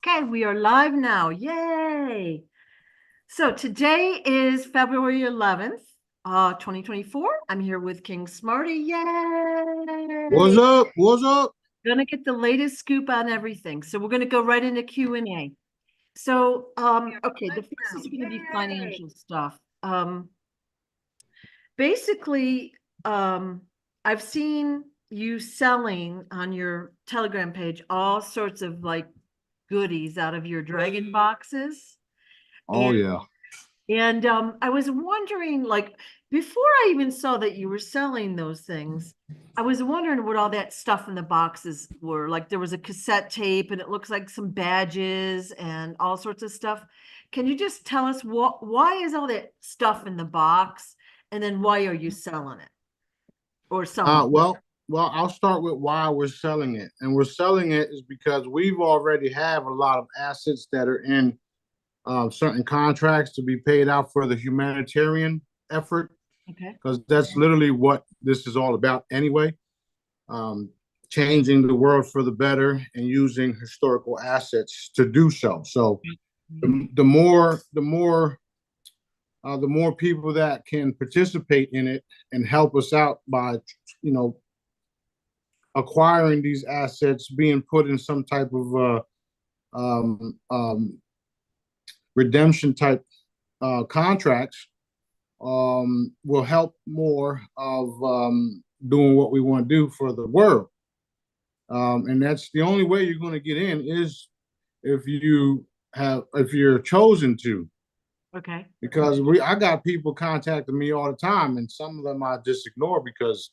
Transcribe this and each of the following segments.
Okay, we are live now. Yay. So today is February 11th, 2024. I'm here with King Smarty. Yay. What's up? What's up? Gonna get the latest scoop on everything. So we're gonna go right into Q&A. So, okay, the first is gonna be financial stuff. Basically, I've seen you selling on your Telegram page all sorts of like goodies out of your dragon boxes. Oh yeah. And I was wondering, like, before I even saw that you were selling those things, I was wondering what all that stuff in the boxes were. Like, there was a cassette tape, and it looks like some badges and all sorts of stuff. Can you just tell us why is all that stuff in the box, and then why are you selling it or some? Well, I'll start with why we're selling it. And we're selling it is because we've already have a lot of assets that are in certain contracts to be paid out for the humanitarian effort, Okay. because that's literally what this is all about anyway. Um, Changing the world for the better and using historical assets to do so. So the more people that can participate in it and help us out by, you know, acquiring these assets, being put in some type of um, um, redemption type contracts, will help more of doing what we want to do for the world. And that's the only way you're going to get in is if you're chosen to. Okay. Because I got people contacting me all the time, and some of them I just ignore because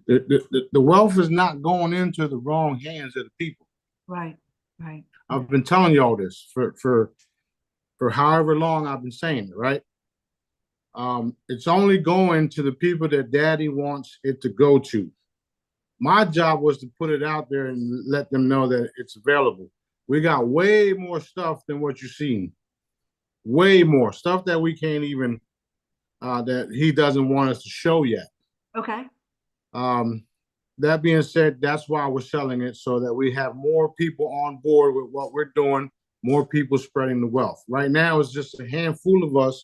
the wealth is not going into the wrong hands of the people. Right. Right. I've been telling you all this for however long I've been saying it, right? It's only going to the people that Daddy wants it to go to. My job was to put it out there and let them know that it's available. We got way more stuff than what you're seeing. Way more stuff that we can't even that he doesn't want us to show yet. Okay. That being said, that's why we're selling it, so that we have more people on board with what we're doing, more people spreading the wealth. Right now, it's just a handful of us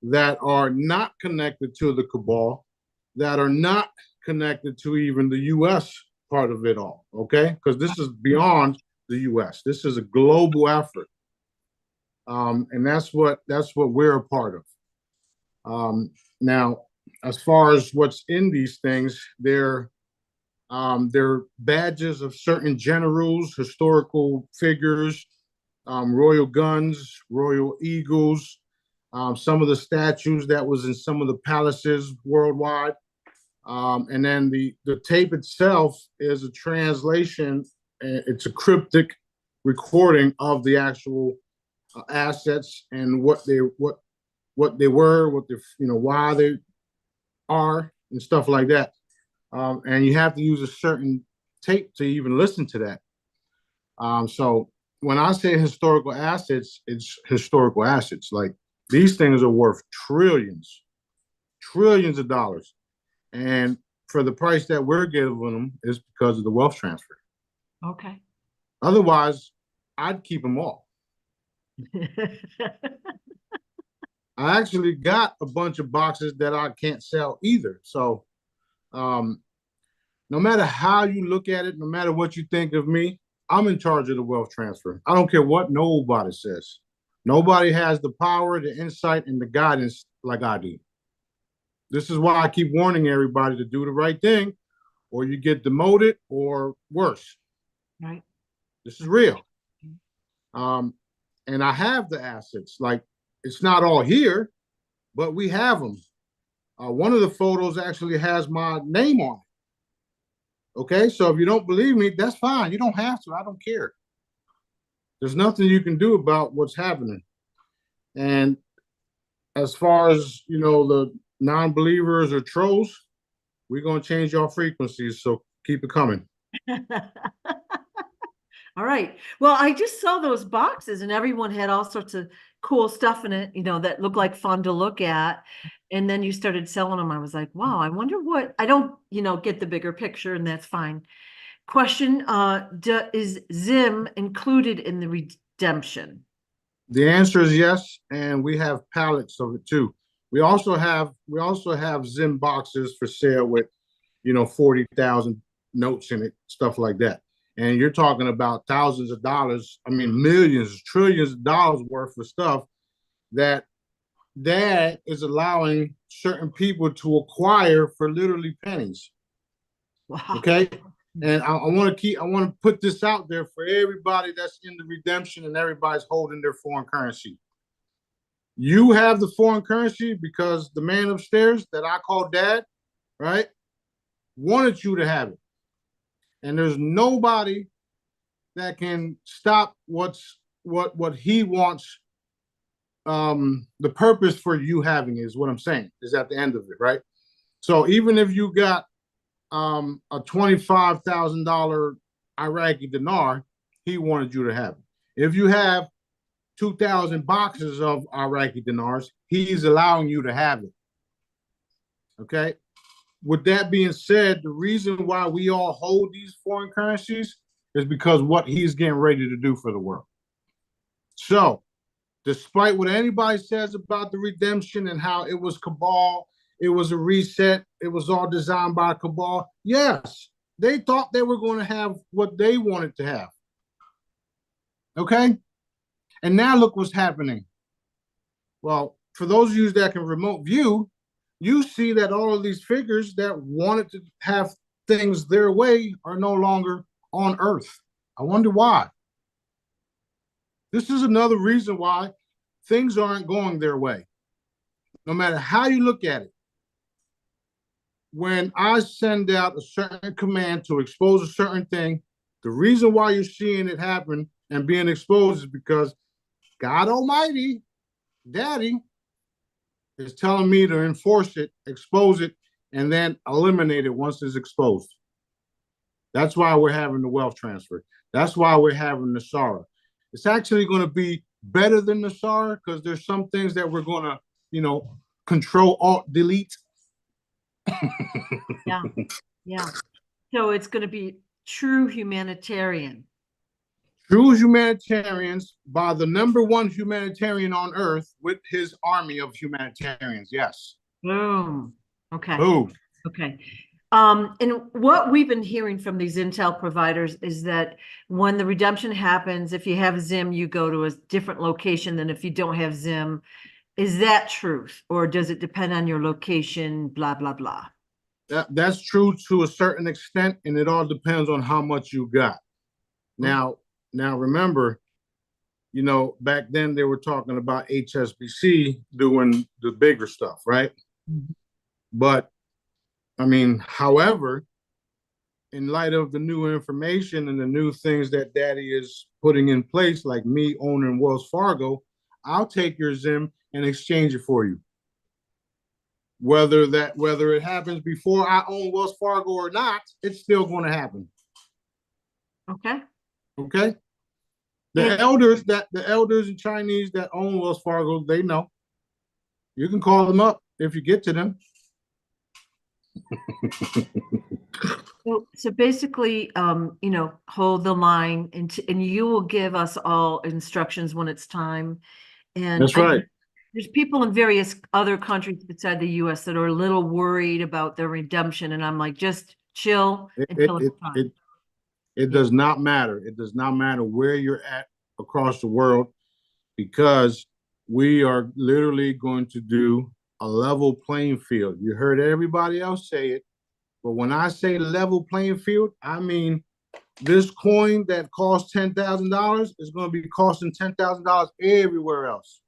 that are not connected to the cabal, that are not connected to even the U.S. part of it all, okay? Because this is beyond the U.S. This is a global effort. And that's what we're a part of. Now, as far as what's in these things, they're badges of certain generals, historical figures, royal guns, royal eagles, some of the statues that was in some of the palaces worldwide. And then the tape itself is a translation. It's a cryptic recording of the actual assets and what they were, what they why they are and stuff like that. And you have to use a certain tape to even listen to that. So when I say historical assets, it's historical assets. Like, these things are worth trillions of dollars. And for the price that we're giving them is because of the wealth transfer. Okay. Otherwise, I'd keep them all. I actually got a bunch of boxes that I can't sell either. So no matter how you look at it, no matter what you think of me, I'm in charge of the wealth transfer. I don't care what nobody says. Nobody has the power, the insight, and the guidance like I do. This is why I keep warning everybody to do the right thing, or you get demoted or worse. Right. This is real. And I have the assets. Like, it's not all here, but we have them. One of the photos actually has my name on it. Okay, so if you don't believe me, that's fine. You don't have to. I don't care. There's nothing you can do about what's happening. And as far as, the non-believers or trolls, we're going to change your frequencies. So keep it coming. All right. Well, I just saw those boxes and everyone had all sorts of cool stuff in it, that looked like fun to look at. And then you started selling them. I was like, wow, I wonder what, I don't, get the bigger picture, and that's fine. Question, is Zim included in the redemption? The answer is yes, and we have pallets of it too. We also have Zim boxes for sale with 40,000 notes in it, stuff like that. And you're talking about thousands of dollars, I mean millions, trillions of dollars worth of stuff that is allowing certain people to acquire for literally pennies. Wow. Okay. And I want to put this out there for everybody that's in the redemption and everybody's holding their foreign currency. You have the foreign currency because the man upstairs that I call dad, right, wanted you to have it. And there's nobody that can stop what he wants. The purpose for you having it is what I'm saying is at the end of it, right? So even if you got a $25,000 Iraqi dinar, he wanted you to have it. If you have 2,000 boxes of Iraqi dinars, he's allowing you to have it. Okay. With that being said, the reason why we all hold these foreign currencies is because what he's getting ready to do for the world. So, despite what anybody says about the redemption and how it was cabal, it was a reset, it was all designed by cabal. Yes, they thought they were going to have what they wanted to have. Okay? And now look what's happening. Well, for those of you that can remote view, you see that all of these figures that wanted to have things their way are no longer on Earth. I wonder why. This is another reason why things aren't going their way. No matter how you look at it. When I send out a certain command to expose a certain thing, the reason why you're seeing it happen and being exposed is because God Almighty, Daddy, is telling me to enforce it, expose it, and then eliminate it once it's exposed. That's why we're having the wealth transfer. That's why we're having the Sarah. It's actually going to be better than the Sarah because there's some things that we're going to, control, alt, delete. Yeah. Yeah. So it's going to be true humanitarian. True humanitarians by the number one humanitarian on earth with his army of humanitarians. Yes. Boom. Okay. Boom. Okay. And what we've been hearing from these intel providers is that when the redemption happens, if you have Zim, you go to a different location than if you don't have Zim. Is that truth, or does it depend on your location, blah, blah, blah? That's true to a certain extent, and it all depends on how much you got. Now remember, back then they were talking about HSBC doing the bigger stuff, right? Mm-hmm. But I mean, however, in light of the new information and the new things that Daddy is putting in place, like me owning Wells Fargo, I'll take your Zim and exchange it for you. Whether it happens before I own Wells Fargo or not, it's still going to happen. Okay. Okay. The elders and Chinese that own Wells Fargo, they know. You can call them up if you get to them. So basically, hold the line and you will give us all instructions when it's time. And that's right. There's people in various other countries beside the US that are a little worried about their redemption. And I'm like, just chill until it's time. It does not matter. It does not matter where you're at across the world, because we are literally going to do a level playing field. You heard everybody else say it, but when I say level playing field, I mean this coin that costs $10,000 is going to be costing $10,000 everywhere else.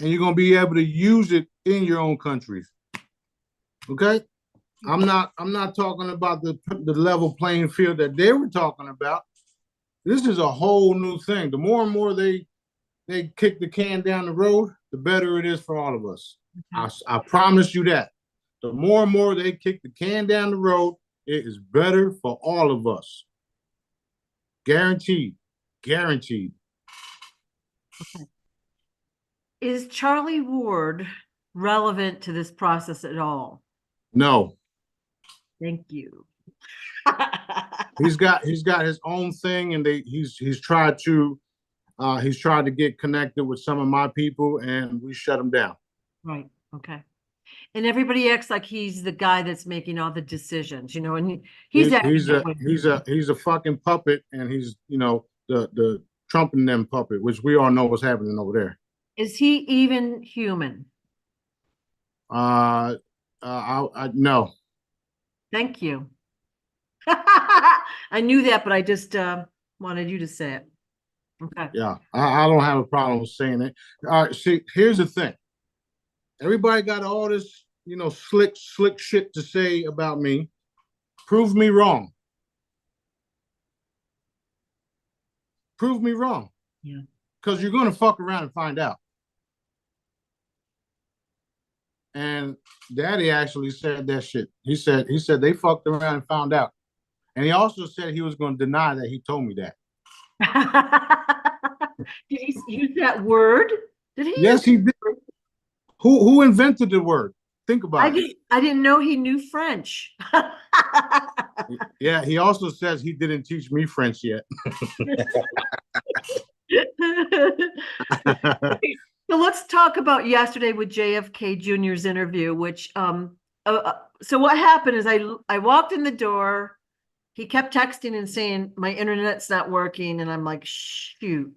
And you're going to be able to use it in your own countries. Okay? I'm not talking about the level playing field that they were talking about. This is a whole new thing. The more and more they kick the can down the road, the better it is for all of us. I promise you that. The more and more they kick the can down the road, it is better for all of us. Guaranteed. Guaranteed. Okay. Is Charlie Ward relevant to this process at all? No. Thank you. he's got his own thing, and he's tried to get connected with some of my people, and we shut him down. Right. Okay. And everybody acts like he's the guy that's making all the decisions, and he's acting that way. He's a fucking puppet, and he's the Trump and them puppet, which we all know what's happening over there. Is he even human? I no. Thank you. I knew that, but I just wanted you to say it. Okay. Yeah, I don't have a problem with saying it. All right, see, here's the thing. Everybody got all this, slick shit to say about me. Prove me wrong. Prove me wrong. Yeah. Because you're going to fuck around and find out. And Daddy actually said that shit. He said they fucked around and found out. And he also said he was going to deny that he told me that. Did he use that word? Did he? Yes, he did. Who invented the word? Think about it. I didn't know he knew French. Yeah, he also says he didn't teach me French yet. So let's talk about yesterday with JFK Jr.'s interview, which so what happened is I walked in the door. He kept texting and saying my internet's not working, and I'm like, shoot.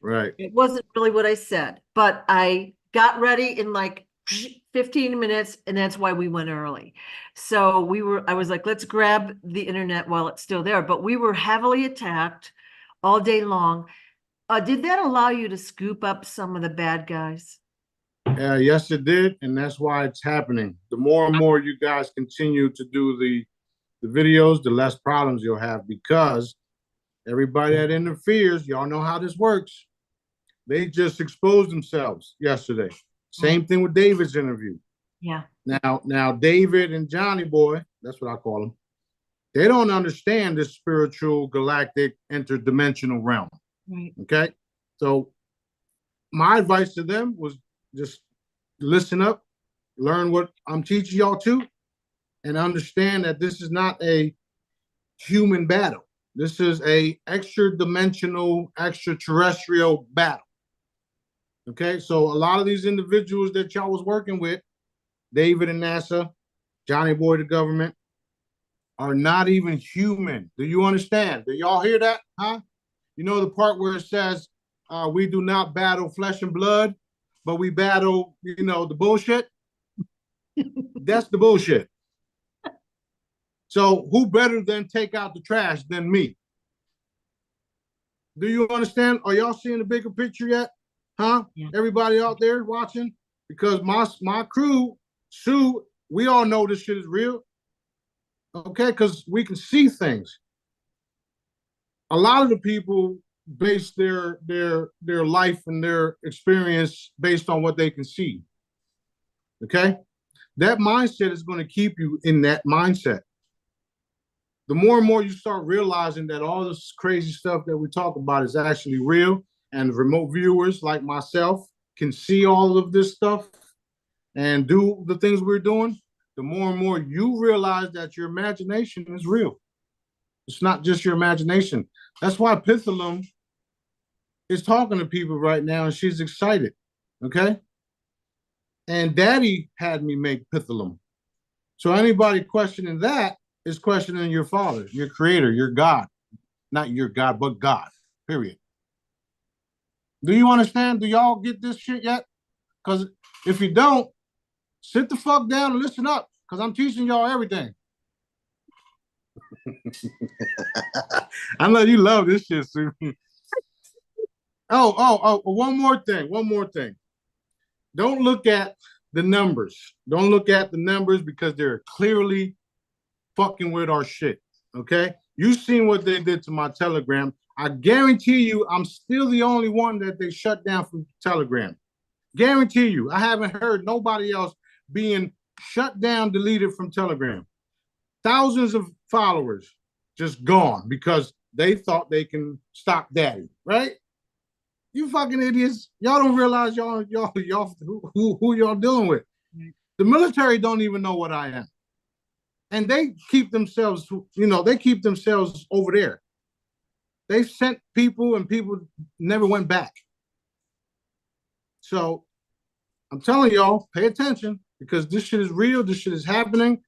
Right. It wasn't really what I said, but I got ready in like 15 minutes, and that's why we went early. So I was like, let's grab the internet while it's still there, but we were heavily attacked all day long. Did that allow you to scoop up some of the bad guys? Yes, it did, and that's why it's happening. The more and more you guys continue to do the videos, the less problems you'll have, because everybody that interferes, y'all know how this works. They just exposed themselves yesterday. Same thing with David's interview. Yeah. Now David and Johnny Boy, that's what I call them. They don't understand this spiritual, galactic, interdimensional realm. Right. Okay. So my advice to them was just listen up, learn what I'm teaching y'all to, and understand that this is not a human battle. This is a extra-dimensional, extraterrestrial battle. Okay, so a lot of these individuals that y'all was working with, David and NASA, Johnny Boy the government, are not even human. Do you understand? Do y'all hear that? Huh? You know the part where it says, we do not battle flesh and blood, but we battle, the bullshit? That's the bullshit. So who better than take out the trash than me? Do you understand? Are y'all seeing the bigger picture yet? Huh? Yeah. Everybody out there watching? Because my crew, Sue, we all know this shit is real. Okay, because we can see things. A lot of the people base their life and their experience based on what they can see. Okay? That mindset is going to keep you in that mindset. The more and more you start realizing that all this crazy stuff that we talk about is actually real, and remote viewers like myself can see all of this stuff and do the things we're doing, the more and more you realize that your imagination is real. It's not just your imagination. That's why Pithalum is talking to people right now, and she's excited, okay? And Daddy had me make Pithalum. So anybody questioning that is questioning your father, your creator, your God. Not your God, but God, period. Do you understand? Do y'all get this shit yet? Because if you don't, sit the fuck down and listen up, because I'm teaching y'all everything. I know you love this shit, Sue. Oh, one more thing. Don't look at the numbers. Don't look at the numbers, because they're clearly fucking with our shit, okay? You've seen what they did to my Telegram. I guarantee you I'm still the only one that they shut down from Telegram. Guarantee you. I haven't heard nobody else being shut down, deleted from Telegram. Thousands of followers just gone because they thought they can stop Daddy, right? You fucking idiots. Y'all don't realize y'all who y'all dealing with. The military don't even know what I am. And they keep themselves, they keep themselves over there. They sent people and people never went back. So I'm telling y'all, pay attention because this shit is real. This shit is happening.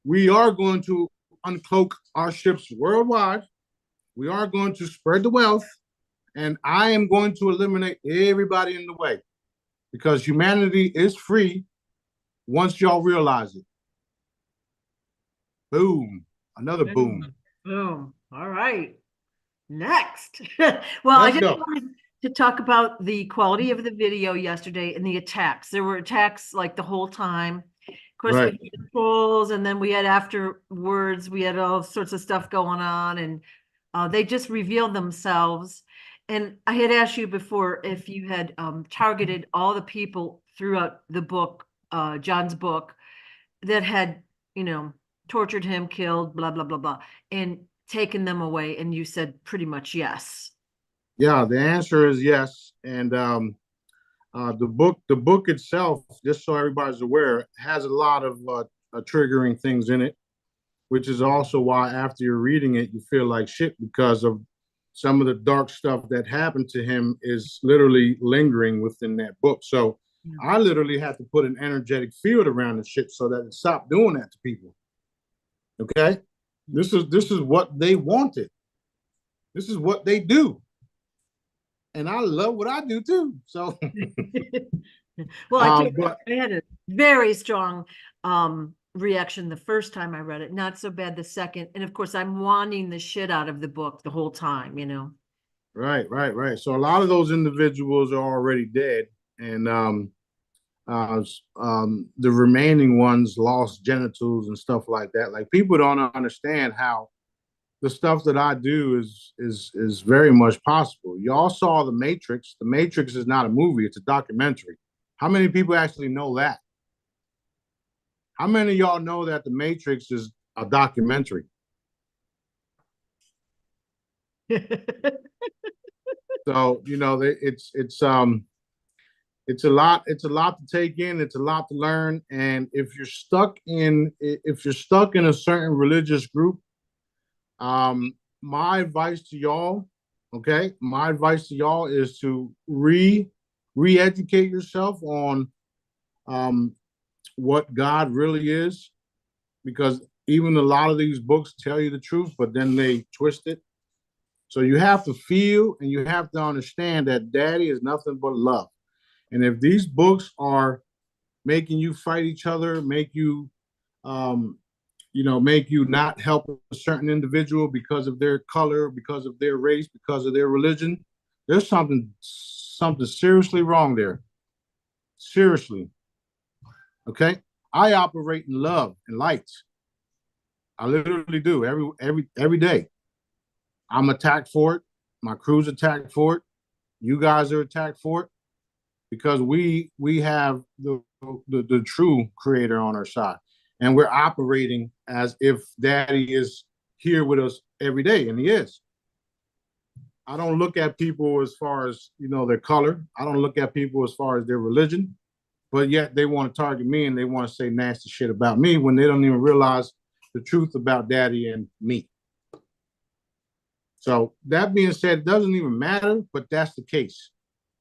We are going to uncloak our ships worldwide. We are going to spread the wealth. And I am going to eliminate everybody in the way because humanity is free once y'all realize it. Boom. Another boom. Boom. All right. Next. Let's I just go. wanted to talk about the quality of the video yesterday and the attacks. There were attacks like the whole time. Of course, Right. we had the trolls, and then we had afterwards, we had all sorts of stuff going on, and they just revealed themselves. And I had asked you before if you had targeted all the people throughout the book, John's book, that had, tortured him, killed, blah, blah, blah, blah, and taken them away. And you said pretty much yes. Yeah, the answer is yes. And the book itself, just so everybody's aware, has a lot of triggering things in it, which is also why after you're reading it, you feel like shit because of some of the dark stuff that happened to him is literally lingering within that book. So I literally had to put an energetic field around the shit so that it stopped doing that to people. Okay? This is what they wanted. This is what they do. And I love what I do too. So well, I had a very strong reaction the first time I read it, not so bad the second. And of course, I'm wanting the shit out of the book the whole time, Right. So a lot of those individuals are already dead, and the remaining ones lost genitals and stuff like that. Like people don't understand how the stuff that I do is very much possible. Y'all saw The Matrix. The Matrix is not a movie; it's a documentary. How many people actually know that? How many of y'all know that The Matrix is a documentary? So it's a lot to take in, it's a lot to learn. And if you're stuck in a certain religious group, my advice to y'all is to re-educate yourself on what God really is, because even a lot of these books tell you the truth, but then they twist it. So you have to feel and you have to understand that daddy is nothing but love. And if these books are making you fight each other, make you not help a certain individual because of their color, because of their race, because of their religion, there's something seriously wrong there. Seriously. Okay? I operate in love and light. I literally do every day. I'm attacked for it. My crew's attacked for it. You guys are attacked for it because we have the true creator on our side, and we're operating as if daddy is here with us every day, and he is. I don't look at people as far as their color. I don't look at people as far as their religion, but yet they want to target me and they want to say nasty shit about me when they don't even realize the truth about daddy and me. So that being said, it doesn't even matter, but that's the case.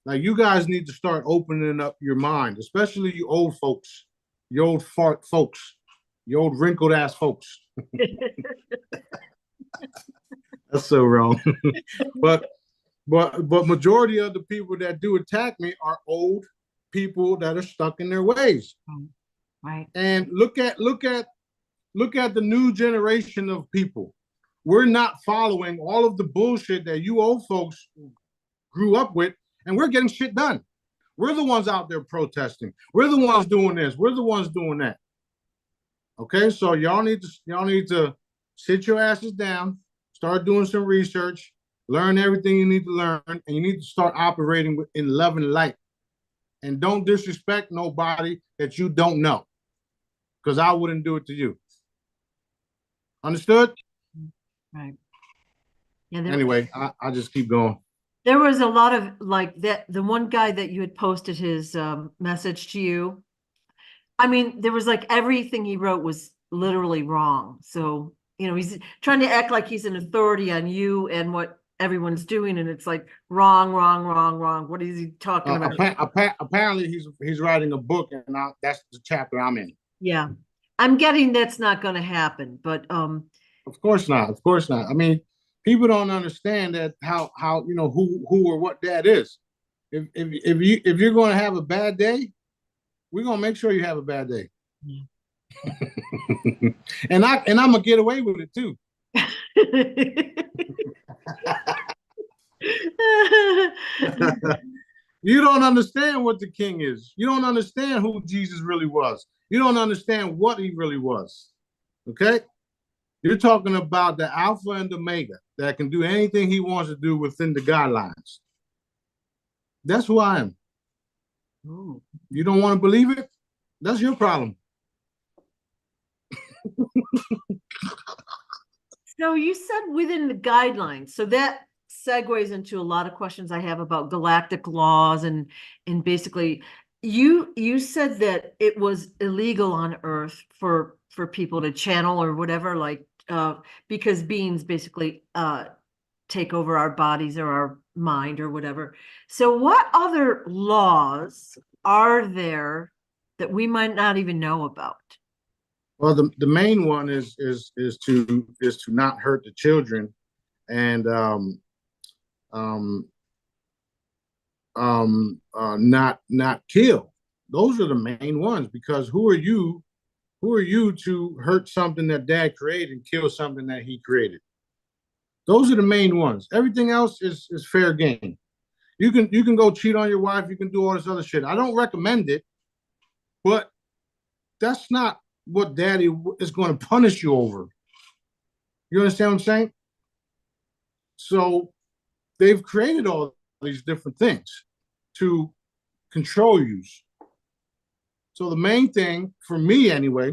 Like, you guys need to start opening up your mind, especially you old folks, you old fart folks, you old wrinkled ass folks. That's so wrong. but majority of the people that do attack me are old people that are stuck in their ways. Right. And look at the new generation of people. We're not following all of the bullshit that you old folks grew up with, and we're getting shit done. We're the ones out there protesting. We're the ones doing this. We're the ones doing that. Okay, so y'all need to sit your asses down, start doing some research, learn everything you need to learn, and you need to start operating in love and light. And don't disrespect nobody that you don't know, because I wouldn't do it to you. Understood? Right. Yeah. Anyway, I just keep going. There was a lot of like that. The one guy that you had posted his message to you. I mean, there was like everything he wrote was literally wrong. So, he's trying to act like he's an authority on you and what everyone's doing, and it's like wrong, wrong, wrong, wrong. What is he talking about? Apparently, he's writing a book, and that's the chapter I'm in. Yeah, I'm getting that's not going to happen, but Of course not. Of course not. I mean, people don't understand that how who or what that is. If you're going to have a bad day, we're going to make sure you have a bad day. Yeah. and I'm gonna get away with it too. You don't understand what the king is. You don't understand who Jesus really was. You don't understand what he really was. Okay? You're talking about the Alpha and the Omega that can do anything he wants to do within the guidelines. That's who I am. Ooh. You don't want to believe it? That's your problem. So you said within the guidelines. So that segues into a lot of questions I have about galactic laws and basically you said that it was illegal on Earth for people to channel or whatever, like because beings basically take over our bodies or our mind or whatever. So what other laws are there that we might not even know about? Well, the main one is to not hurt the children and not kill. Those are the main ones, because who are you to hurt something that dad created and kill something that he created? Those are the main ones. Everything else is fair game. You can go cheat on your wife, you can do all this other shit. I don't recommend it, but that's not what daddy is going to punish you over. You understand what I'm saying? So they've created all these different things to control you. So the main thing for me anyway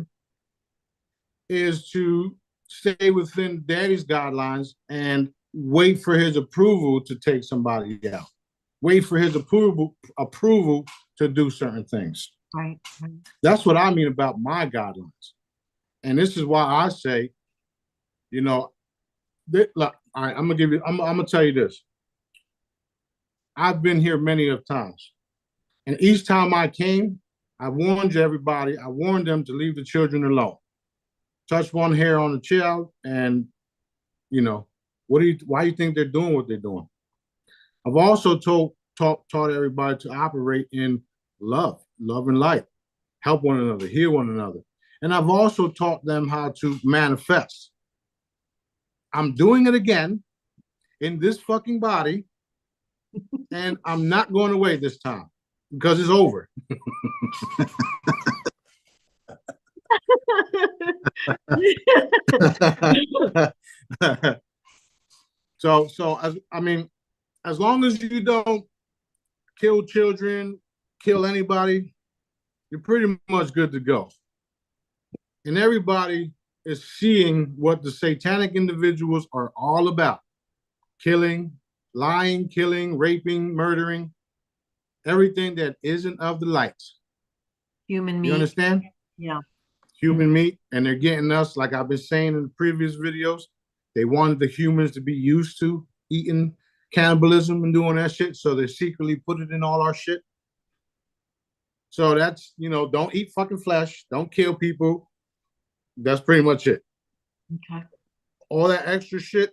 is to stay within daddy's guidelines and wait for his approval to take somebody out. Wait for his approval to do certain things. Right. That's what I mean about my guidelines. And this is why I say, look, all right, I'm gonna tell you this. I've been here many of times. And each time I came, I warned everybody, I warned them to leave the children alone. Touch one hair on the child, and why do you think they're doing what they're doing? I've also taught everybody to operate in love and light, help one another, heal one another. And I've also taught them how to manifest. I'm doing it again in this fucking body, and I'm not going away this time because it's over. So as long as you don't kill children, kill anybody, you're pretty much good to go. And everybody is seeing what the satanic individuals are all about. Killing, lying, killing, raping, murdering, everything that isn't of the light. Human meat. You understand? Yeah. Human meat. And they're getting us, like I've been saying in the previous videos, they wanted the humans to be used to eating cannibalism and doing that shit. So they secretly put it in all our shit. So that's, don't eat fucking flesh. Don't kill people. That's pretty much it. Okay. All that extra shit,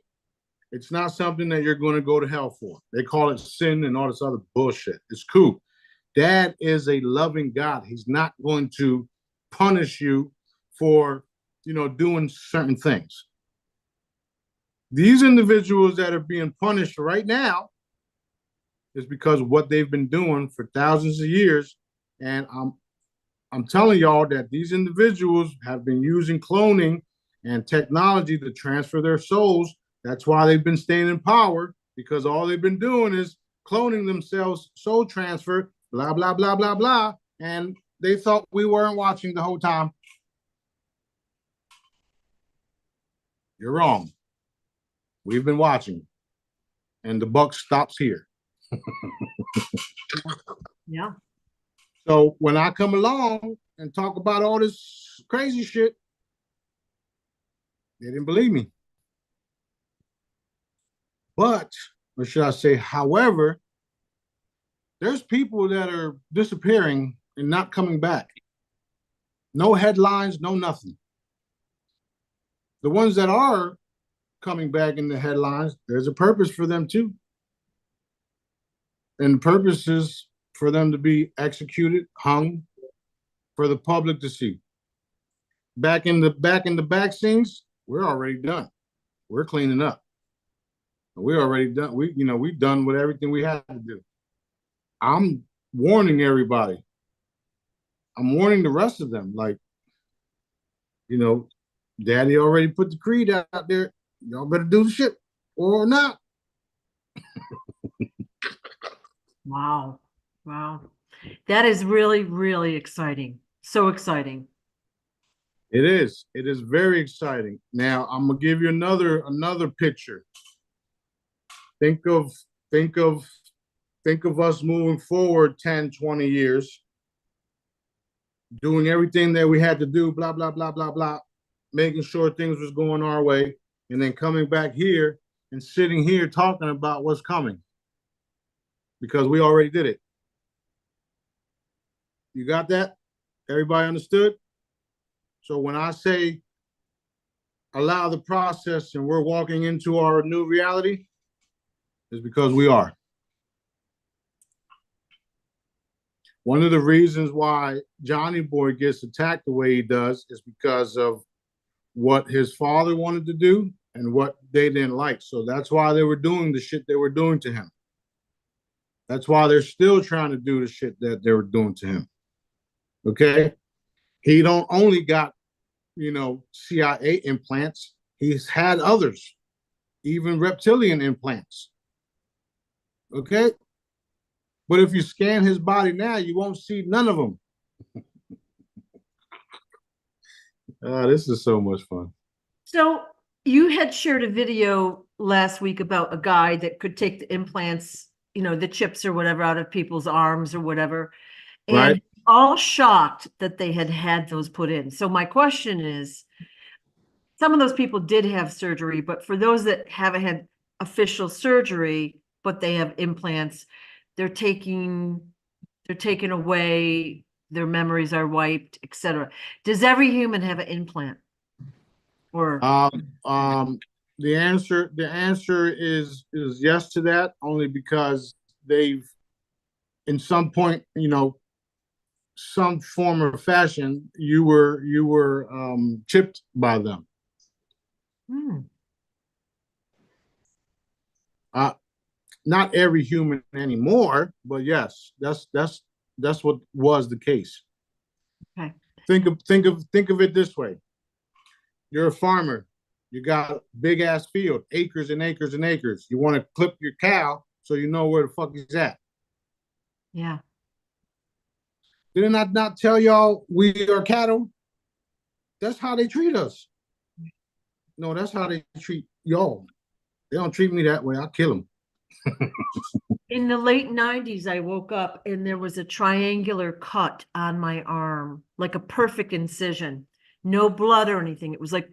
it's not something that you're going to go to hell for. They call it sin and all this other bullshit. It's cool. Dad is a loving God. He's not going to punish you for, doing certain things. These individuals that are being punished right now is because of what they've been doing for thousands of years. And I'm telling y'all that these individuals have been using cloning and technology to transfer their souls. That's why they've been staying in power, because all they've been doing is cloning themselves, soul transfer, blah, blah, blah, blah, blah. And they thought we weren't watching the whole time. You're wrong. We've been watching. And the buck stops here. Yeah. So when I come along and talk about all this crazy shit, They didn't believe me. But, or should I say, however, there's people that are disappearing and not coming back. No headlines, no nothing. The ones that are coming back in the headlines, there's a purpose for them too. And the purpose is for them to be executed, hung, for the public to see. Back in the back scenes, we're already done. We're cleaning up. We're already done. We've done with everything we had to do. I'm warning everybody. I'm warning the rest of them. Like, Daddy already put the creed out there. Y'all better do the shit or not. Wow. Wow. That is really, really exciting. So exciting. It is. It is very exciting. Now I'm gonna give you another picture. Think of us moving forward 10, 20 years, doing everything that we had to do, blah, blah, blah, blah, blah, making sure things was going our way, and then coming back here and sitting here talking about what's coming. Because we already did it. You got that? Everybody understood? So when I say allow the process and we're walking into our new reality, is because we are. One of the reasons why Johnny Boy gets attacked the way he does is because of what his father wanted to do and what they didn't like. So that's why they were doing the shit they were doing to him. That's why they're still trying to do the shit that they were doing to him. Okay? He don't only got, CIA implants. He's had others, even reptilian implants. Okay? But if you scan his body now, you won't see none of them. This is so much fun. So you had shared a video last week about a guy that could take the implants, the chips or whatever out of people's arms or whatever. And right. All shocked that they had those put in. So my question is, some of those people did have surgery, but for those that haven't had official surgery, but they have implants, they're taking away, their memories are wiped, etc. Does every human have an implant? Or the answer is yes to that, only because they've, in some point, some form or fashion, you were chipped by them. Not every human anymore, but yes, that's what was the case. Okay. Think of it this way. You're a farmer. You got a big ass field, acres and acres and acres. You want to clip your cow so you know where the fuck he's at. Yeah. Did I not tell y'all we are cattle? That's how they treat us. No, that's how they treat y'all. They don't treat me that way. I'll kill them. In the late 90s, I woke up and there was a triangular cut on my arm, like a perfect incision. No blood or anything. It was like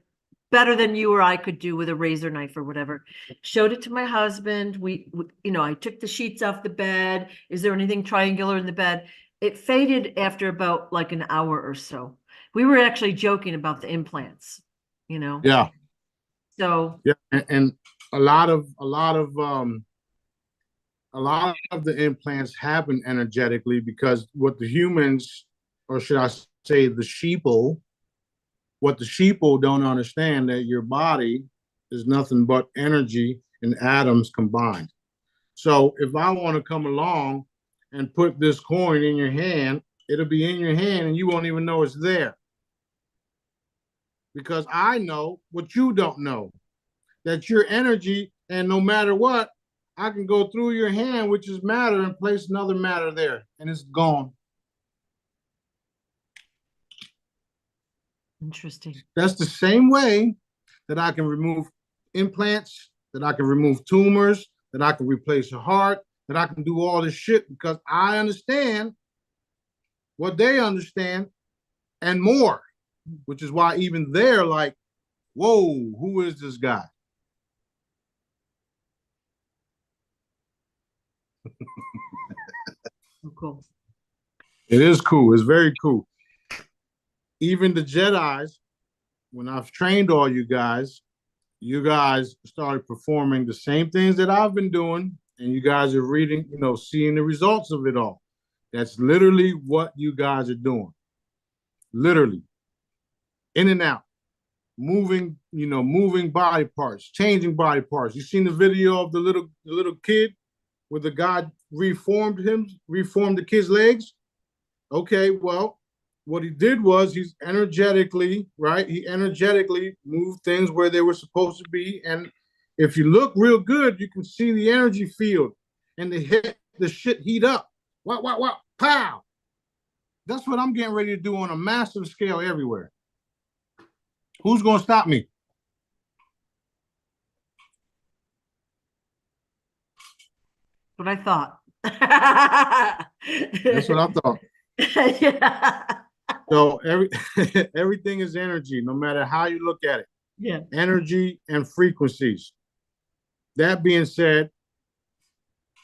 better than you or I could do with a razor knife or whatever. Showed it to my husband. I took the sheets off the bed. Is there anything triangular in the bed? It faded after about like an hour or so. We were actually joking about the implants, Yeah. So yeah, and a lot of the implants happen energetically because what the humans, or should I say the sheeple, what the sheeple don't understand, that your body is nothing but energy and atoms combined. So if I want to come along and put this coin in your hand, it'll be in your hand and you won't even know it's there. Because I know what you don't know, that your energy, and no matter what, I can go through your hand, which is matter, and place another matter there, and it's gone. Interesting. That's the same way that I can remove implants, that I can remove tumors, that I can replace a heart, that I can do all this shit because I understand what they understand and more, which is why even they're like, whoa, who is this guy? Oh, cool. It is cool. It's very cool. Even the Jedis, when I've trained all you guys started performing the same things that I've been doing, and you guys are reading, seeing the results of it all. That's literally what you guys are doing. Literally. In and out. Moving body parts, changing body parts. You seen the video of the little kid where the guy reformed the kid's legs? Okay, well, what he did was he's energetically, right? He energetically moved things where they were supposed to be. And if you look real good, you can see the energy field and the shit heat up. Wow, pow. That's what I'm getting ready to do on a massive scale everywhere. Who's going to stop me? What I thought. That's what I thought. Yeah. So everything is energy, no matter how you look at it. Yeah. Energy and frequencies. That being said,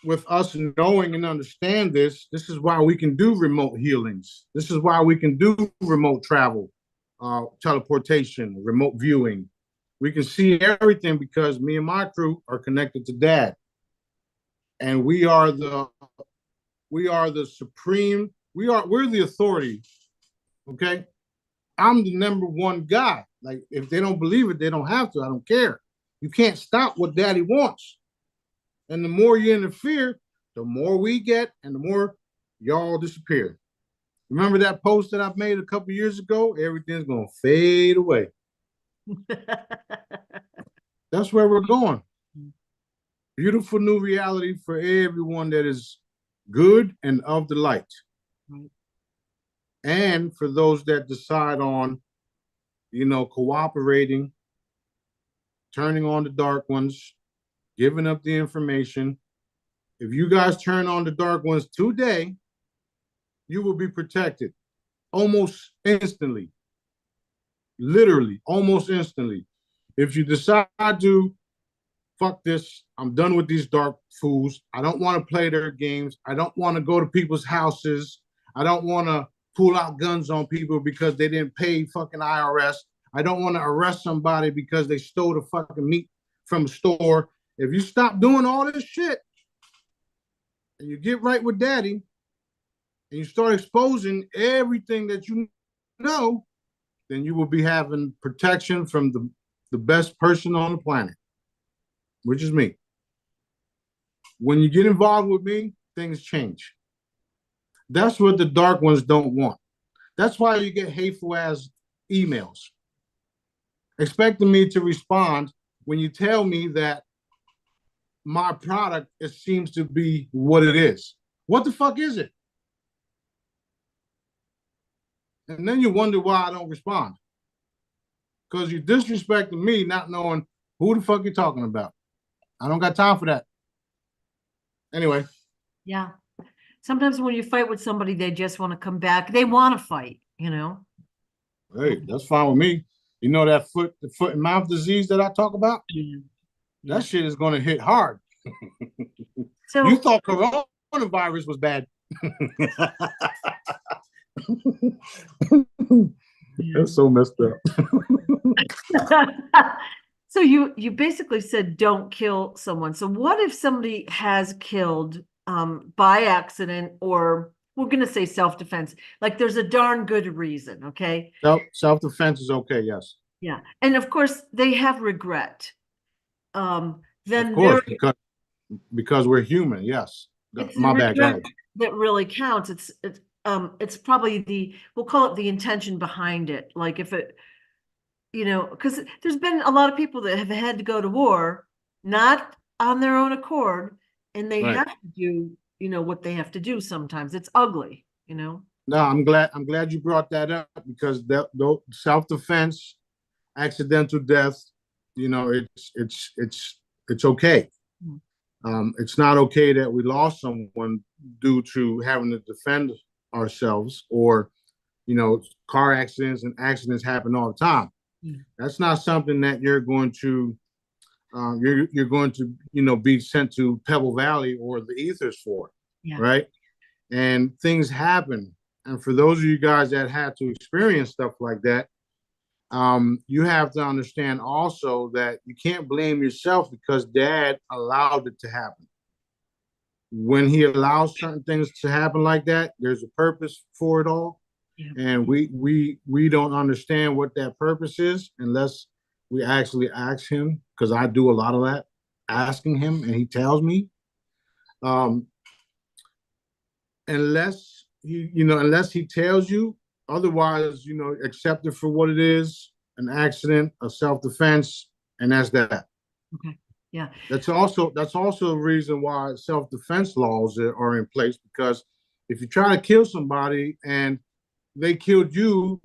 with us knowing and understand this is why we can do remote healings. This is why we can do remote travel, teleportation, remote viewing. We can see everything because me and my crew are connected to Dad. And we're the supreme, we're the authority. Okay. I'm the number one guy. Like, if they don't believe it, they don't have to. I don't care. You can't stop what Daddy wants. And the more you interfere, the more we get and the more y'all disappear. Remember that post that I've made a couple years ago? Everything's going to fade away. That's where we're going. Beautiful new reality for everyone that is good and of the light. Right. And for those that decide on, cooperating, turning on the dark ones, giving up the information. If you guys turn on the dark ones today, you will be protected almost instantly. Literally, almost instantly. If you decide to, fuck this, I'm done with these dark fools. I don't want to play their games. I don't want to go to people's houses. I don't want to pull out guns on people because they didn't pay fucking IRS. I don't want to arrest somebody because they stole the fucking meat from a store. If you stop doing all this shit and you get right with Daddy and you start exposing everything that you know, then you will be having protection from the best person on the planet, which is me. When you get involved with me, things change. That's what the dark ones don't want. That's why you get hateful ass emails expecting me to respond when you tell me that my product, it seems to be what it is. What the fuck is it? And then you wonder why I don't respond. Because you're disrespecting me, not knowing who the fuck you're talking about. I don't got time for that. Anyway. Yeah. Sometimes when you fight with somebody, they just want to come back. They want to fight, Hey, that's fine with me. You know that foot and mouth disease that I talk about? Yeah. That shit is going to hit hard. So you thought coronavirus was bad. That's so messed up. So you basically said don't kill someone. So what if somebody has killed by accident, or we're going to say self-defense? Like, there's a darn good reason, okay? Self-defense is okay, yes. Yeah. And of course they have regret. Then of course, because we're human, yes. My bad, go ahead. That really counts. It's probably we'll call it the intention behind it. Like, if it, because there's been a lot of people that have had to go to war, not on their own accord, and they have to do, what they have to do sometimes. It's ugly, No, I'm glad you brought that up, because that self-defense, accidental death, it's okay. It's not okay that we lost someone due to having to defend ourselves, or, car accidents and accidents happen all the time. That's not something that you're going to be sent to Pebble Valley or the ethers for, Yeah. right? And things happen. And for those of you guys that had to experience stuff like that, you have to understand also that you can't blame yourself because dad allowed it to happen. When he allows certain things to happen like that, there's a purpose for it all. Yeah. And we don't understand what that purpose is unless we actually ask him, because I do a lot of that, asking him, and he tells me. Unless he tells you, otherwise, accept it for what it is, an accident, a self-defense, and that's that. Okay. Yeah. That's also a reason why self-defense laws are in place, because if you try to kill somebody and they killed you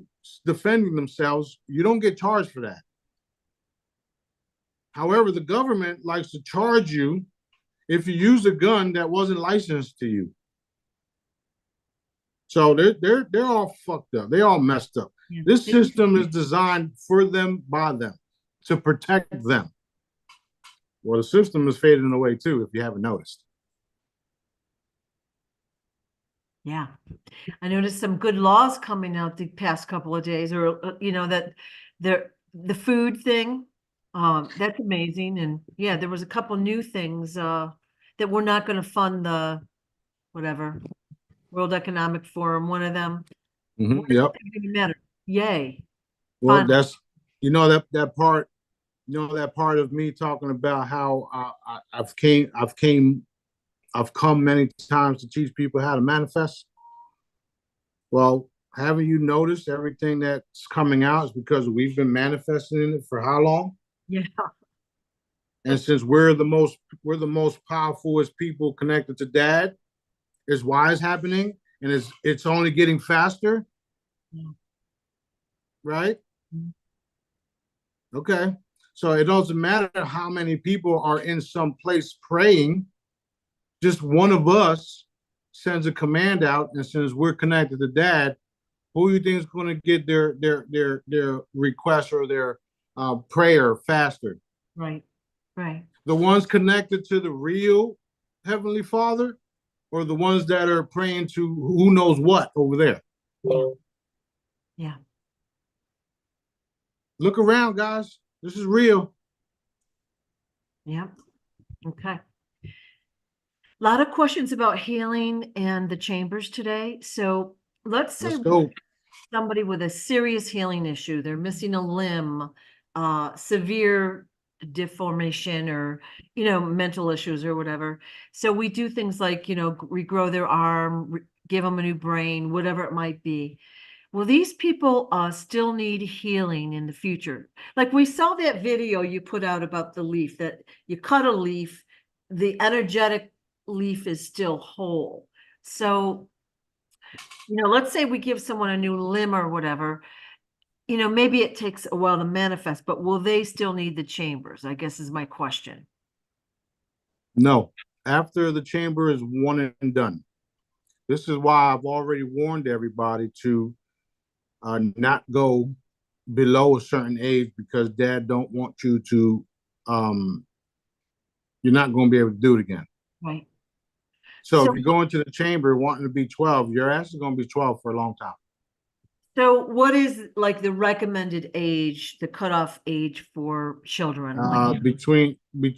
defending themselves, you don't get charged for that. However, the government likes to charge you if you use a gun that wasn't licensed to you. So they're all fucked up. They all messed up. Yeah. This system is designed for them, by them, to protect them. Well, the system is fading away too, if you haven't noticed. Yeah. I noticed some good laws coming out the past couple of days, or that the food thing, that's amazing. And yeah, there was a couple new things that we're not going to fund the whatever World Economic Forum, one of them. Mm-hmm, yep. Matter. Yay. Well, finally. That's that part. That part of me talking about how I've come many times to teach people how to manifest. Well, haven't you noticed everything that's coming out is because we've been manifesting it for how long? Yeah. And since we're the most powerful as people connected to dad, is why it's happening, and it's only getting faster. Yeah. Right? Mm-hmm. Okay. So it doesn't matter how many people are in some place praying. Just one of us sends a command out, and since we're connected to dad, who do you think is going to get their request or their prayer faster? Right. Right. The ones connected to the real Heavenly Father, or the ones that are praying to who knows what over there? Yeah. Yeah. Look around, guys. This is real. Yep. Okay. A lot of questions about healing and the chambers today. So let's say somebody with a serious healing issue, they're missing a limb, severe deformation, or, mental issues or whatever. So we do things like, regrow their arm, give them a new brain, whatever it might be. Well, these people still need healing in the future. Like we saw that video you put out about the leaf, that you cut a leaf, the energetic leaf is still whole. So, let's say we give someone a new limb or whatever, maybe it takes a while to manifest, but will they still need the chambers? I guess is my question. No, after the chamber is one and done. This is why I've already warned everybody to not go below a certain age, because dad don't want you to, you're not going to be able to do it again. Right. So if you go into the chamber wanting to be 12, your ass is going to be 12 for a long time. So what is like the recommended age, the cutoff age for children? Between the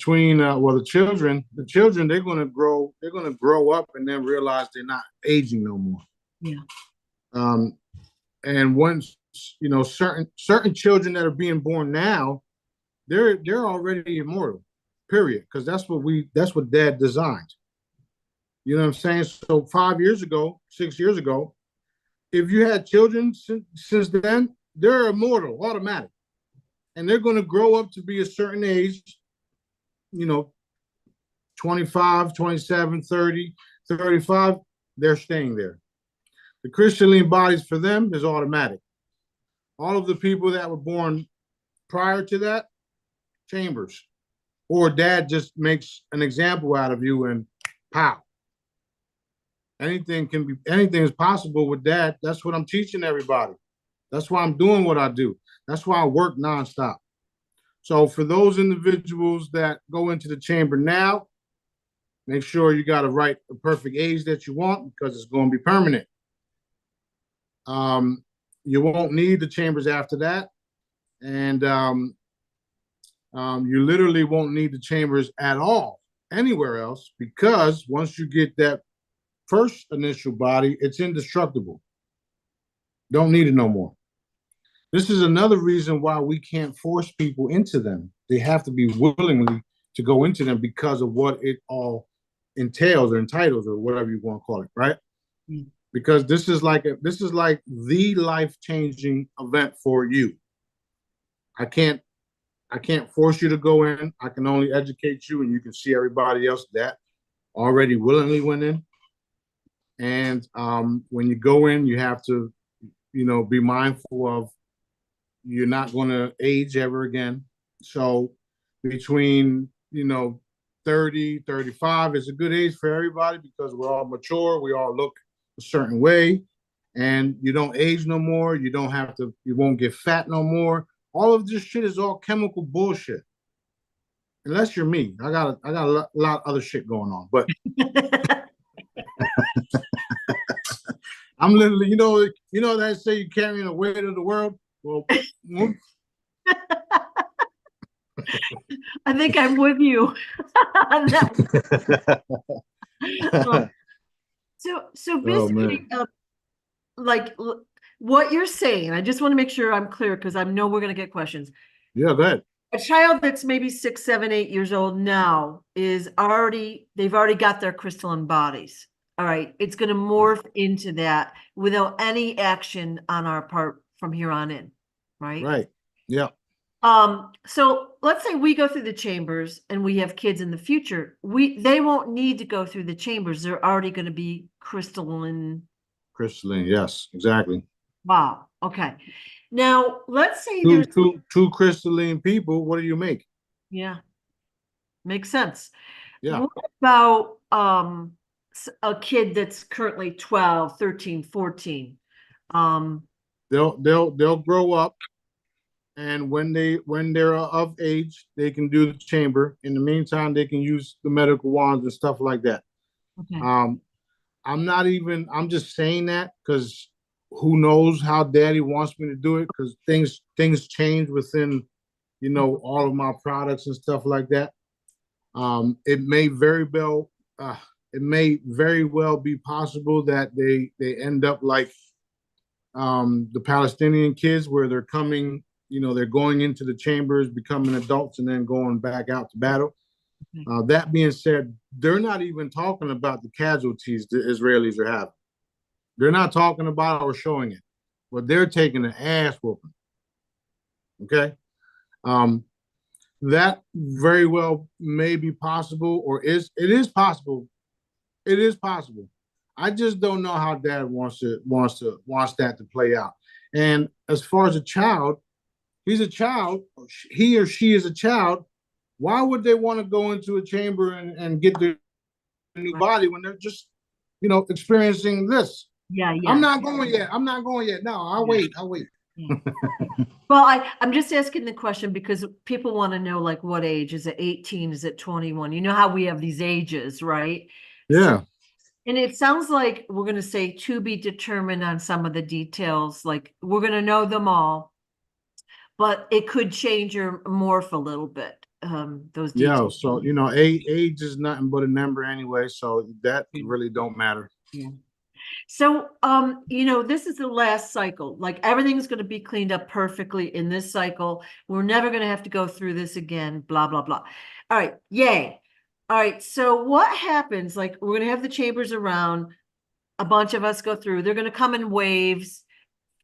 children, they're going to grow up and then realize they're not aging no more. Yeah. And once, certain children that are being born now, they're already immortal, period. Because that's what dad designed. You know what I'm saying? So 5 years ago, 6 years ago, if you had children since then, they're immortal, automatic. And they're going to grow up to be a certain age, 25, 27, 30, 35, they're staying there. The crystalline bodies for them is automatic. All of the people that were born prior to that, chambers. Or dad just makes an example out of you and pow. Anything is possible with dad. That's what I'm teaching everybody. That's why I'm doing what I do. That's why I work nonstop. So for those individuals that go into the chamber now, make sure you got the perfect age that you want, because it's going to be permanent. You won't need the chambers after that. And you literally won't need the chambers at all anywhere else, because once you get that first initial body, it's indestructible. Don't need it no more. This is another reason why we can't force people into them. They have to be willingly to go into them, because of what it all entails or entitles, or whatever you want to call it, right? Mm. Because this is like the life-changing event for you. I can't force you to go in. I can only educate you, and you can see everybody else that already willingly went in. And when you go in, you have to, be mindful of, you're not going to age ever again. So between, 30, 35 is a good age for everybody, because we're all mature. We all look a certain way, and you don't age no more. You won't get fat no more. All of this shit is all chemical bullshit. Unless you're me. I got a lot of other shit going on, but I'm literally, that say you're carrying the weight of the world. Well, I think I'm with you on that. So basically, like what you're saying, I just want to make sure I'm clear, because I know we're going to get questions. Yeah, go ahead. A child that's maybe 6, 7, 8 years old now they've already got their crystalline bodies. All right. It's going to morph into that without any action on our part from here on in. Right. Right. Yeah. So let's say we go through the chambers and we have kids in the future. They won't need to go through the chambers. They're already going to be crystalline. Crystalline. Yes, exactly. Wow. Okay. Now let's say there's two crystalline people. What do you make? Yeah. Makes sense. Yeah. What about a kid that's currently 12, 13, 14? They'll grow up, and when they're of age, they can do the chamber. In the meantime, they can use the medical wands and stuff like that. Okay. I'm just saying that because who knows how daddy wants me to do it, because things change within, all of my products and stuff like that. It may very well be possible that they end up like the Palestinian kids, where they're coming, they're going into the chambers, becoming adults, and then going back out to battle. That being said, they're not even talking about the casualties the Israelis are having. They're not talking about or showing it, but they're taking an ass whooping. Okay. That very well may be possible, or it is possible. It is possible. I just don't know how dad wants that to play out. And as far as a child, he's a child, he or she is a child. Why would they want to go into a chamber and get their new body when they're just, experiencing this? Yeah. I'm not going yet. No, I'll wait. Yeah. Well, I'm just asking the question because people want to know, like, what age? Is it 18? Is it 21? You know how we have these ages, right? Yeah. And it sounds like we're going to say to be determined on some of the details. Like, we're going to know them all, but it could change or morph a little bit. Those details. Yeah. So, age is nothing but a number anyway. So that really don't matter. Yeah. So, this is the last cycle. Like, everything's going to be cleaned up perfectly in this cycle. We're never going to have to go through this again, blah, blah, blah. All right. Yay. All right. So what happens? Like, we're going to have the chambers around. A bunch of us go through. They're going to come in waves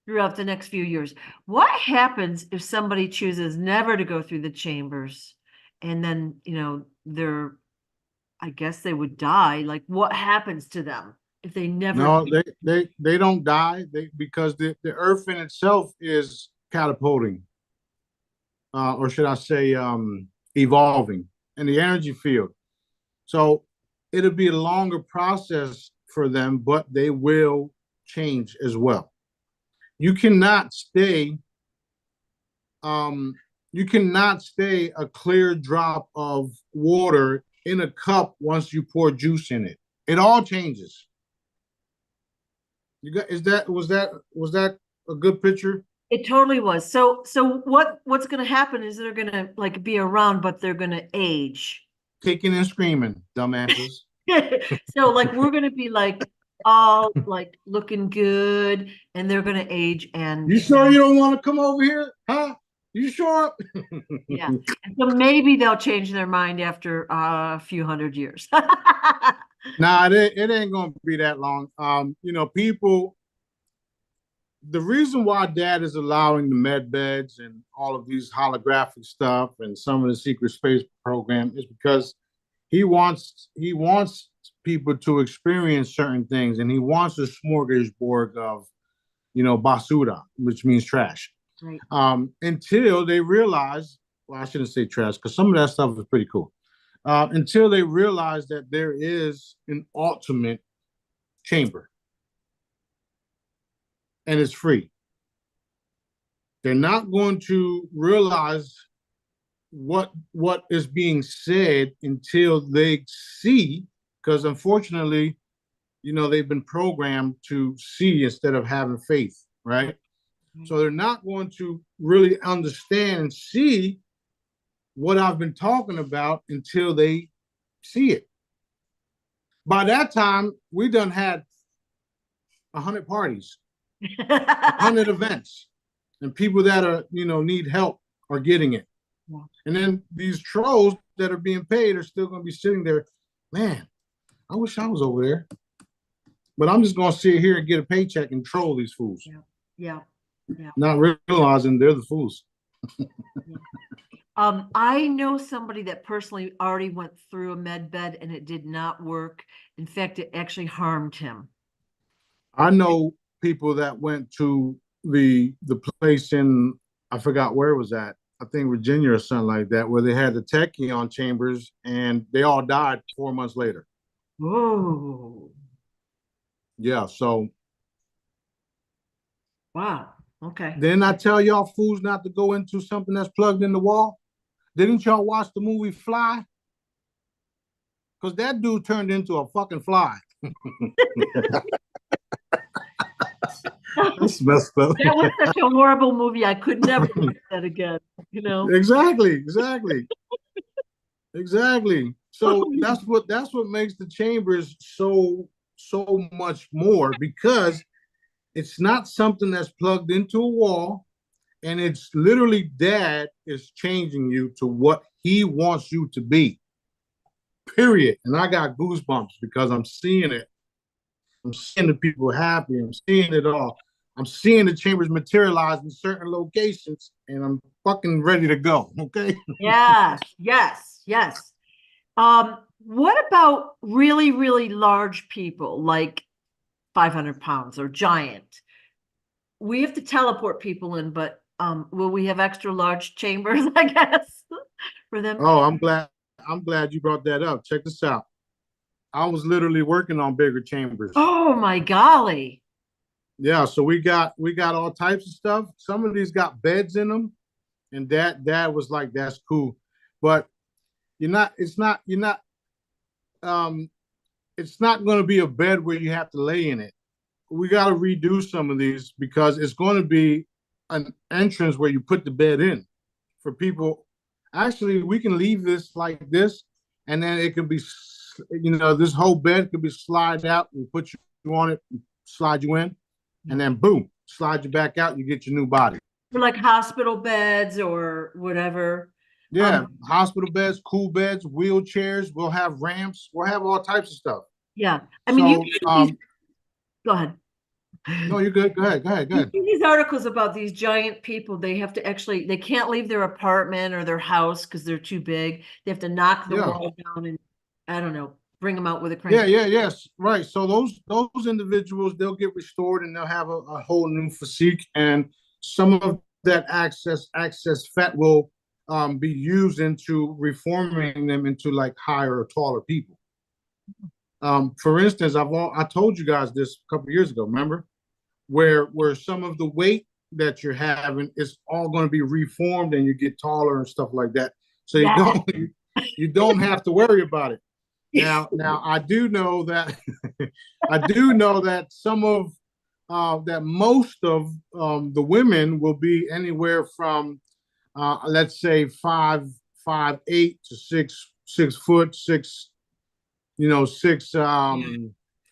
throughout the next few years. What happens if somebody chooses never to go through the chambers? And then, I guess they would die. Like, what happens to them? If they never. No, they don't die. Because the earth in itself is catapulting, or should I say, evolving in the energy field. So it'll be a longer process for them, but they will change as well. You cannot stay you cannot stay a clear drop of water in a cup once you pour juice in it. It all changes. You got was that a good picture? It totally was. So what's gonna happen is they're gonna like be around, but they're gonna age. Kicking and screaming, dumbasses. So like we're gonna be like all like looking good, and they're gonna age You and sure you don't want to come over here? Huh? You sure? yeah. And so maybe they'll change their mind after a few hundred years. Nah, it ain't gonna be that long. People, the reason why Dad is allowing the med beds and all of these holographic stuff and some of the secret space program is because he wants people to experience certain things, and he wants a smorgasbord of basura, which means trash. Right. Until they realize, well, I shouldn't say trash because some of that stuff is pretty cool. Until they realize that there is an ultimate chamber and it's free. They're not going to realize what is being said until they see, because unfortunately, they've been programmed to see instead of having faith, right? So they're not going to really understand and see what I've been talking about until they see it. By that time, we done had 100 parties, 100 events, and people that are need help are getting it. Yeah. And then these trolls that are being paid are still going to be sitting there. Man, I wish I was over there, but I'm just going to sit here and get a paycheck and troll these fools. Yeah. Not realizing they're the fools. I know somebody that personally already went through a med bed and it did not work. In fact, it actually harmed him. I know people that went to the place in, I forgot where it was at, I think Virginia or something like that, where they had the tachyon chambers and they all died 4 months later. Whoa. Yeah, so. Wow. Okay. Didn't I tell y'all fools not to go into something that's plugged in the wall? Didn't y'all watch the movie Fly? Because that dude turned into a fucking fly. That's messed up. That was such a horrible movie. I could never watch that again. Exactly. So that's what makes the chambers so much more, because it's not something that's plugged into a wall, and it's literally Dad is changing you to what he wants you to be. Period. And I got goosebumps because I'm seeing it. I'm seeing the people happy. I'm seeing it all. I'm seeing the chambers materialize in certain locations, and I'm fucking ready to go. Okay. Yes. What about really, really large people, like 500 pounds or giant? We have to teleport people in, but will we have extra large chambers, I guess, for them? Oh, I'm glad you brought that up. Check this out. I was literally working on bigger chambers. Oh my golly. Yeah, so we got all types of stuff. Some of these got beds in them, and Dad was like, that's cool. But it's not going to be a bed where you have to lay in it. We got to redo some of these because it's going to be an entrance where you put the bed in for people. Actually, we can leave this like this, and then it can be, this whole bed could be slide out. We put you on it, slide you in, and then boom, slide you back out. You get your new body. For like hospital beds or whatever. Yeah, hospital beds, cool beds, wheelchairs. We'll have ramps. We'll have all types of stuff. Yeah, I mean, go ahead. No, you're good. Go ahead. You see these articles about these giant people. They have to they can't leave their apartment or their house because they're too big. They have to knock the wall down and, I don't know, bring them out with a crane. Yes, right. So those individuals, they'll get restored and they'll have a whole new physique, and some of that excess fat will be used into reforming them into like higher or taller people. For instance, I told you guys this a couple of years ago. Remember, where some of the weight that you're having is all going to be reformed and you get taller and stuff like that. So you Yeah. don't you don't have to worry about it. Now I do know that I do know that some of that most of the women will be anywhere from let's say 5'8" to 6 foot, six, six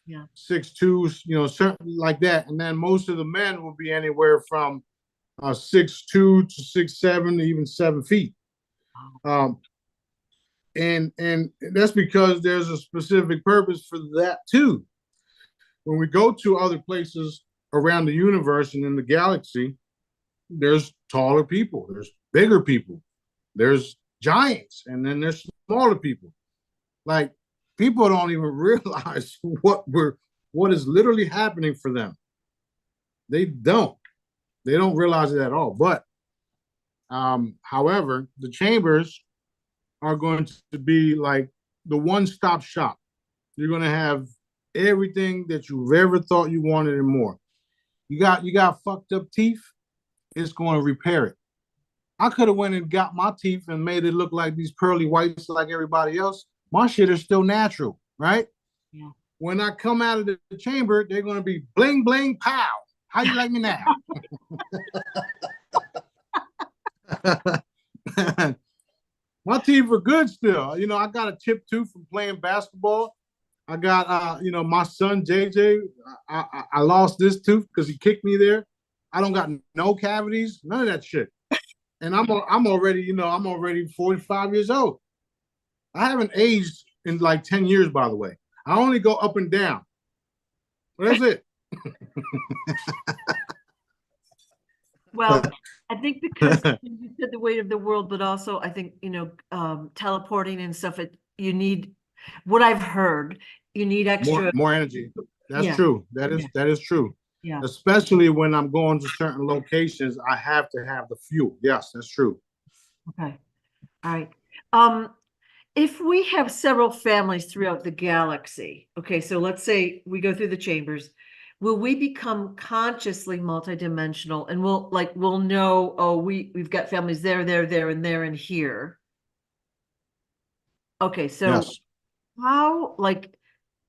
Yeah. 6'2", certain like that. And then most of the men will be anywhere from 6'2" to 6'7", even 7 feet. Um, and that's because there's a specific purpose for that too. When we go to other places around the universe and in the galaxy, there's taller people, there's bigger people, there's giants, and then there's smaller people. Like, people don't even realize what is literally happening for them. They don't realize it at all. But however, the chambers are going to be like the one-stop shop. You're going to have everything that you've ever thought you wanted and more. You got fucked up teeth, it's going to repair it. I could have went and got my teeth and made it look like these pearly whites like everybody else. My shit is still natural, right? Yeah. When I come out of the chamber, they're going to be bling, bling, pow. How you like me now? My teeth are good still. I got a chipped tooth from playing basketball. I got, my son, JJ, I lost this tooth because he kicked me there. I don't got no cavities, none of that shit. And I'm already 45 years old. I haven't aged in like 10 years, by the way. I only go up and down. That's it. Well, I think because you said the weight of the world, but also I think, teleporting and stuff, you need, what I've heard, you need extra. More energy. That's Yeah. true. That is true. Yeah. Especially when I'm going to certain locations, I have to have the fuel. Yes, that's true. Okay. All right. If we have several families throughout the galaxy, okay, so let's say we go through the chambers, will we become consciously multidimensional and we'll know, oh, we've got families there, and here. Okay, so Yes. how,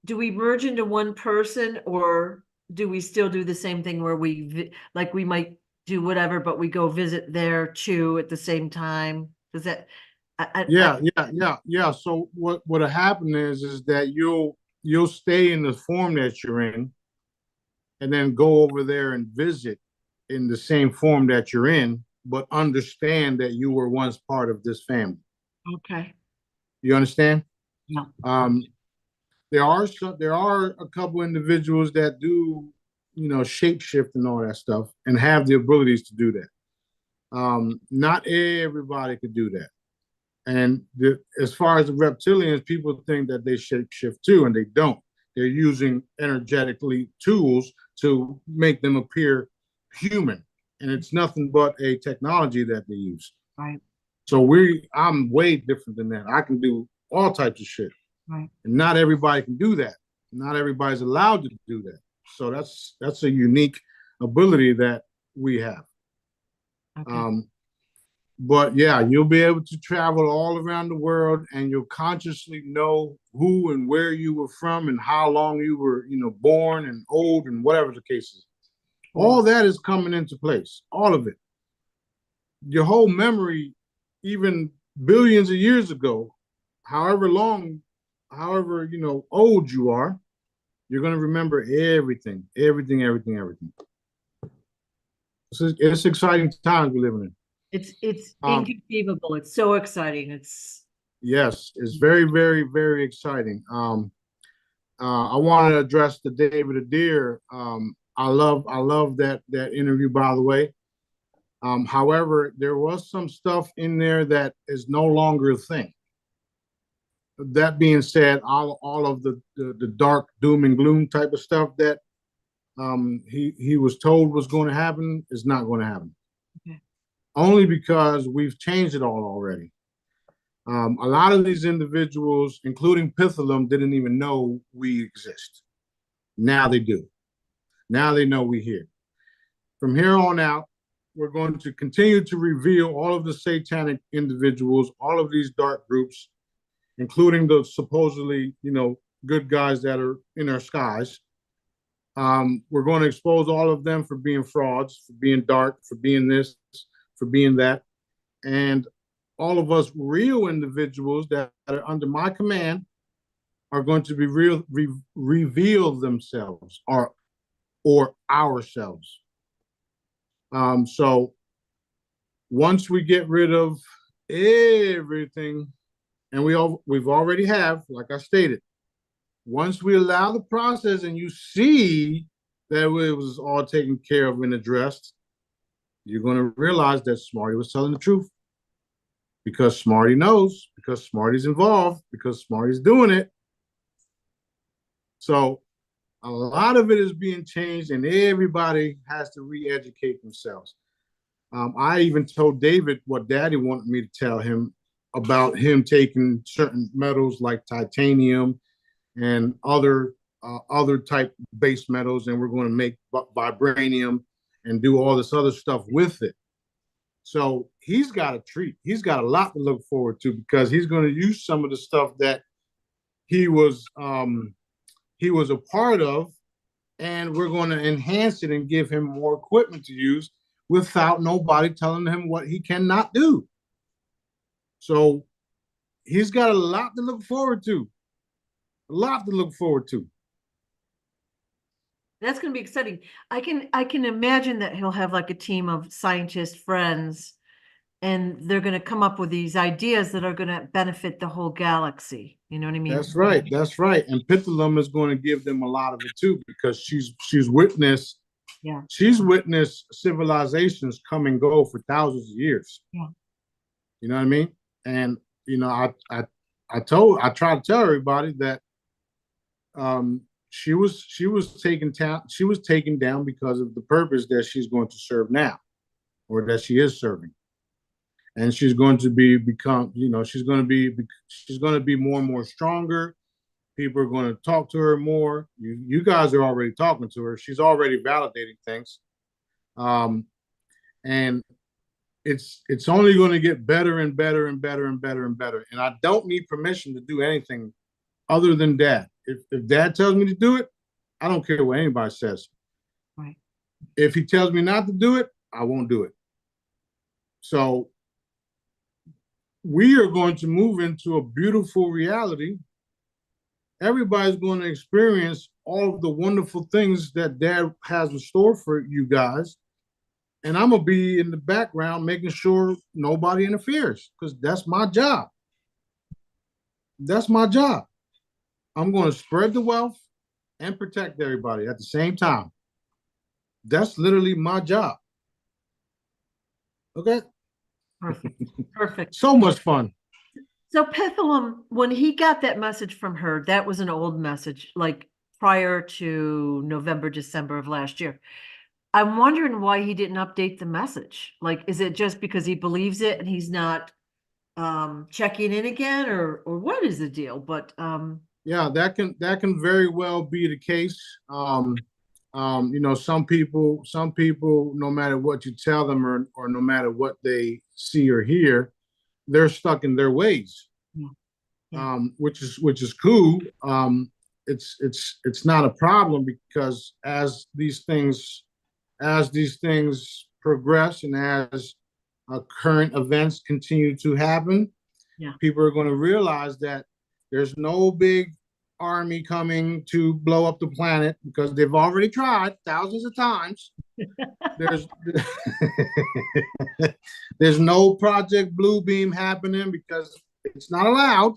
do we merge into one person, or do we still do the same thing where we might do whatever, but we go visit there too at the same time? Does that? Yeah. So what'll happen is that you'll stay in the form that you're in, and then go over there and visit in the same form that you're in, but understand that you were once part of this family. Okay. You understand? Yeah. There are a couple individuals that do, shapeshift and all that stuff and have the abilities to do that. Not everybody could do that. And as far as the reptilians, people think that they shapeshift too, and they don't. They're using energetically tools to make them appear human. And it's nothing but a technology that they use. Right. So I'm way different than that. I can do all types of shit. Right. And not everybody can do that. Not everybody's allowed to do that. So that's a unique ability that we have. Okay. But yeah, you'll be able to travel all around the world, and you'll consciously know who and where you were from and how long you were, born and old and whatever the case is. All that is coming into place, all of it. Your whole memory, even billions of years ago, however old you are, you're going to remember everything. It's exciting times we're living in. It's inconceivable. It's so exciting. Yes, it's very, very, very exciting. I want to address the David Adair. I love that interview, by the way. However, there was some stuff in there that is no longer a thing. That being said, all of the dark doom and gloom type of stuff that he was told was going to happen is not going to happen. Okay. Only because we've changed it all already. A lot of these individuals, including Pithalum, didn't even know we exist. Now they do. Now they know we're here. from here on out, we're going to continue to reveal all of the satanic individuals, all of these dark groups, including the supposedly, good guys that are in our skies. We're going to expose all of them for being frauds, for being dark, for being this, for being that. And all of us real individuals that are under my command are going to be reveal themselves or ourselves. So once we get rid of everything, and we've already have, like I stated, once we allow the process and you see that it was all taken care of and addressed, you're going to realize that Smarty was telling the truth. Because Smarty knows, because Smarty's involved, because Smarty's doing it. So a lot of it is being changed, and everybody has to re-educate themselves. I even told David what Daddy wanted me to tell him about him taking certain metals like titanium and other type base metals, and we're going to make vibranium and do all this other stuff with it. So he's got a treat. He's got a lot to look forward to, because he's going to use some of the stuff that he was a part of, and we're going to enhance it and give him more equipment to use without nobody telling him what he cannot do. So he's got a lot to look forward to. A lot to look forward to. That's going to be exciting. I can imagine that he'll have like a team of scientist friends, and they're going to come up with these ideas that are going to benefit the whole galaxy. You know what I mean? That's right. That's right. And Pithalum is going to give them a lot of it too, because she's witnessed. Yeah. She's witnessed civilizations come and go for thousands of years. Yeah. You know what I mean? And I tried to tell everybody that she was taken down because of the purpose that she's going to serve now, or that she is serving. And she's going to she's going to be more and more stronger. People are going to talk to her more. You guys are already talking to her. She's already validating things. And it's only going to get better and better and better and better and better. And I don't need permission to do anything other than Dad. If Dad tells me to do it, I don't care what anybody says. Right. If he tells me not to do it, I won't do it. So we are going to move into a beautiful reality. Everybody's going to experience all of the wonderful things that Dad has in store for you guys. And I'm going to be in the background making sure nobody interferes, because that's my job. That's my job. I'm going to spread the wealth and protect everybody at the same time. That's literally my job. Okay? Perfect. Perfect. So much fun. So Pithalum, when he got that message from her, that was an old message, like prior to November, December of last year. I'm wondering why he didn't update the message. Like, is it just because he believes it and he's not checking in again, or what is the deal? But yeah, that can very well be the case. Some people, no matter what you tell them, or no matter what they see or hear, they're stuck in their ways. Yeah. Yeah. Which is cool. It's not a problem, because as these things progress and as current events continue to happen, yeah, people are going to realize that there's no big army coming to blow up the planet, because they've already tried thousands of times. There's no Project Bluebeam happening, because it's not allowed.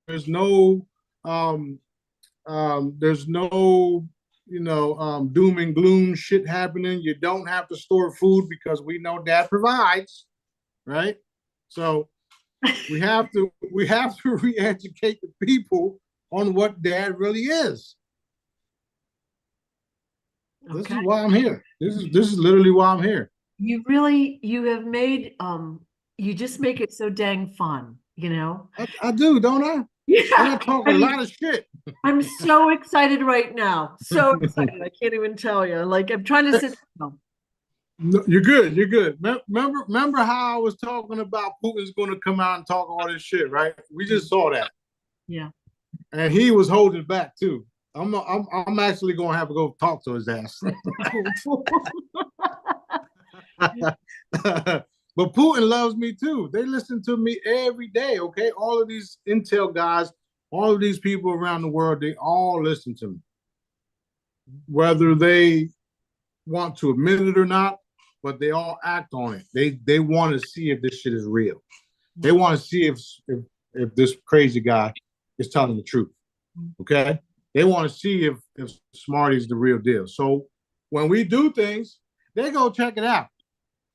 There's no doom and gloom shit happening. You don't have to store food, because we know Dad provides, right? So we have to re-educate the people on what Dad really is. Okay. This is why I'm here. This is literally why I'm here. You have made you just make it so dang fun, I do, don't I? Yeah, They're talking a lot of shit. I'm so excited right now. So excited. I can't even tell you. Like I'm trying to sit down. No, you're good. You're good. Remember how I was talking about Putin's going to come out and talk all this shit, right? We just saw that, Yeah. and he was holding back too. I'm actually going to have to go talk to his ass. But Putin loves me too. They listen to me every day. Okay, all of these intel guys, all of these people around the world, they all listen to me, whether they want to admit it or not. But they all act on it. They want to see if this shit is real. They want to see if this crazy guy is telling the truth. Okay, they want to see if Smarty's the real deal. So when we do things, they go check it out,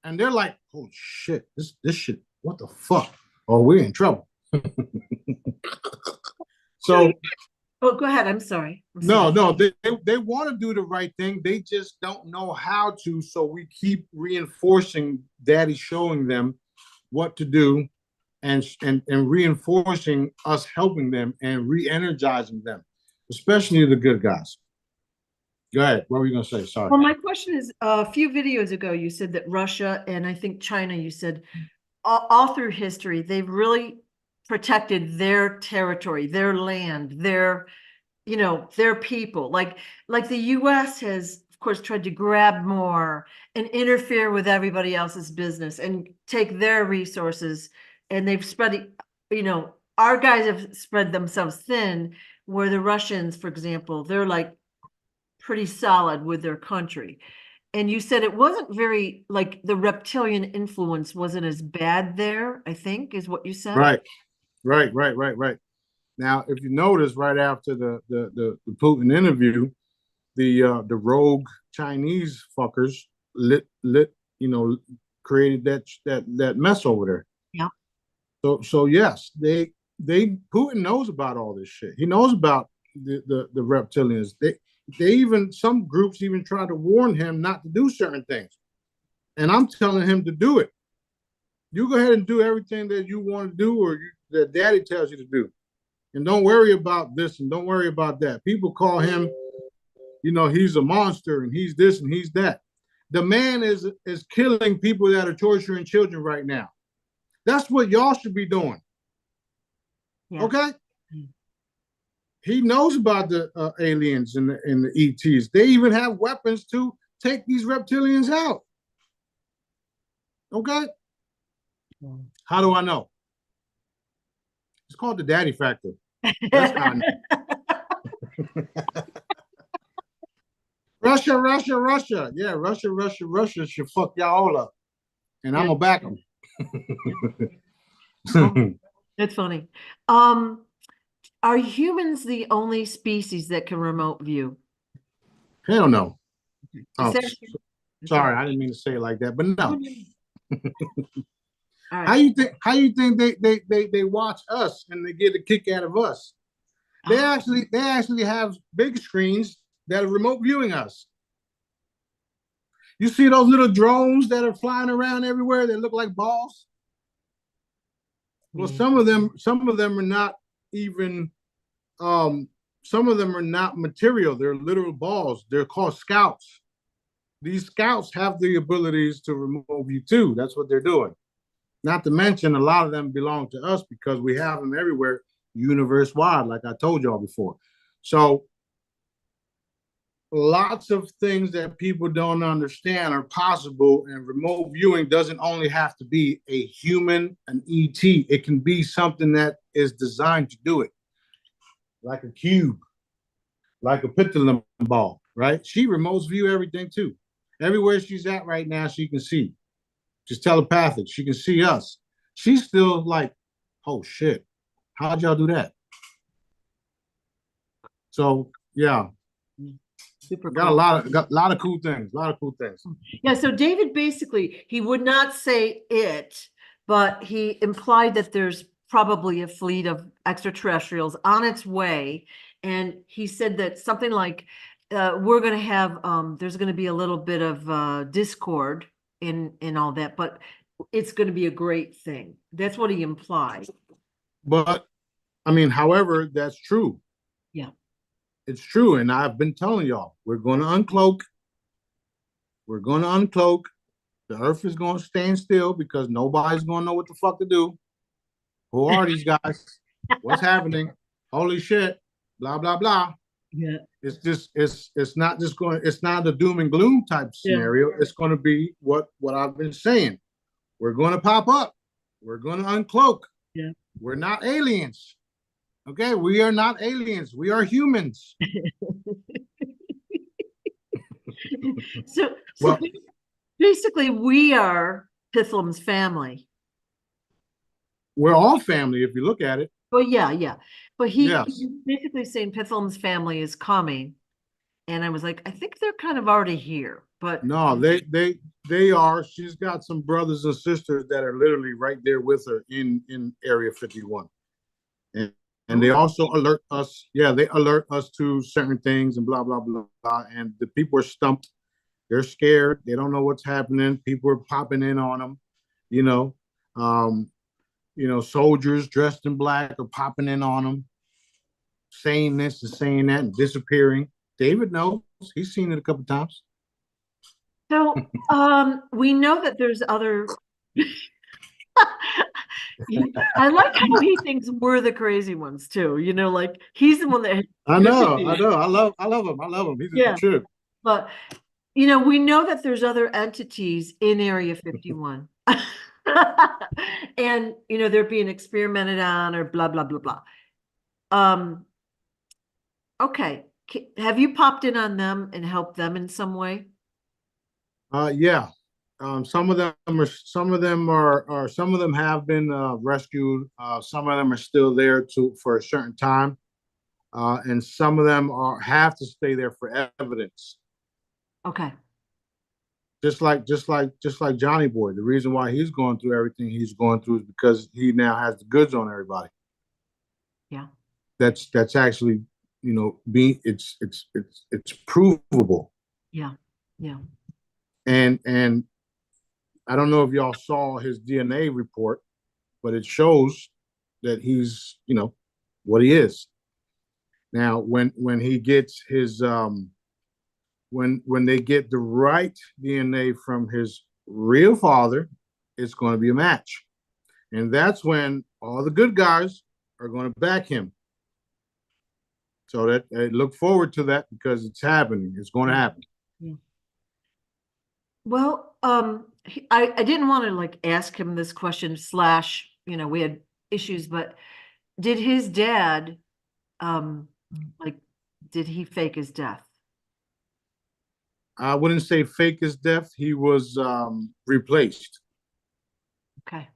and they're like, "Oh shit, this shit, what the fuck? Oh, we're in trouble." So Oh, go ahead. I'm sorry. no, they want to do the right thing. They just don't know how to. So we keep reinforcing Daddy showing them what to do and reinforcing us helping them and re-energizing them, especially the good guys. Go ahead. What were you gonna say? Sorry. Well, my question is, a few videos ago, you said that Russia and I think China, you said all through history, they've really protected their territory, their land, their people. Like the US has, of course, tried to grab more and interfere with everybody else's business and take their resources. And they've spread, our guys have spread themselves thin, where the Russians, for example, they're like pretty solid with their country. And you said it wasn't very, like the reptilian influence wasn't as bad there, I think, is what you said. Right. Now, if you notice, right after the Putin interview, the rogue Chinese fuckers created that mess over there. Yeah. So yes, they Putin knows about all this shit. He knows about the reptilians. They even, some groups even try to warn him not to do certain things, and I'm telling him to do it. You go ahead and do everything that you want to do, or that Daddy tells you to do, and don't worry about this and don't worry about that. People call him, he's a monster and he's this and he's that. The man is killing people that are torturing children right now. That's what y'all should be doing. Yeah. Okay. He knows about the aliens and the ETs. They even have weapons to take these reptilians out. Okay? How do I know? It's called the daddy factor. That's how I know. Russia. Yeah, Russia should fuck y'all all up. And I'm going to back them. That's funny. Are humans the only species that can remote view? Hell no. Oh, sorry, I didn't mean to say it like that, but no. Right. How you think they watch us and they get a kick out of us? They actually have big screens that are remote viewing us. You see those little drones that are flying around everywhere that look like balls? Well, some of them are not even some of them are not material. They're literal balls. They're called scouts. These scouts have the abilities to remote view too. That's what they're doing. Not to mention, a lot of them belong to us because we have them everywhere, universe-wide, like I told y'all before. So lots of things that people don't understand are possible, and remote viewing doesn't only have to be a human, an ET. It can be something that is designed to do it, like a cube, like a pendulum ball, right? She remotes view everything too. Everywhere she's at right now, she can see. She's telepathic. She can see us. She's still like, oh shit, how'd y'all do that? So yeah, super got cool. got a lot of cool things. Yeah. So David basically, he would not say it, but he implied that there's probably a fleet of extraterrestrials on its way, and he said that something like we're going to have there's going to be a little bit of discord in all that, but it's going to be a great thing. That's what he implied. But I mean, however, that's true. Yeah. It's true. And I've been telling y'all, we're going to uncloak. We're going to uncloak. The earth is going to stand still because nobody's going to know what the fuck to do. Who are these guys? What's happening? Holy shit. Blah, blah, blah. Yeah. It's not just going, it's not a doom and gloom type scenario. It's going to be what I've been saying. We're going to pop up. We're going to uncloak. Yeah. We're not aliens. Okay, we are not aliens. We are humans. So Well, basically, we are Pithlum's family. we're all family if you look at it. Well, yeah. But Yes. he's basically saying Pithlum's family is coming. And I was like, I think they're kind of already here. But No, they are. She's got some brothers and sisters that are literally right there with her in Area 51. And they also alert us. Yeah, they alert us to certain things and blah blah blah blah. And the people are stumped. They're scared. They don't know what's happening. People are popping in on them. You know, um, soldiers dressed in black are popping in on them, saying this and saying that and disappearing. David knows. He's seen it a couple times. so we know that there's other I like how he thinks we're the crazy ones too. Like he's the one that I know. I love him. I love him. He's a trip. But we know that there's other entities in Area 51. And they're being experimented on or blah blah blah blah. Okay. Have you popped in on them and helped them in some way? Yeah. Some of them have been rescued. Some of them are still there for a certain time. And some of them have to stay there for evidence. Okay. Just like Johnny Boy. The reason why he's going through everything he's going through is because he now has the goods on everybody. Yeah. That's actually, it's provable. Yeah. And I don't know if y'all saw his DNA report, but it shows that he's, what he is. Now, when he gets his when they get the right DNA from his real father, it's going to be a match. And that's when all the good guys are going to back him. So that look forward to that because it's happening. It's going to happen. Yeah. Well, I didn't want to ask him this question / we had issues, but did his dad, did he fake his death? I wouldn't say fake his death. He was replaced. Okay.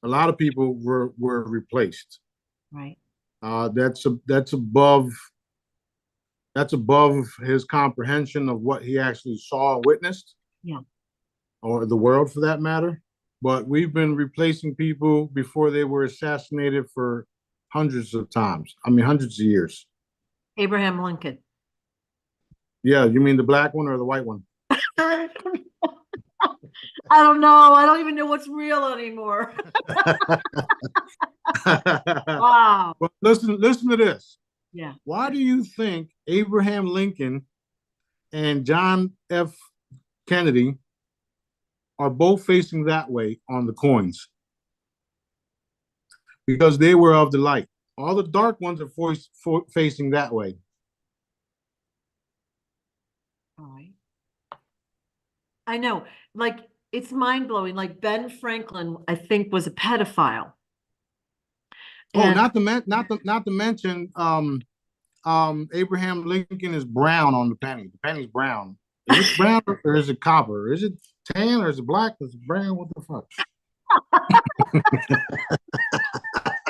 A lot of people were replaced. Right. That's above his comprehension of what he actually saw and witnessed. Yeah. Or the world for that matter. But we've been replacing people before they were assassinated for hundreds of times. I mean, hundreds of years. Abraham Lincoln. Yeah, you mean the black one or the white one? I don't know. I don't even know what's real anymore. Wow. But listen to this. Yeah. Why do you think Abraham Lincoln and John F. Kennedy are both facing that way on the coins? Because they were of the light. All the dark ones are facing that way. All right. I know. It's mind-blowing. Ben Franklin, I think, was a pedophile. Oh, not to mention Abraham Lincoln is brown on the penny. The penny's brown. Is it brown or is it copper? Is it tan or is it black? Is it brown? What the fuck?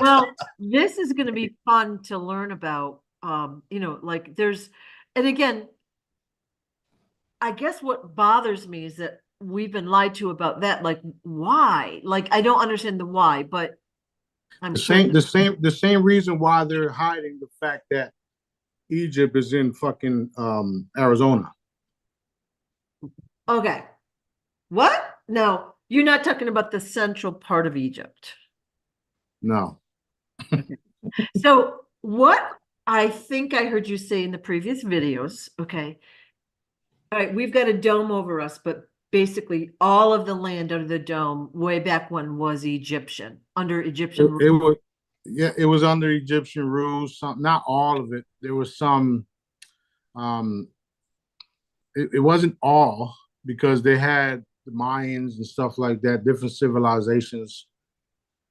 Well, this is going to be fun to learn about. There's, and again, I guess what bothers me is that we've been lied to about that. Why? I don't understand the why, but I'm the same reason why they're hiding the fact that Egypt is in fucking Arizona. Okay. What? No, you're not talking about the central part of Egypt. No. So what I think I heard you say in the previous videos, okay. All right, we've got a dome over us, but basically all of the land under the dome way back when was Egyptian, under Egyptian It, rule. it was, yeah, it was under Egyptian rules. Some, not all of it. There was some. Um, it wasn't all because they had the Mayans and stuff like that, different civilizations.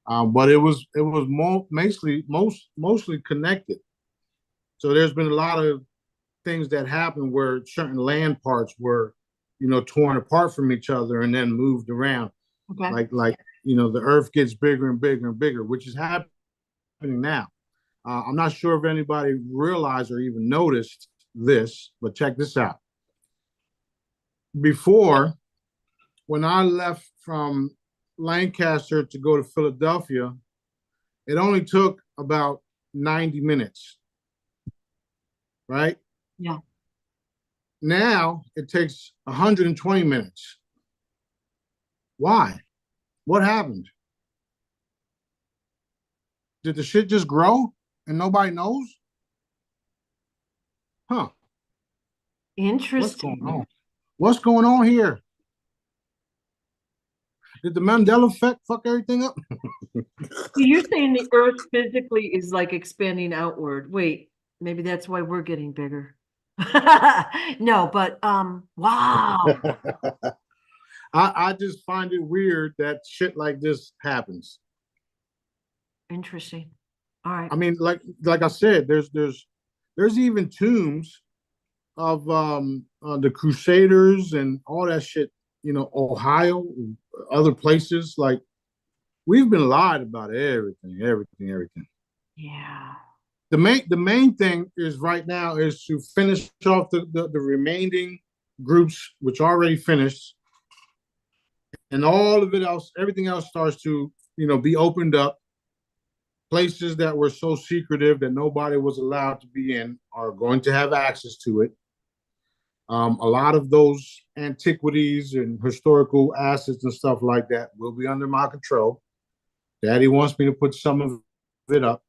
But it was mostly connected. So there's been a lot of things that happened where certain land parts were, torn apart from each other and then moved around. Okay. Like the Earth gets bigger and bigger and bigger, which is happening now. I'm not sure if anybody realized or even noticed this, but check this out. Before, when I left from Lancaster to go to Philadelphia, it only took about 90 minutes, right? Yeah. Now it takes 120 minutes. Why? What happened? Did the shit just grow and nobody knows? Huh? What's Interesting. going on? What's going on here? Did the Mandela effect fuck everything up? You're saying the Earth physically is like expanding outward. Wait, maybe that's why we're getting bigger. No, but wow. I just find it weird that shit like this happens. Interesting. All right. I mean, like I said, there's even tombs of the Crusaders and all that shit. Ohio, other places. Like we've been lied about everything. Yeah. The main thing is right now is to finish off the remaining groups, which already finished, and all of it else, everything else starts to be opened up. Places that were so secretive that nobody was allowed to be in are going to have access to it. A lot of those antiquities and historical assets and stuff like that will be under my control. Daddy wants me to put some of it up,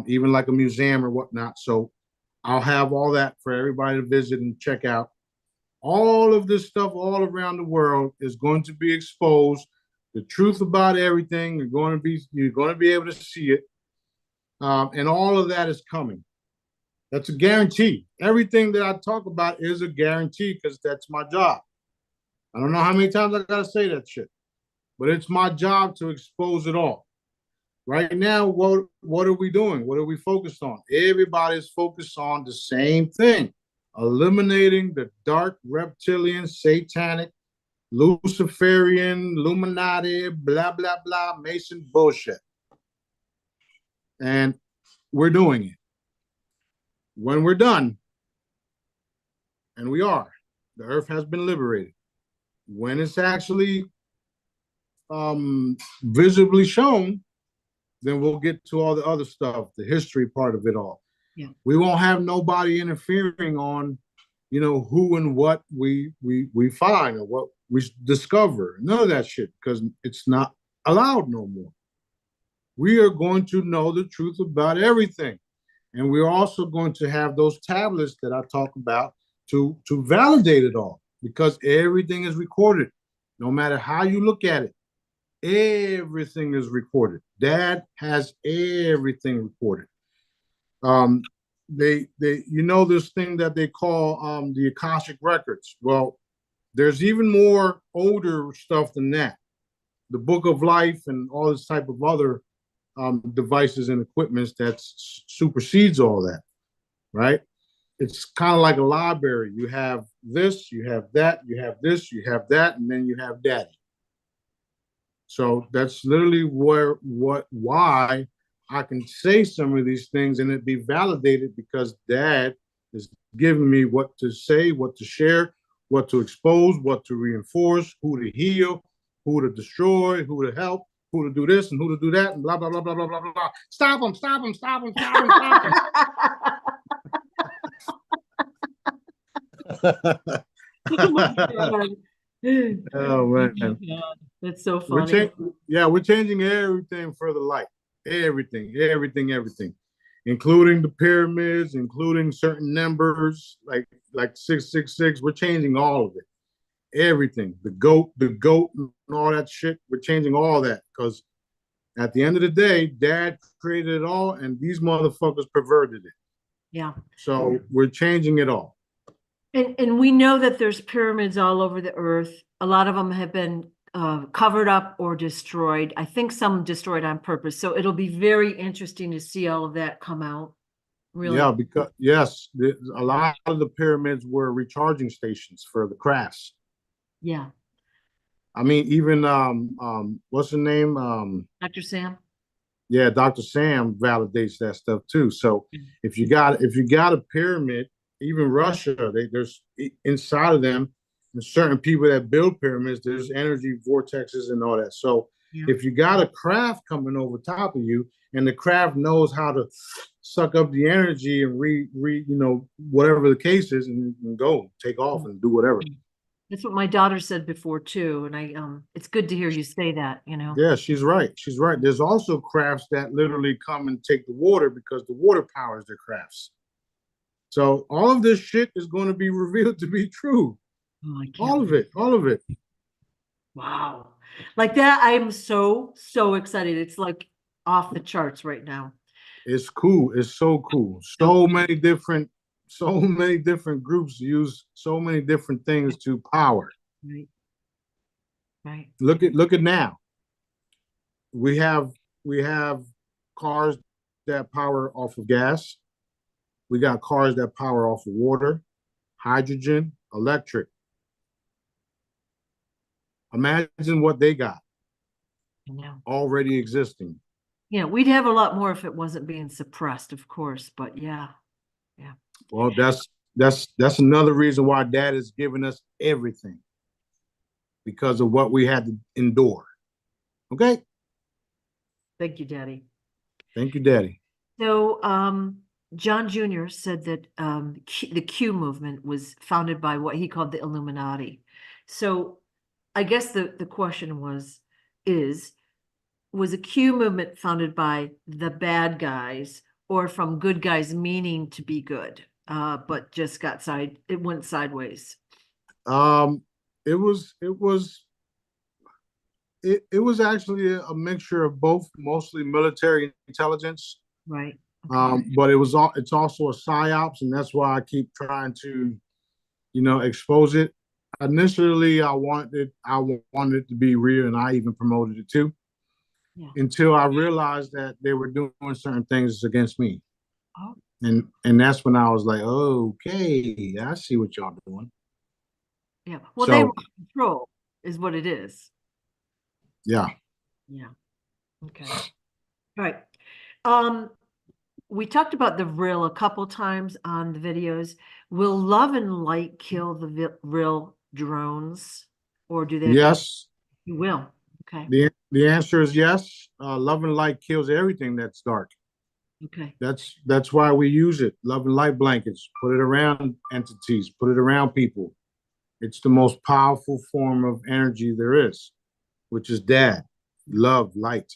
even like a museum or whatnot. So I'll have all that for everybody to visit and check out. All of this stuff all around the world is going to be exposed. The truth about everything, you're going to be able to see it. And all of that is coming. That's a guarantee. Everything that I talk about is a guarantee because that's my job. I don't know how many times I gotta say that shit, but it's my job to expose it all. Right now, what are we doing? What are we focused on? Everybody's focused on the same thing: eliminating the dark reptilian, satanic, Luciferian, Illuminati, blah blah blah, Mason bullshit. And we're doing it. When we're done, and we are, the earth has been liberated. When it's actually visibly shown, then we'll get to all the other stuff, the history part of it all. Yeah. We won't have nobody interfering on, who and what we find or what we discover. None of that shit, because it's not allowed no more. We are going to know the truth about everything. And we're also going to have those tablets that I talk about to validate it all, because everything is recorded. No matter how you look at it, everything is recorded. Dad has everything recorded. They this thing that they call the Akashic records. Well, there's even more older stuff than that. The Book of Life and all this type of other devices and equipments that supersedes all that, right? It's kind of like a library. You have this, you have that, you have this, you have that, and then you have Daddy. So that's literally why I can say some of these things and it be validated, because Dad is giving me what to say, what to share, what to expose, what to reinforce, who to heal, who to destroy, who to help, who to do this and who to do that, and blah, blah, blah, blah, blah, blah, blah. Stop him, stop him, stop him, stop him, stop him. Oh my God. Oh man, God. That's so funny. we're changing everything for the light. everything, including the pyramids, including certain numbers like 666. We're changing all of it. Everything, the goat, and all that shit. We're changing all that because at the end of the day, Dad created it all, and these motherfuckers perverted it. Yeah. So we're changing it all. And we know that there's pyramids all over the earth. A lot of them have been covered up or destroyed. I think some destroyed on purpose. So it'll be very interesting to see all of that come out. Really. Yeah, because yes, a lot of the pyramids were recharging stations for the crafts. Yeah. I mean, even what's the name? Dr. Sam? Yeah, Dr. Sam validates that stuff too. So if you got a pyramid, even Russia, there's inside of them, and certain people that build pyramids, there's energy vortexes and all that. So if you got a craft coming over top of you, and the craft knows how to suck up the energy and whatever the case is, and go take off and do whatever. That's what my daughter said before too, and it's good to hear you say that. Yeah, she's right. She's right. There's also crafts that literally come and take the water because the water powers their crafts. So all of this shit is going to be revealed to be true. Oh, all of it. Wow. Like that, I'm so excited. It's like off the charts right now. It's cool. It's so cool. So many different groups use so many different things to power. Right. Look at now. We have cars that power off of gas. We got cars that power off of water, hydrogen, electric. Imagine what they got already existing. Yeah, we'd have a lot more if it wasn't being suppressed, of course, but yeah. Well, that's another reason why Dad is giving us everything, because of what we had to endure. Okay? Thank you, Daddy. Thank you, Daddy. So, John Jr. said that the Q movement was founded by what he called the Illuminati. So I guess the question was a Q movement founded by the bad guys or from good guys meaning to be good, but just it went sideways? It was actually a mixture of both, mostly military intelligence. Right. But it's also a psyops, and that's why I keep trying to, expose it. Initially, I wanted it to be real, and I even promoted it too. Yeah. Until I realized that they were doing certain things against me. Oh. And that's when I was like, okay, I see what y'all doing. Yeah. Well, they want control is what it is. Yeah. Yeah. Okay. All right. We talked about the Vril a couple times on the videos. Will love and light kill the Vril drones, or do they? Yes. You will. Okay. The answer is yes. Love and light kills everything that's dark. Okay. That's why we use it. Love and light blankets. Put it around entities. Put it around people. It's the most powerful form of energy there is, which is Dad. Love, light.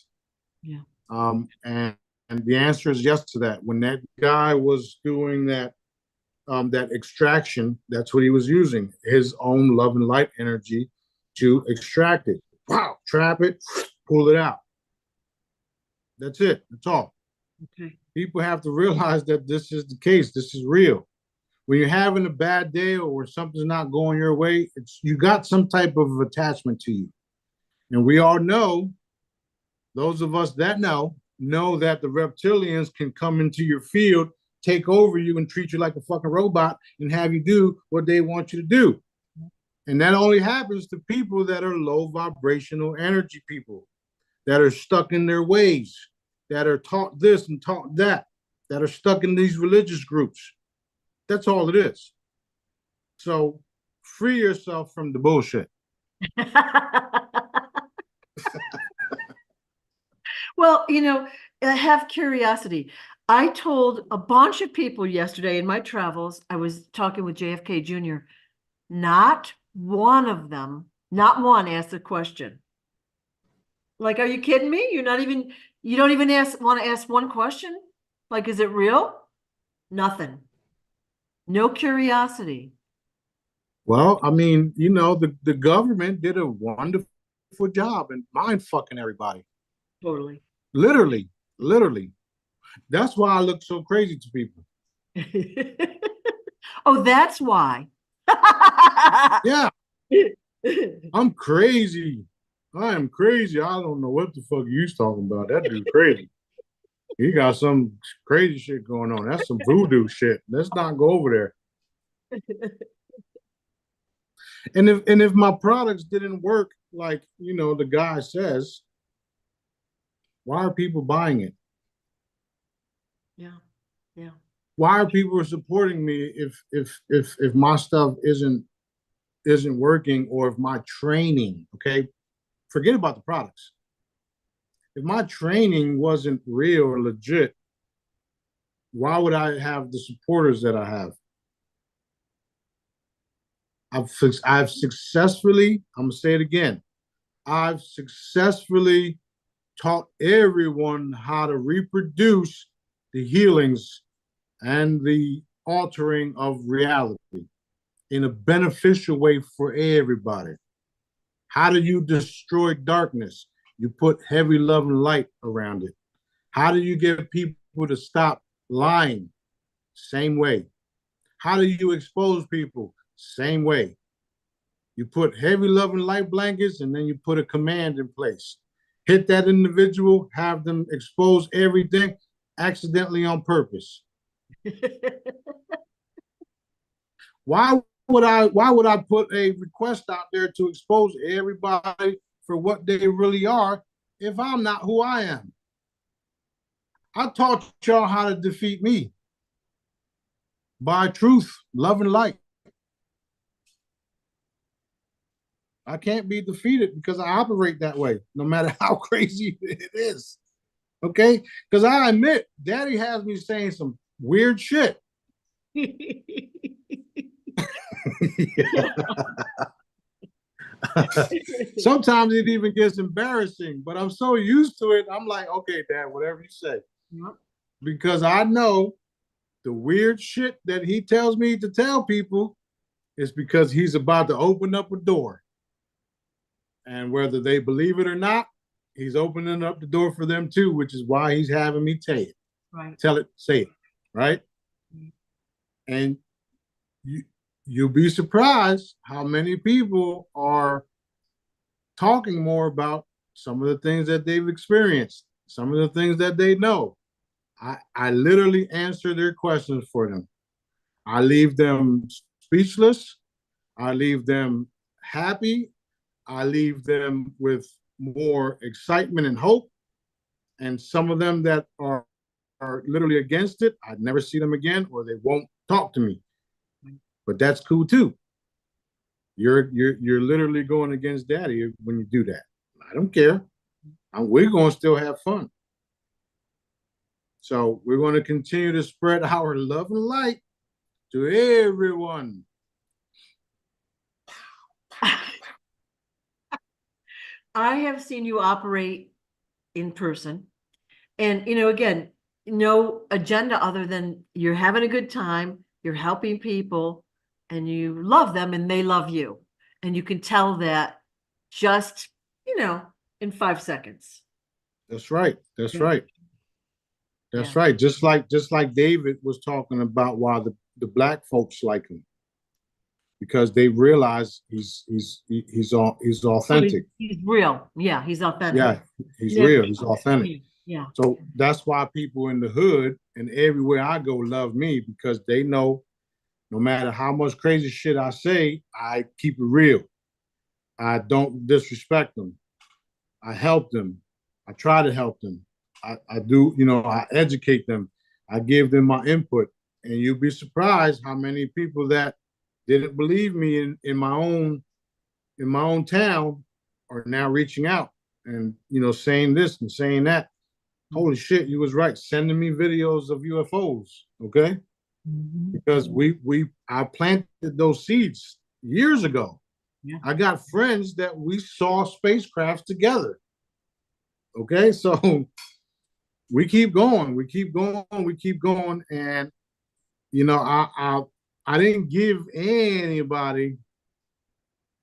Yeah. And the answer is yes to that. When that guy was doing that extraction, that's what he was using, his own love and light energy to extract it. Wow, trap it, pull it out. That's it. That's all. Okay. People have to realize that this is the case. This is real. When you're having a bad day or when something's not going your way, you got some type of attachment to you. And we all know, those of us that know that the reptilians can come into your field, take over you, and treat you like a fucking robot and have you do what they want you to do. And that only happens to people that are low vibrational energy people, that are stuck in their ways, that are taught this and taught that are stuck in these religious groups. That's all it is. So free yourself from the bullshit. Well, I have curiosity. I told a bunch of people yesterday in my travels, I was talking with JFK Jr., not one of them, not one asked a question. Like, are you kidding me? You're not even You don't even want to ask one question? Like, is it real? Nothing. No curiosity. Well, I mean, the government did a wonderful job in mind fucking everybody. Totally. Literally, literally. That's why I look so crazy to people. Oh, that's why. Yeah, I'm crazy. I am crazy. I don't know what the fuck you talking about. That dude crazy. He got some crazy shit going on. That's some voodoo shit. Let's not go over there. And if my products didn't work like the guy says, why are people buying it? Yeah. Yeah. Why are people supporting me if my stuff isn't working, or if my training, okay, forget about the products. If my training wasn't real or legit, why would I have the supporters that I have? I've successfully, I'm gonna say it again, I've successfully taught everyone how to reproduce the healings and the altering of reality in a beneficial way for everybody. How do you destroy darkness? You put heavy love and light around it. How do you get people to stop lying? Same way. How do you expose people? Same way. You put heavy love and light blankets, and then you put a command in place. Hit that individual, have them expose everything accidentally on purpose. Why would I put a request out there to expose everybody for what they really are if I'm not who I am? I taught y'all how to defeat me by truth, love, and light. I can't be defeated because I operate that way, no matter how crazy it is. Okay? Because I admit, Daddy has me saying some weird shit. Sometimes it even gets embarrassing, but I'm so used to it. I'm like, okay, Dad, whatever you say. Yep. Because I know the weird shit that he tells me to tell people is because he's about to open up a door. And whether they believe it or not, he's opening up the door for them too, which is why he's having me tell it. Right. Tell it, say it, right? Mm-hmm. And you'll be surprised how many people are talking more about some of the things that they've experienced, some of the things that they know. I literally answer their questions for them. I leave them speechless. I leave them happy. I leave them with more excitement and hope. And some of them that are literally against it, I'd never see them again, or they won't talk to me. But that's cool too. You're literally going against Daddy when you do that. I don't care. We're going to still have fun. So we're going to continue to spread our love and light to everyone. I have seen you operate in person, and again, no agenda other than you're having a good time, you're helping people, and you love them and they love you, and you can tell that just in 5 seconds. That's right. That's right. That's right. Just like David was talking about why the black folks like him, because they realize he's authentic. He's real. Yeah, he's authentic. Yeah, he's real. He's authentic. Yeah. So that's why people in the hood and everywhere I go love me, because they know no matter how much crazy shit I say, I keep it real. I don't disrespect them. I help them. I try to help them. I do, I educate them. I give them my input. And you'd be surprised how many people that didn't believe me in my own town are now reaching out and saying this and saying that. Holy shit, you was right. Sending me videos of UFOs, okay? Mm-hmm. Because I planted those seeds years ago. Yeah. I got friends that we saw spacecrafts together. Okay, so we keep going, we keep going, we keep going. And, you know, I didn't give anybody,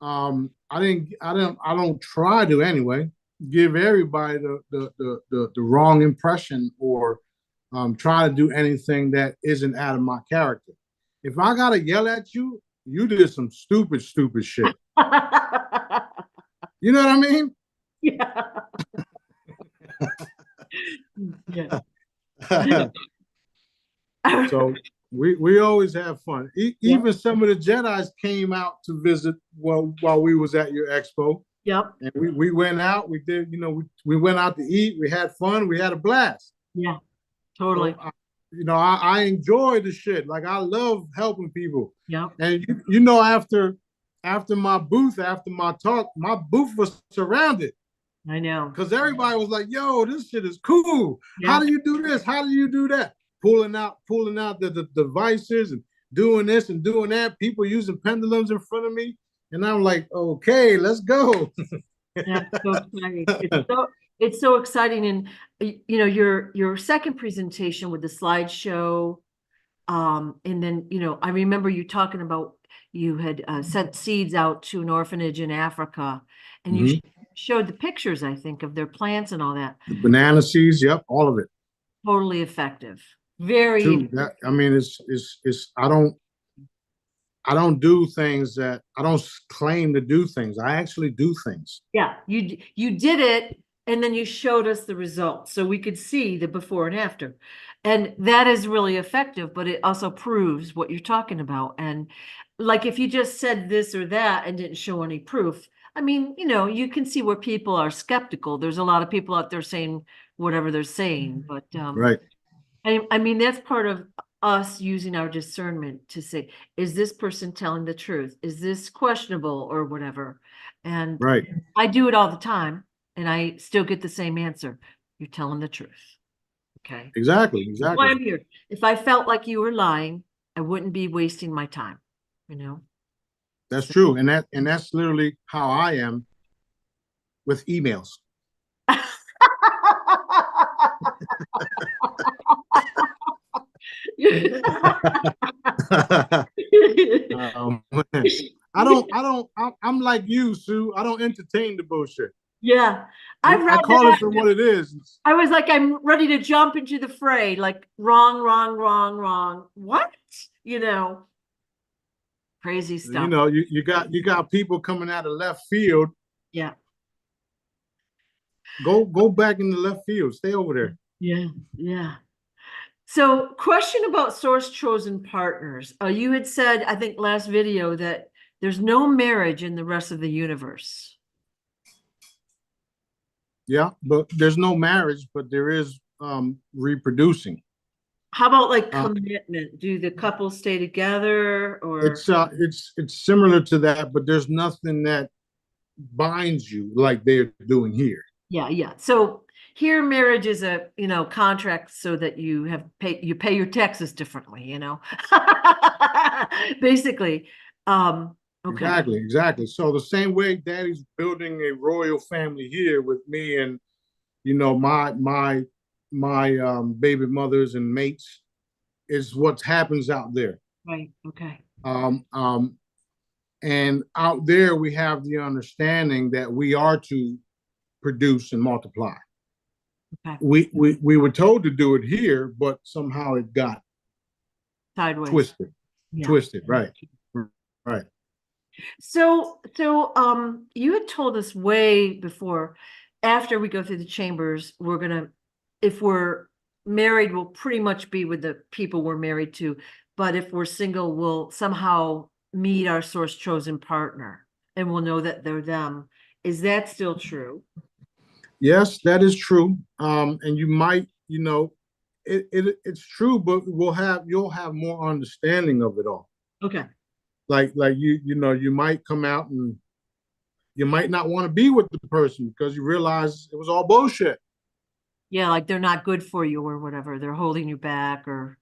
I don't try to anyway, give everybody the wrong impression or try to do anything that isn't out of my character. If I gotta yell at you, you did some stupid shit. You know what I mean? Yeah. Yeah. So we always have fun. Yeah. Even some of the Jedi's came out to visit while we was at your expo. Yep. And we went out. We did, you know, we went out to eat. We had fun. We had a blast. Yeah. Totally. So, you know, I enjoy the shit. Like I love helping people. Yeah. And you know, after my booth, after my talk, my booth was surrounded. I know. Because everybody was like, yo, this shit is cool. Yeah. How do you do this? How do you do that? Pulling out the devices and doing this and doing that. People using pendulums in front of me. And I'm like, okay, let's go. That's so exciting. It's so exciting. And you know, your second presentation with the slideshow, and then, you know, I remember you talking about you had sent seeds out to an orphanage in Africa, and you showed the pictures, I think, of their plants and all that. The banana seeds, yep, all of it. Totally effective. Very. I mean, it's I don't do things that I don't claim to do things. I actually do things. Yeah, you did it, and then you showed us the results so we could see the before and after. And that is really effective, but it also proves what you're talking about. And like if you just said this or that and didn't show any proof, I mean, you know, you can see where people are skeptical. There's a lot of people out there saying whatever they're saying, but right. I mean, that's part of us using our discernment to say, is this person telling the truth? Is this questionable or whatever? And right. I do it all the time, and I still get the same answer. You're telling the truth. Okay. Exactly. That's why I'm here. If I felt like you were lying, I wouldn't be wasting my time, you know? That's true. And that's literally how I am with emails. I'm like you, Sue. I don't entertain the bullshit. Yeah. I call it for what it is. I was like, I'm ready to jump into the fray, like wrong. What? You know, crazy stuff. You know, you got people coming out of left field. Yeah. Go back in the left field. Stay over there. Yeah. So, question about source chosen partners. You had said, I think last video, that there's no marriage in the rest of the universe. Yeah, but there's no marriage, but there is reproducing. How about like commitment? Do the couples stay together, or it's similar to that, but there's nothing that binds you like they're doing here. Yeah. So here, marriage is a, you know, contract so that you pay your taxes differently, you know. Basically. Okay. Exactly. So the same way Daddy's building a royal family here with me and, you know, my baby mothers and mates is what happens out there. Right. Okay. And out there we have the understanding that we are to produce and multiply. Okay. We were told to do it here, but somehow it got sideways, twisted. Right. So you had told us way before, after we go through the chambers, if we're married, we'll pretty much be with the people we're married to. But if we're single, we'll somehow meet our source chosen partner and we'll know that they're them. Is that still true? Yes, that is true. And you might, you know, it's true, but you'll have more understanding of it all. Okay. Like you know, you might come out and you might not want to be with the person because you realize it was all bullshit. Yeah, like they're not good for you or whatever. They're holding you back, or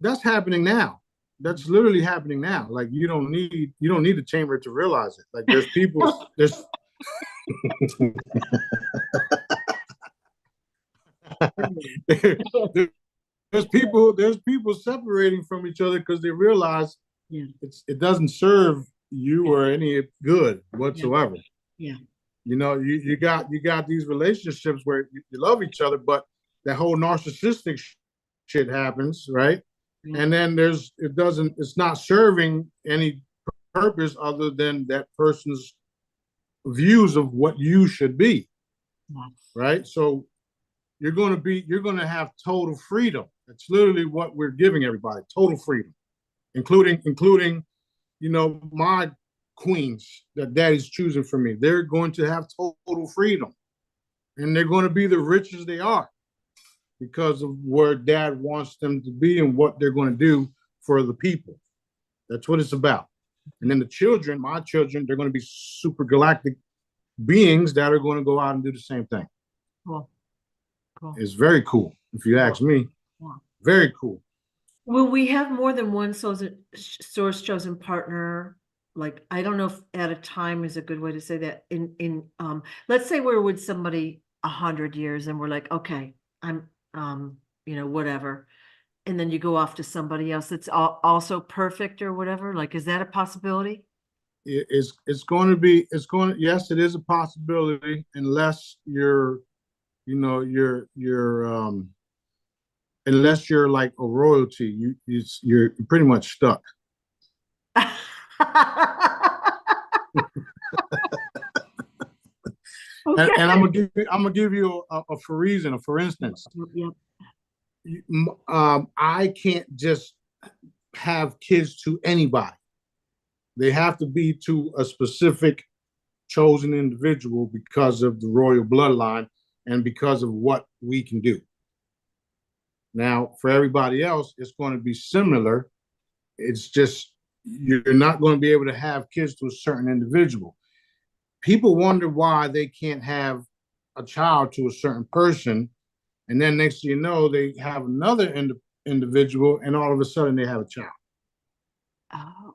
that's happening now. That's literally happening now. Like you don't need the chamber to realize it. Like there's people there's There's people separating from each other because they realize it doesn't serve you or any good whatsoever. Yeah. You know, you got these relationships where you love each other, but that whole narcissistic shit happens, right? And then it's not serving any purpose other than that person's views of what you should be, right? So you're going to have total freedom. That's literally what we're giving everybody, total freedom, including, you know, my queens that daddy's choosing for me. They're going to have total freedom, and they're going to be the richest they are because of where dad wants them to be and what they're going to do for the people. That's what it's about. And then the children, my children, they're going to be super galactic beings that are going to go out and do the same thing. Cool. It's very cool, if you ask me. Very cool. Will we have more than one source chosen partner? Like, I don't know if at a time is a good way to say that. Let's say we're with somebody 100 years and we're like, okay, I'm you know, whatever. And then you go off to somebody else that's also perfect or whatever. Like, is that a possibility? Yes, it is a possibility unless you're, you know, unless you're like a royalty, you're pretty much stuck. Okay. And I'm gonna give you a for instance. Yep. I can't just have kids to anybody. They have to be to a specific chosen individual because of the royal bloodline and because of what we can do. Now, for everybody else, it's going to be similar. It's just you're not going to be able to have kids to a certain individual. People wonder why they can't have a child to a certain person, and then next thing you know, they have another individual, and all of a sudden they have a child. Oh.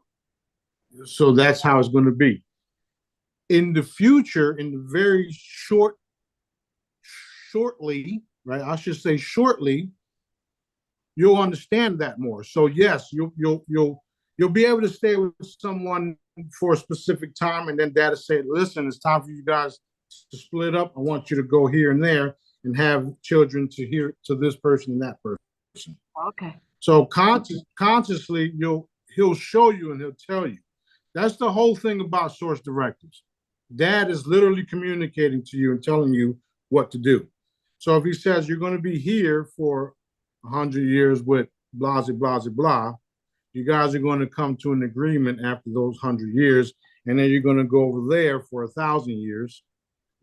So that's how it's going to be. In the future, in the very shortly, right? I should say shortly, you'll understand that more. So yes, you'll be able to stay with someone for a specific time, and then dad will say, listen, it's time for you guys to split up. I want you to go here and there and have children to this person and that person. Okay. So consciously, he'll show you and he'll tell you. That's the whole thing about source directives. Dad is literally communicating to you and telling you what to do. So if he says you're going to be here for 100 years with blah, blah, blah, blah, you guys are going to come to an agreement after those 100 years, and then you're going to go over there for 1,000 years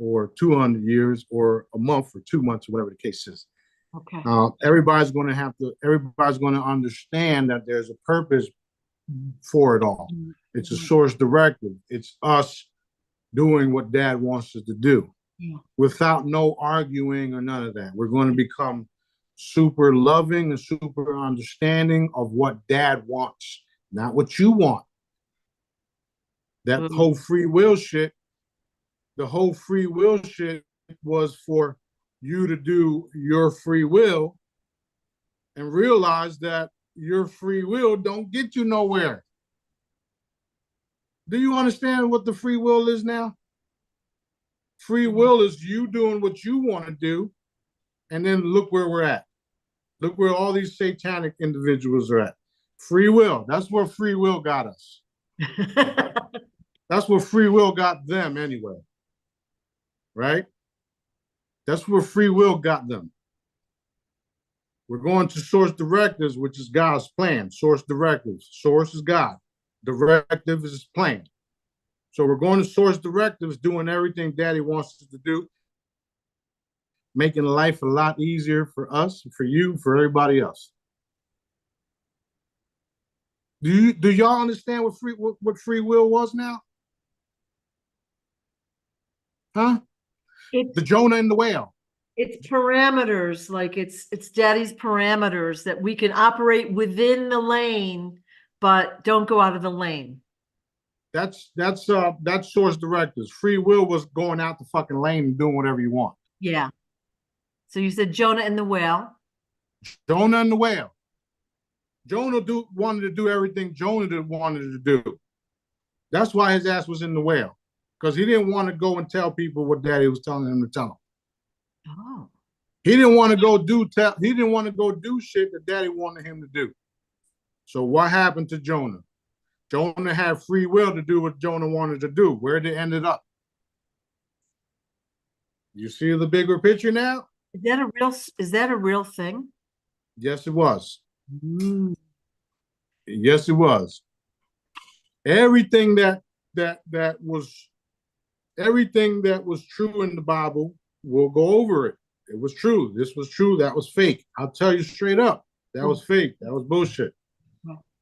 or 200 years or a month or 2 months or whatever the case is. Okay. Everybody's going to understand that there's a purpose for it all. It's a source directive. It's us doing what dad wants us to do without no arguing or none of that. We're going to become super loving and super understanding of what dad wants, not what you want. That whole free will shit, the whole free will shit was for you to do your free will and realize that your free will don't get you nowhere. Do you understand what the free will is now? Free will is you doing what you want to do, and then look where we're at. Look where all these satanic individuals are at. Free will. That's where free will got us. That's where free will got them anyway. Right? That's where free will got them. We're going to source directives, which is God's plan. Source directives. Source is God. Directive is his plan. So we're going to source directives, doing everything daddy wants us to do, making life a lot easier for us, for you, for everybody else. Do y'all understand what free will was now? Huh? The Jonah and the whale. It's parameters, like it's daddy's parameters that we can operate within the lane, but don't go out of the lane. That's source directives. Free will was going out the fucking lane and doing whatever you want. Yeah. So you said Jonah and the whale. Jonah and the whale. Jonah wanted to do everything Jonah wanted to do. That's why his ass was in the whale, because he didn't want to go and tell people what Daddy was telling him to tell him. Oh. He didn't want to go He didn't want to go do shit that Daddy wanted him to do. So what happened to Jonah? Jonah had free will to do what Jonah wanted to do. Where did it ended up? You see the bigger picture now? Is that a real thing? Yes, it was. Mm. Yes, it was. Everything that was true in the Bible, we'll go over it. It was true. This was true. That was fake. I'll tell you straight up. That was fake. That was bullshit.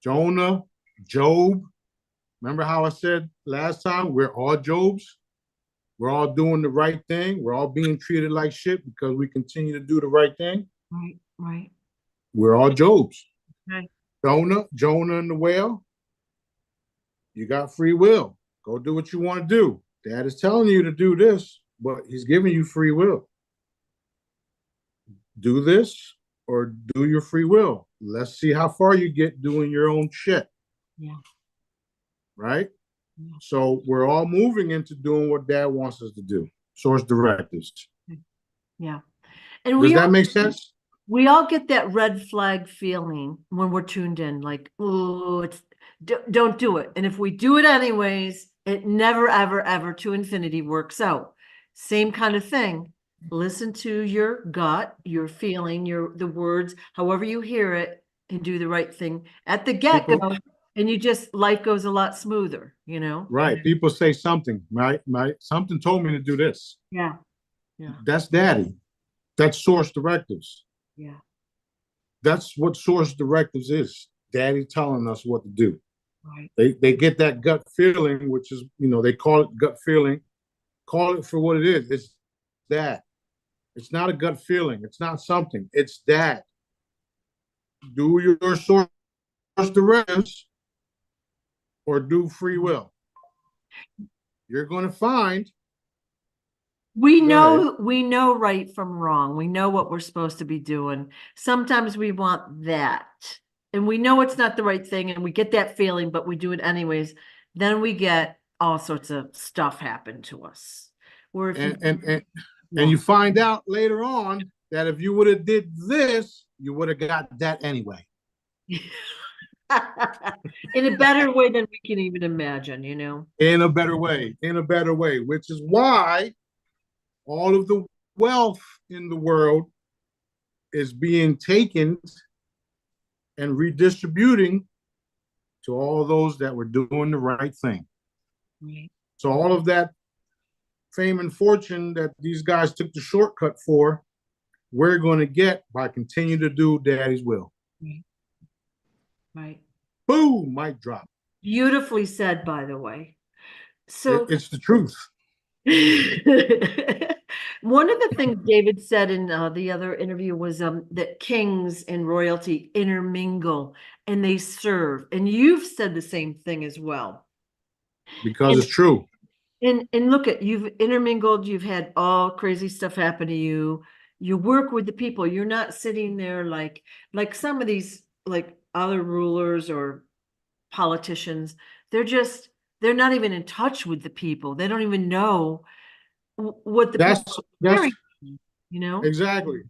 Jonah, Job. Remember how I said last time, we're all Jobs? We're all doing the right thing. We're all being treated like shit because we continue to do the right thing. Right, right. We're all Jobs. Right. Jonah and the whale. You got free will. Go do what you want to do. Dad is telling you to do this, but he's giving you free will. Do this or do your free will. Let's see how far you get doing your own shit. Yeah. Right? Yeah. So we're all moving into doing what Dad wants us to do. Source directives. Yeah. And does that make sense? We all get that red flag feeling when we're tuned in, like, oh, don't do it. And if we do it anyways, it never, ever, ever to infinity works out. Same kind of thing. Listen to your gut, your feeling, the words, however you hear it, and do the right thing at the get-go. And life goes a lot smoother, you know? Right. People say something, right? Something told me to do this. Yeah. Yeah. That's Daddy. That's source directives. Yeah. That's what source directives is. Daddy telling us what to do. Right. They get that gut feeling, which is, they call it gut feeling. Call it for what it is. It's that. It's not a gut feeling. It's not something. It's that. Do your source directives or do free will. You're going to find. We know right from wrong. We know what we're supposed to be doing. Sometimes we want that. And we know it's not the right thing and we get that feeling, but we do it anyways. Then we get all sorts of stuff happen to us. And you find out later on that if you would have did this, you would have got that anyway. In a better way than we can even imagine, In a better way, which is why all of the wealth in the world is being taken and redistributing to all those that were doing the right thing. Right. So all of that fame and fortune that these guys took the shortcut for, we're going to get by continuing to do Daddy's will. Right. Boom, mic drop. Beautifully said, by the way. So it's the truth. One of the things David said in the other interview was that kings and royalty intermingle and they serve. And you've said the same thing as well. Because it's true. And look you've intermingled, you've had all crazy stuff happen to you. You work with the people. You're not sitting there like some of these like other rulers or politicians. They're not even in touch with the people. They don't even know what the people are hearing, Exactly.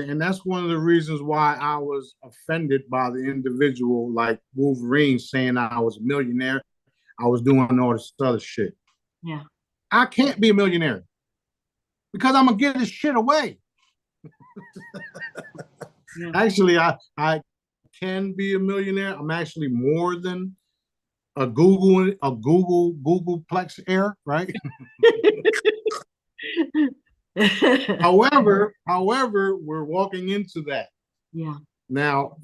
And that's one of the reasons why I was offended by the individual like Wolverine saying I was a millionaire. I was doing all this other shit. Yeah. I can't be a millionaire because I'm going to give this shit away. Yeah. Actually, I can be a millionaire. I'm actually more than a Googleplex heir, right? However, we're walking into that. Yeah. Now,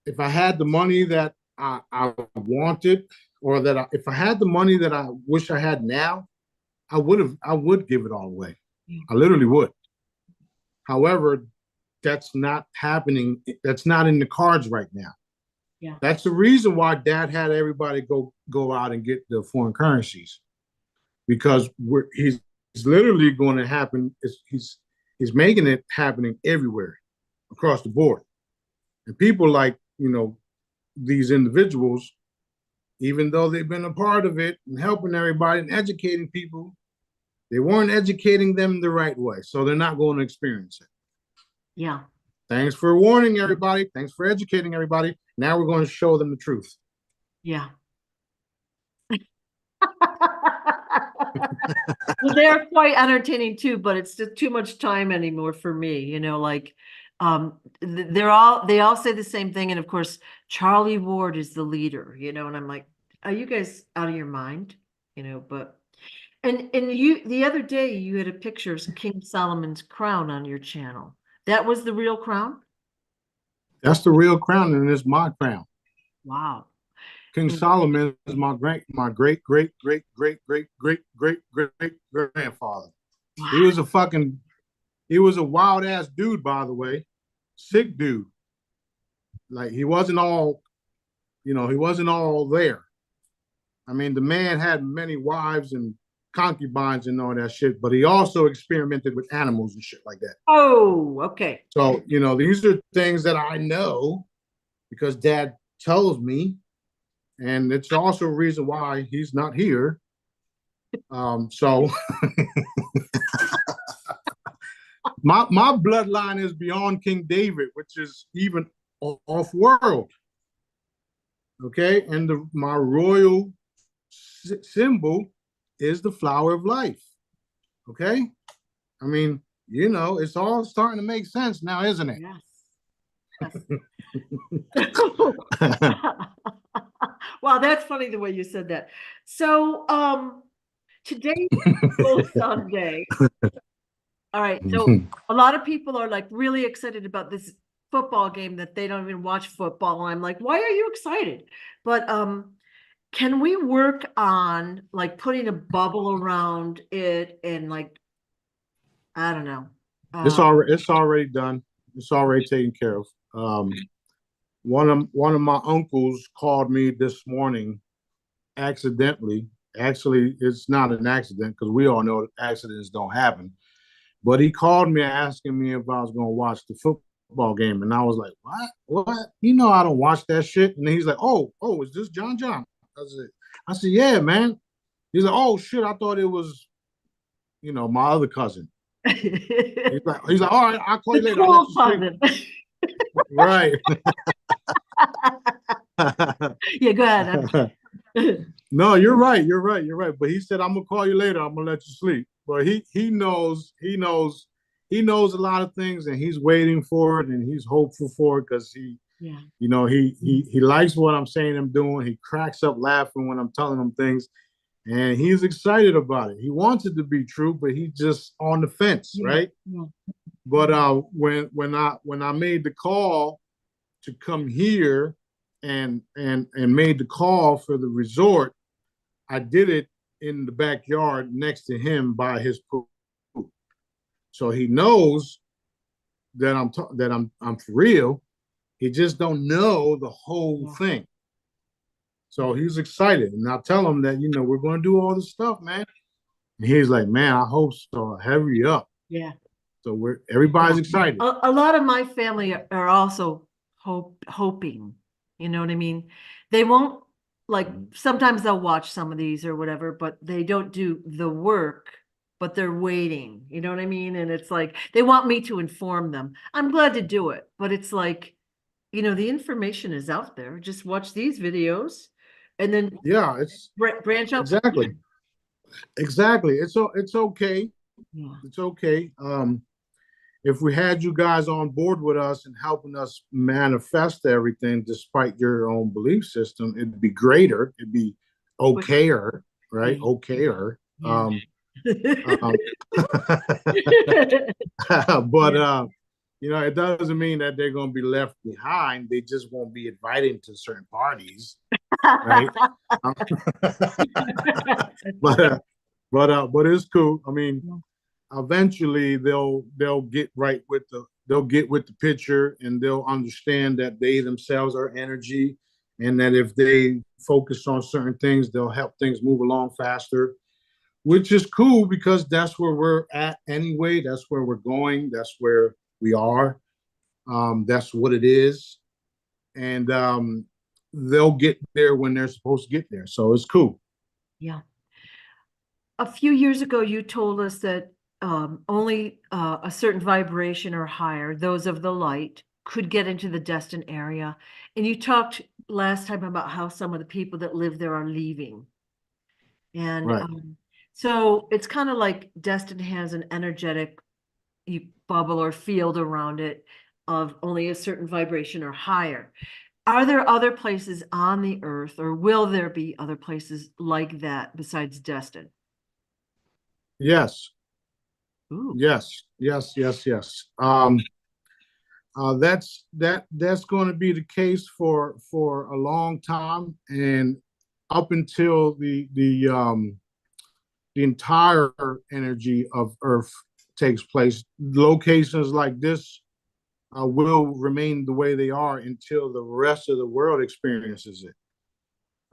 if I had the money that I wanted, or if I had the money that I wish I had now, I would give it all away. Yeah. I literally would. However, that's not happening. That's not in the cards right now. Yeah. That's the reason why Dad had everybody go out and get the foreign currencies, because literally going to happen. He's making it happening everywhere across the board. And people like, these individuals, even though they've been a part of it and helping everybody and educating people, they weren't educating them the right way. So they're not going to experience it. Yeah. Thanks for warning everybody. Thanks for educating everybody. Now we're going to show them the truth. Yeah. Well, they're quite entertaining too, but it's just too much time anymore for me. They all say the same thing. And of course, Charlie Ward is the leader, and I'm like, are you guys out of your mind? But and you the other day you had a picture of King Solomon's crown on your channel. That was the real crown? That's the real crown, and it's my crown. Wow. King Solomon is my great grandfather. Wow. He was a wild ass dude, by the way. Sick dude. Like he wasn't all there. I mean, the man had many wives and concubines and all that shit, but he also experimented with animals and shit like that. Oh, okay. So, these are things that I know because Dad tells me, and it's also a reason why he's not here. So my bloodline is beyond King David, which is even off world. Okay, and my royal symbol is the flower of life. Okay, I mean, it's all starting to make sense now, isn't it? Yes. Wow, that's funny the way you said that. So, today is Sunday. All right, so a lot of people are like really excited about this football game that they don't even watch football. And I'm like, why are you excited? But can we work on like putting a bubble around it and like, I don't know. It's already done. It's already taken care of. One of my uncles called me this morning accidentally. Actually, it's not an accident because we all know accidents don't happen. But he called me asking me if I was going to watch the football game. And I was like, what? What? I don't watch that shit. And he's like, oh, is this John? I said, yeah, man. He's like, oh, shit, I thought it was, my other cousin. he's like, all right, I'll call you later. I'll let you sleep. Right. Yeah, go ahead. No, you're right. But he said, I'm gonna call you later. I'm gonna let you sleep. But he knows a lot of things, and he's waiting for it, and he's hopeful for it because he likes what I'm saying I'm doing. He cracks up laughing when I'm telling him things, and he's excited about it. He wants it to be true, but he's just on the fence, right? Yeah. But when I made the call to come here and made the call for the resort, I did it in the backyard next to him by his pool. So he knows that I'm for real. He just don't know the whole thing. So he's excited, and I tell him that we're going to do all this stuff, man. And he's like, man, I hope so. Hurry up. Yeah. So everybody's excited. A lot of my family are also hoping. You know what I mean? They won't sometimes they'll watch some of these or whatever, but they don't do the work, but they're waiting. You know what I mean? And it's like they want me to inform them. I'm glad to do it, but it's like, the information is out there. Just watch these videos, and then it's branch out. Exactly. It's okay. Yeah. It's okay. If we had you guys on board with us and helping us manifest everything despite your own belief system, it'd be greater. It'd be okayer, right? Okayer. Yeah. But it doesn't mean that they're going to be left behind. They just won't be invited to certain parties, right? But it's cool. I mean, eventually they'll get with the picture, and they'll understand that they themselves are energy, and that if they focus on certain things, they'll help things move along faster. which is cool because that's where we're at anyway. That's where we're going. That's where we are. That's what it is. And they'll get there when they're supposed to get there. So it's cool. Yeah. A few years ago, you told us that only a certain vibration or higher, those of the light, could get into the destined area. And you talked last time about how some of the people that live there are leaving. And Right. so it's kind of like Destin has an energetic bubble or field around it of only a certain vibration or higher. Are there other places on the earth, or will there be other places like that besides Destin? Yes. Ooh. Yes. Yes. Yes. Yes. That's going to be the case for a long time, and up until the entire energy of Earth takes place. Locations like this will remain the way they are until the rest of the world experiences it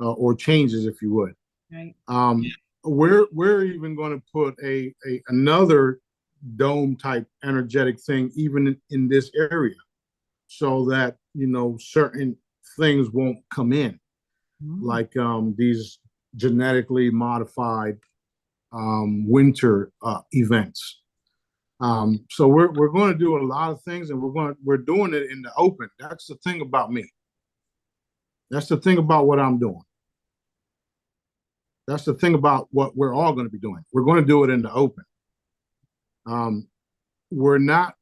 or changes, if you would. Right. We're even going to put a another dome type energetic thing even in this area, so that certain things won't come in, like these genetically modified winter events. So we're going to do a lot of things, and we're doing it in the open. That's the thing about me. That's the thing about what I'm doing. That's the thing about what we're all going to be doing. We're going to do it in the open. We're not.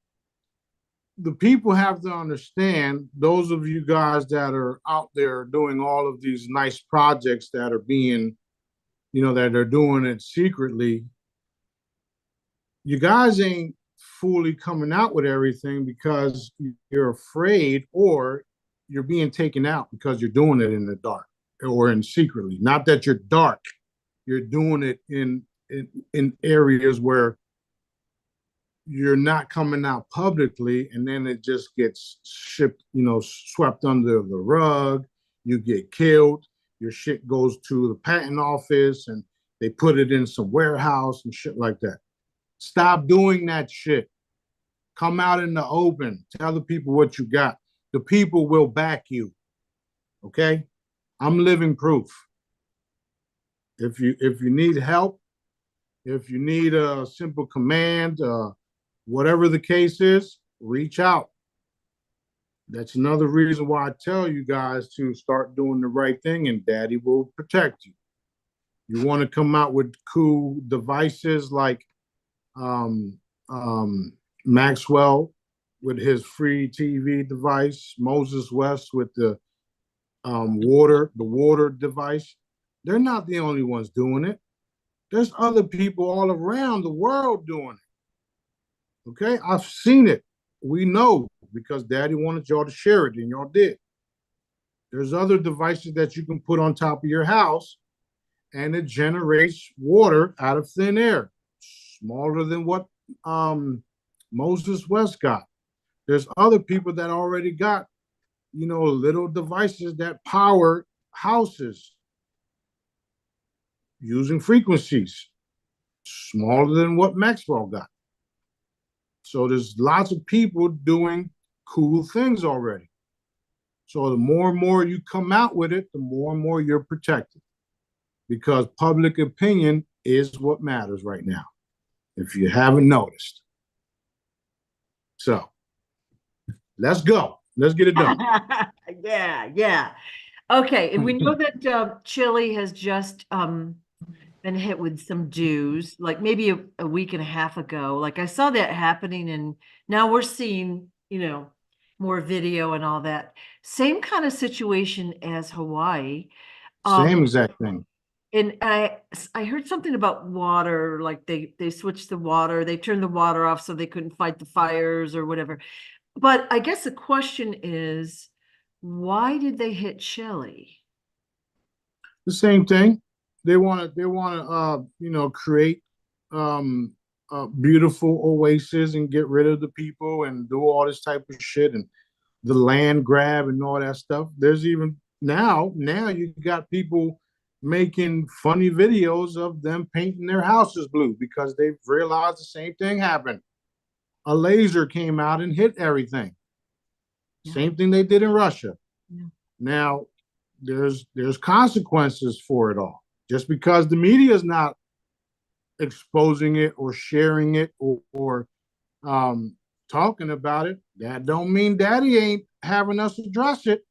The people have to understand. Those of you guys that are out there doing all of these nice projects that are being, that are doing it secretly, you guys ain't fully coming out with everything because you're afraid, or you're being taken out because you're doing it in the dark or in secretly. Not that you're dark, you're doing it in areas where you're not coming out publicly, and then it just gets shipped, swept under the rug. You get killed. Your shit goes to the patent office, and they put it in some warehouse and shit like that. Stop doing that shit. Come out in the open. Tell the people what you got. The people will back you. Okay? I'm living proof. If you need help, if you need a simple command, whatever the case is, reach out. That's another reason why I tell you guys to start doing the right thing, and Daddy will protect you. You want to come out with cool devices like Maxwell with his free TV device, Moses West with the water device. They're not the only ones doing it. There's other people all around the world doing it. Okay, I've seen it. We know because Daddy wanted y'all to share it, and y'all did. There's other devices that you can put on top of your house, and it generates water out of thin air, smaller than what Moses West got. There's other people that already got, little devices that power houses using frequencies smaller than what Maxwell got. So there's lots of people doing cool things already. So the more and more you come out with it, the more and more you're protected, because public opinion is what matters right now, if you haven't noticed. So let's go. Let's get it done. Yeah. Okay, and we know that Chile has just been hit with some dews, like maybe a week and a half ago. Like I saw that happening, and now we're seeing, more video and all that. Same kind of situation as Hawaii. Same exact thing. And I heard something about water, like they switched the water, they turned the water off so they couldn't fight the fires or whatever. But I guess the question is, why did they hit Chile? The same thing. They want to create a beautiful oasis and get rid of the people and do all this type of shit, and the land grab and all that stuff. There's even now you got people making funny videos of them painting their houses blue because they've realized the same thing happened. A laser came out and hit everything. Yeah. Same thing they did in Russia. Yeah. Now, there's consequences for it all. Just because the media is not exposing it or sharing it or talking about it, that don't mean Daddy ain't having us address it.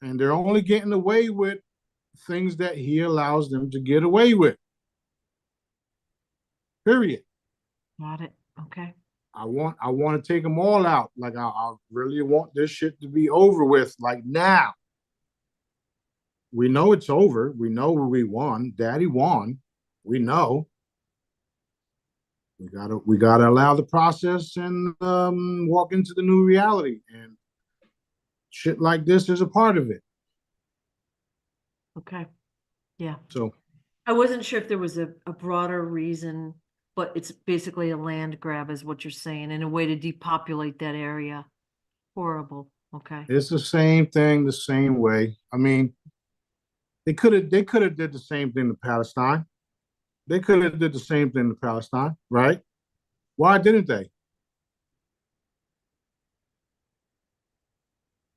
And they're only getting away with things that he allows them to get away with. Period. Got it. Okay. I want to take them all out. Like I really want this shit to be over with. Like now. We know it's over. We know we won. Daddy won. We know. We gotta allow the process and walk into the new reality. And shit like this is a part of it. Okay. Yeah. So I wasn't sure if there was a broader reason, but it's basically a land grab is what you're saying, and a way to depopulate that area. Horrible. Okay. it's the same thing, the same way. I mean, they could have did the same thing to Palestine. They could have did the same thing to Palestine, right? Why didn't they?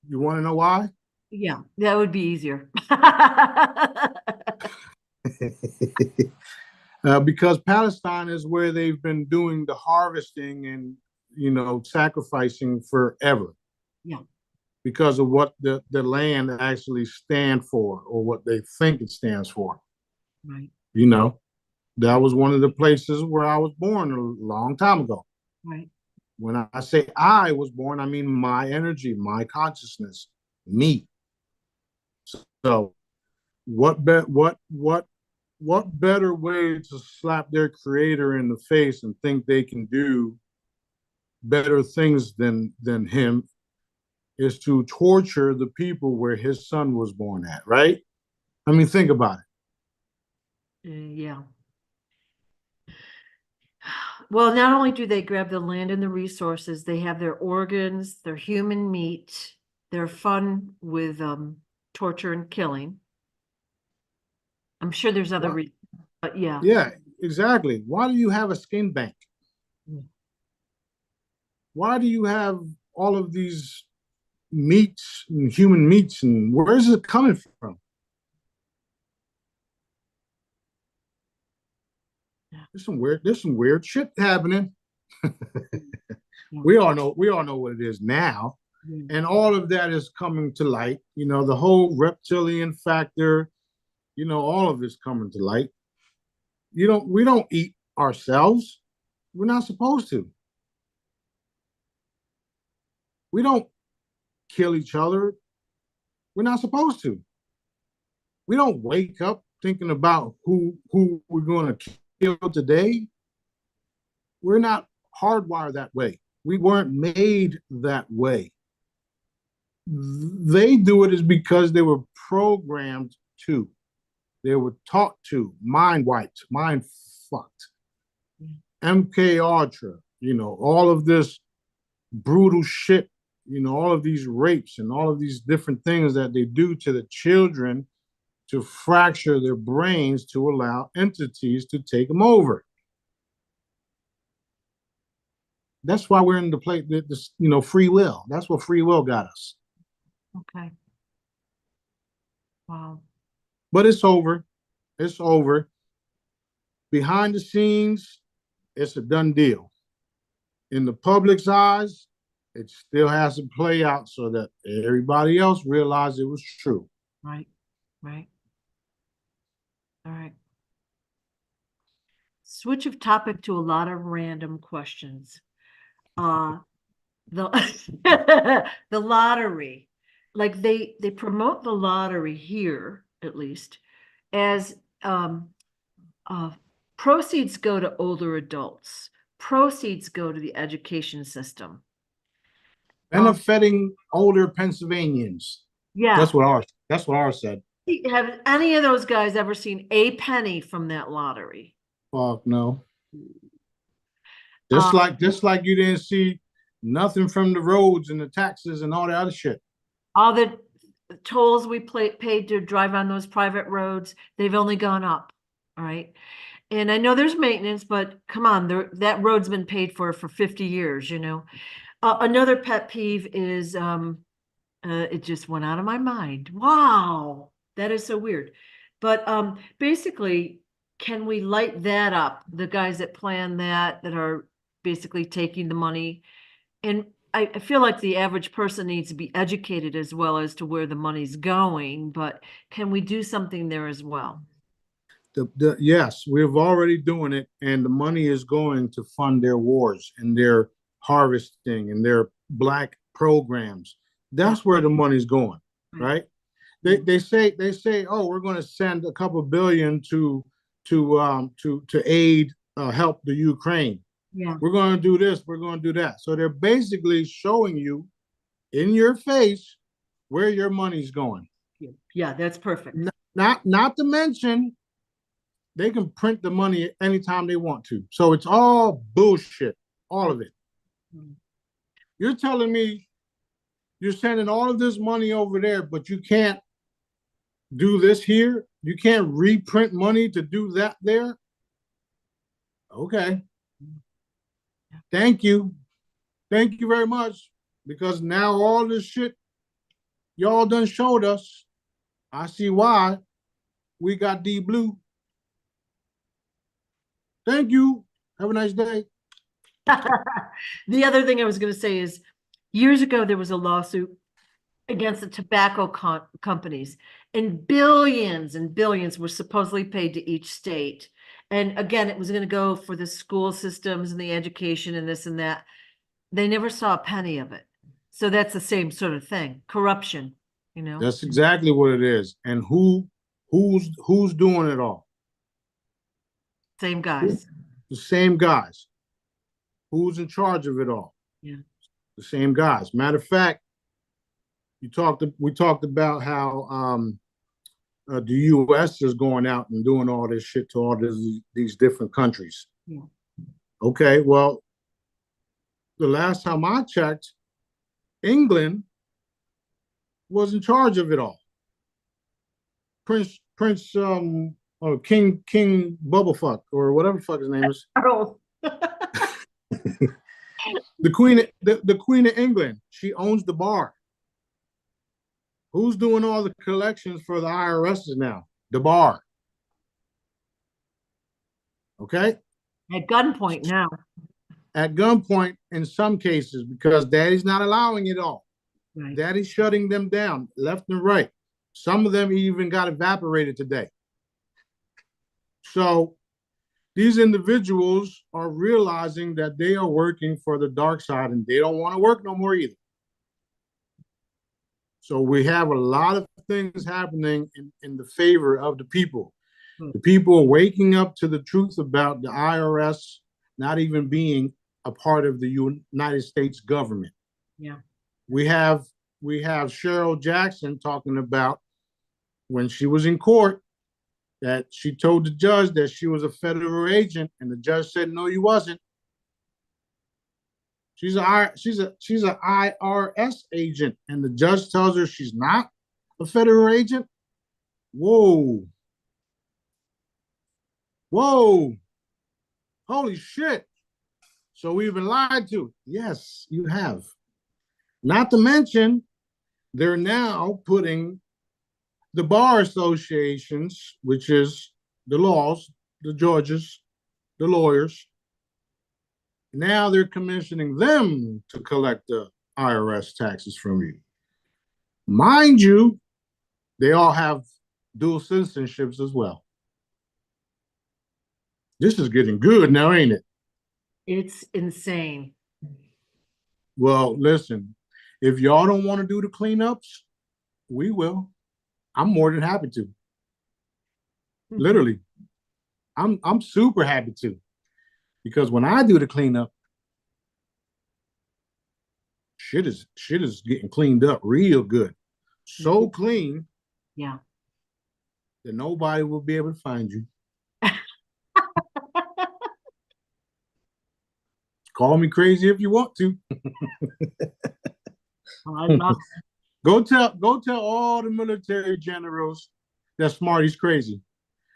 You want to know why? Yeah, that would be easier. Because Palestine is where they've been doing the harvesting and sacrificing forever. Yeah. Because of what the land actually stand for or what they think it stands for. Right. That was one of the places where I was born a long time ago. Right. When I say I was born, I mean my energy, my consciousness, me. So what better way to slap their creator in the face and think they can do better things than him is to torture the people where his son was born at, right? I mean, think about it. Yeah. Well, not only do they grab the land and the resources, they have their organs, their human meat, they're fun with torture and killing. I'm sure there's other reasons, but yeah. Yeah, exactly. Why do you have a skin bank? Why do you have all of these meats and human meats, and where is it coming from? There's some weird shit happening. We all know what it is now. And all of that is coming to light. The whole reptilian factor, all of this coming to light. We don't eat ourselves. We're not supposed to. We don't kill each other. We're not supposed to. We don't wake up thinking about who we're going to kill today. We're not hardwired that way. We weren't made that way. They do it is because they were programmed to. They were taught to. Mind wiped, mind fucked. MK Ultra, all of this brutal shit, all of these rapes and all of these different things that they do to the children to fracture their brains to allow entities to take them over. That's why we're in the place, this, free will. That's what free will got us. Okay. Wow. But it's over. It's over. Behind the scenes, it's a done deal. In the public's eyes, it still has to play out so that everybody else realized it was true. Right. Right. All right. Switch of topic to a lot of random questions. The the lottery, like they promote the lottery here, at least, as proceeds go to older adults. Proceeds go to the education system. Benefiting older Pennsylvanians. Yeah. That's what ours said. Have any of those guys ever seen a penny from that lottery? Fuck no. Just like you didn't see nothing from the roads and the taxes and all that other shit. All the tolls we paid to drive on those private roads, they've only gone up. All right. And I know there's maintenance, but come on, that road's been paid for 50 years, you know. Another pet peeve is, it just went out of my mind. Wow, that is so weird. But basically, can we light that up? The guys that plan that are basically taking the money. And I feel like the average person needs to be educated as well as to where the money's going, but can we do something there as well? Yes, we're already doing it, and the money is going to fund their wars and their harvesting and their black programs. That's where the money's going, right? They say, oh, we're going to send a couple billion to aid help the Ukraine. Yeah. We're going to do this. We're going to do that. So they're basically showing you in your face where your money's going. Yeah, that's perfect. Not to mention, they can print the money anytime they want to. So it's all bullshit, all of it. You're telling me you're sending all of this money over there, but you can't do this here? You can't reprint money to do that there? Okay. Thank you. Thank you very much. Because now all this shit y'all done showed us. I see why we got D Blue. Thank you. Have a nice day. The other thing I was going to say is years ago, there was a lawsuit against the tobacco companies, and billions were supposedly paid to each state. And again, it was going to go for the school systems and the education and this and that. They never saw a penny of it. So that's the same sort of thing, corruption, you know? That's exactly what it is. And who's doing it all? Same guys. The same guys. Who's in charge of it all? Yeah. The same guys. Matter of fact, we talked about how the U.S. is going out and doing all this shit to all these different countries. Yeah. Okay, well, the last time I checked, England was in charge of it all. Prince or King Bubblefuck or whatever the fuck his name is. Oh. The Queen of England, she owns the bar. Who's doing all the collections for the IRS now? The bar. Okay? At gunpoint now. At gunpoint in some cases, because daddy's not allowing it all. Right. Daddy's shutting them down left and right. Some of them even got evaporated today. So these individuals are realizing that they are working for the dark side and they don't want to work no more either. So we have a lot of things happening in the favor of the people. The people are waking up to the truth about the IRS not even being a part of the United States government. Yeah. We have Cheryl Jackson talking about when she was in court that she told the judge that she was a federal agent, and the judge said, no, you wasn't. She's an IRS agent, and the judge tells her she's not a federal agent. Whoa. Whoa. Holy shit. So we've been lied to. Yes, you have. Not to mention, they're now putting the bar associations, which is the laws, the judges, the lawyers. Now they're commissioning them to collect the IRS taxes from you. Mind you, they all have dual citizenships as well. This is getting good now, ain't it? It's insane. Well, listen, if y'all don't want to do the cleanups, we will. I'm more than happy to. Literally. I'm super happy to. Because when I do the cleanup, shit is getting cleaned up real good. So clean. Yeah. That nobody will be able to find you. Call me crazy if you want to. Oh, I love it. Go tell all the military generals that Smarty's crazy.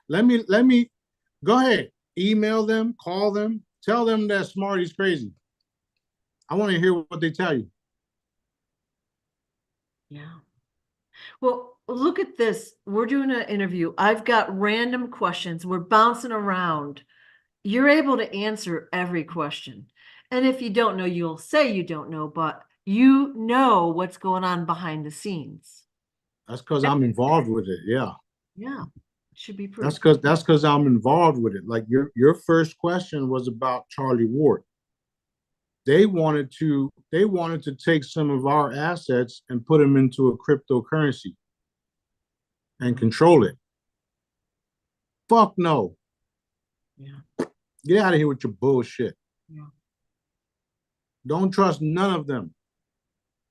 Let me go ahead. Email them, call them, tell them that Smarty's crazy. I want to hear what they tell you. Yeah. Well, look at this. We're doing an interview. I've got random questions. We're bouncing around. You're able to answer every question. And if you don't know, you'll say you don't know, but you know what's going on behind the scenes. That's because I'm involved with it. Yeah. Yeah. Should be That's proof. because I'm involved with it. Like your first question was about Charlie Ward. They wanted to take some of our assets and put them into a cryptocurrency and control it. Fuck no. Yeah. Get out of here with your bullshit. Yeah. Don't trust none of them.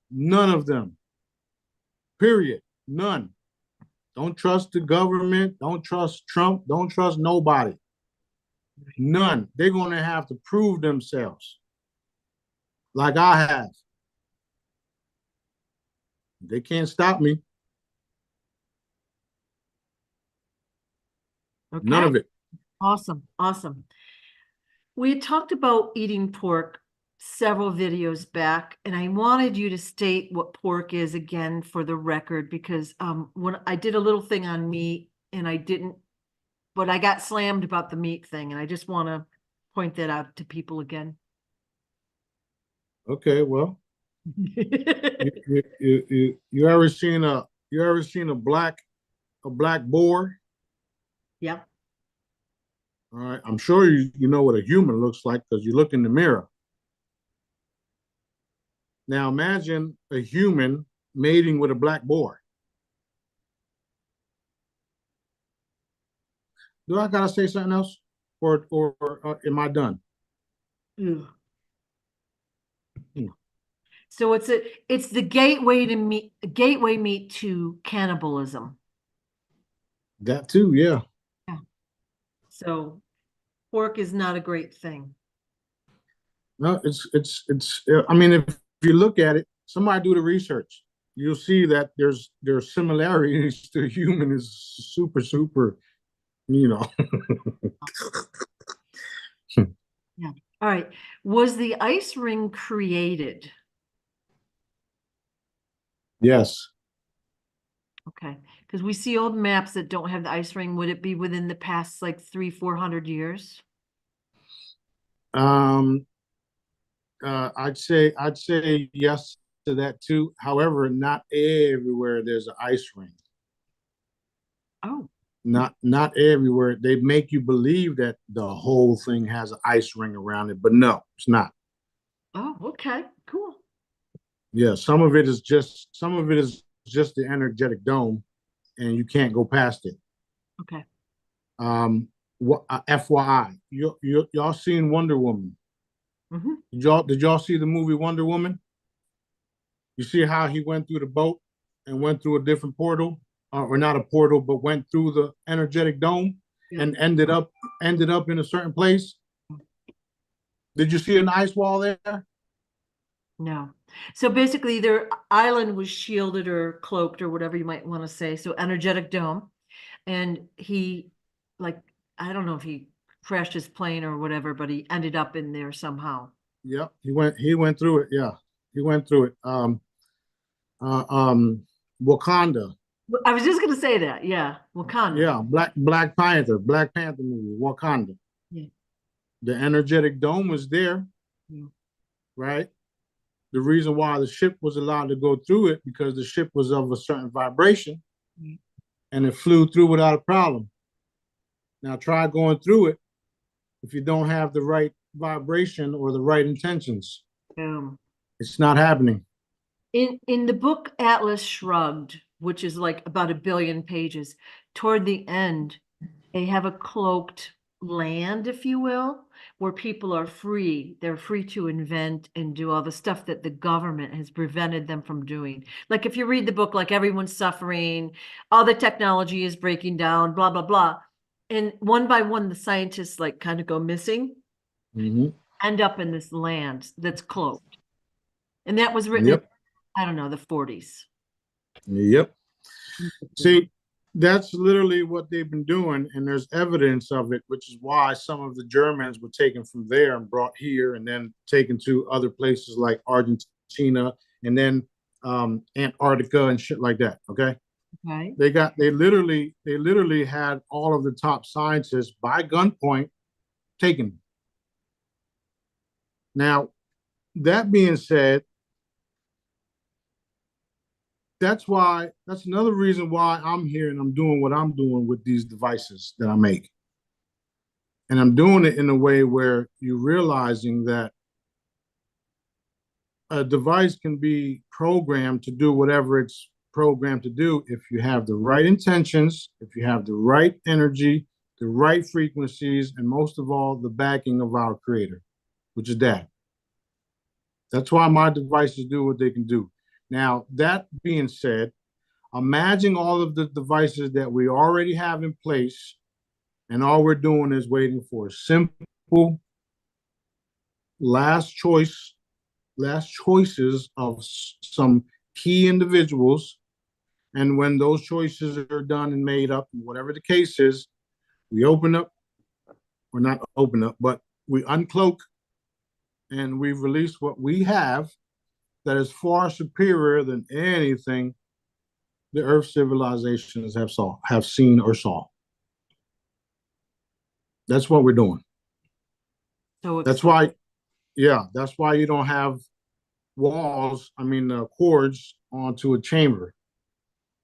None of them. Period. None. Don't trust the government. Don't trust Trump. Don't trust nobody. None. They're going to have to prove themselves. Like I have. They can't stop me. Okay. None of it. Awesome. Awesome. We had talked about eating pork several videos back, and I wanted you to state what pork is again for the record, because when I did a little thing on meat and I didn't, but I got slammed about the meat thing, and I just want to point that out to people again. Okay, well, you ever seen a black boar? Yeah. All right, I'm sure you know what a human looks like because you look in the mirror. Now imagine a human mating with a black boar. Do I gotta say something else, or am I done? Ugh. So it's the gateway meat to cannibalism. That too, yeah. Yeah. So pork is not a great thing. No, it's. I mean, if you look at it, somebody do the research. You'll see that there's similarities to human is super, you know. Yeah. All right. Was the ice ring created? Yes. Okay. Because we see old maps that don't have the ice ring. Would it be within the past like 300-400 years? Um. I'd say yes to that too. However, not everywhere there's an ice ring. Oh. Not everywhere. They make you believe that the whole thing has an ice ring around it, but no, it's not. Oh, okay. Cool. Yeah, some of it is just the energetic dome, and you can't go past it. Okay. FYI, y'all seen Wonder Woman? Mm-hmm. Did y'all see the movie Wonder Woman? You see how he went through the boat and went through a different portal, or not a portal, but went through the energetic dome and ended up in a certain place. Did you see an ice wall there? No. So basically their island was shielded or cloaked or whatever you might want to say. So energetic dome. And he like, I don't know if he crashed his plane or whatever, but he ended up in there somehow. Yep, he went through it. Yeah, he went through it. Uh, um, Wakanda. I was just gonna say that. Yeah. Wakanda. Yeah, Black Panther movie, Wakanda. Yeah. The energetic dome was there, Yeah. right? The reason why the ship was allowed to go through it because the ship was of a certain vibration Yeah. and it flew through without a problem. Now try going through it if you don't have the right vibration or the right intentions. Um, It's not happening. in the book Atlas Shrugged, which is like about 1 billion pages, toward the end, they have a cloaked land, if you will, where people are free. They're free to invent and do all the stuff that the government has prevented them from doing. Like if you read the book, like everyone's suffering, all the technology is breaking down, blah, blah, blah. And one by one, the scientists like kind of go missing, end up in this land that's cloaked. And that was written in, Yep. I don't know, the 40s. Yep. See, that's literally what they've been doing, and there's evidence of it, which is why some of the Germans were taken from there and brought here, and then taken to other places like Argentina, and then Antarctica and shit like that. Okay. Okay. They literally had all of the top scientists by gunpoint taken. Now, that being said, that's another reason why I'm here and I'm doing what I'm doing with these devices that I make. And I'm doing it in a way where you're realizing that a device can be programmed to do whatever it's programmed to do if you have the right intentions, if you have the right energy, the right frequencies, and most of all, the backing of our creator, which is Dad. That's why my devices do what they can do. Now, that being said, imagine all of the devices that we already have in place, and all we're doing is waiting for a simple last choices of some key individuals. And when those choices are done and made up, whatever the case is, we open up, or not open up, but we uncloak and we release what we have that is far superior than anything the Earth civilizations have seen or saw. That's what we're doing. So that's why you don't have cords onto a chamber.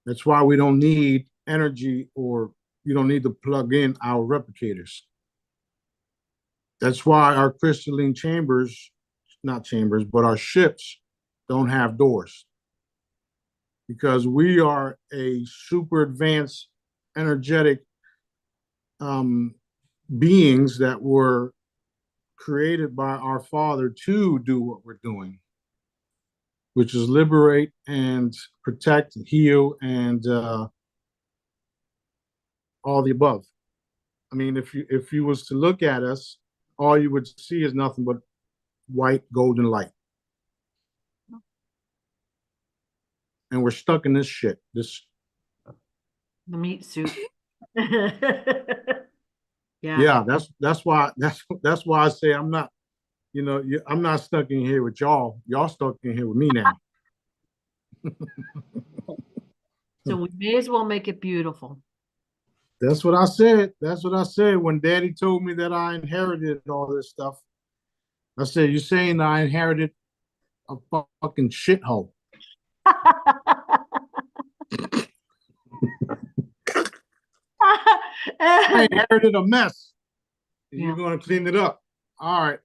That's why we don't need energy, or you don't need to plug in our replicators. That's why our crystalline chambers, not chambers, but our ships don't have doors. Because we are a super advanced energetic beings that were created by our Father to do what we're doing, which is liberate and protect, and heal, and all the above. I mean, if you was to look at us, all you would see is nothing but white golden light, and we're stuck in this shit. The meat suit. Yeah, that's why I say I'm not. I'm not stuck in here with y'all. Y'all stuck in here with me now. So we may as well make it beautiful. That's what I said. That's what I said when Daddy told me that I inherited all this stuff. I said, "You're saying I inherited a fucking shithole?" I inherited a mess. And you're going to clean it up. All right.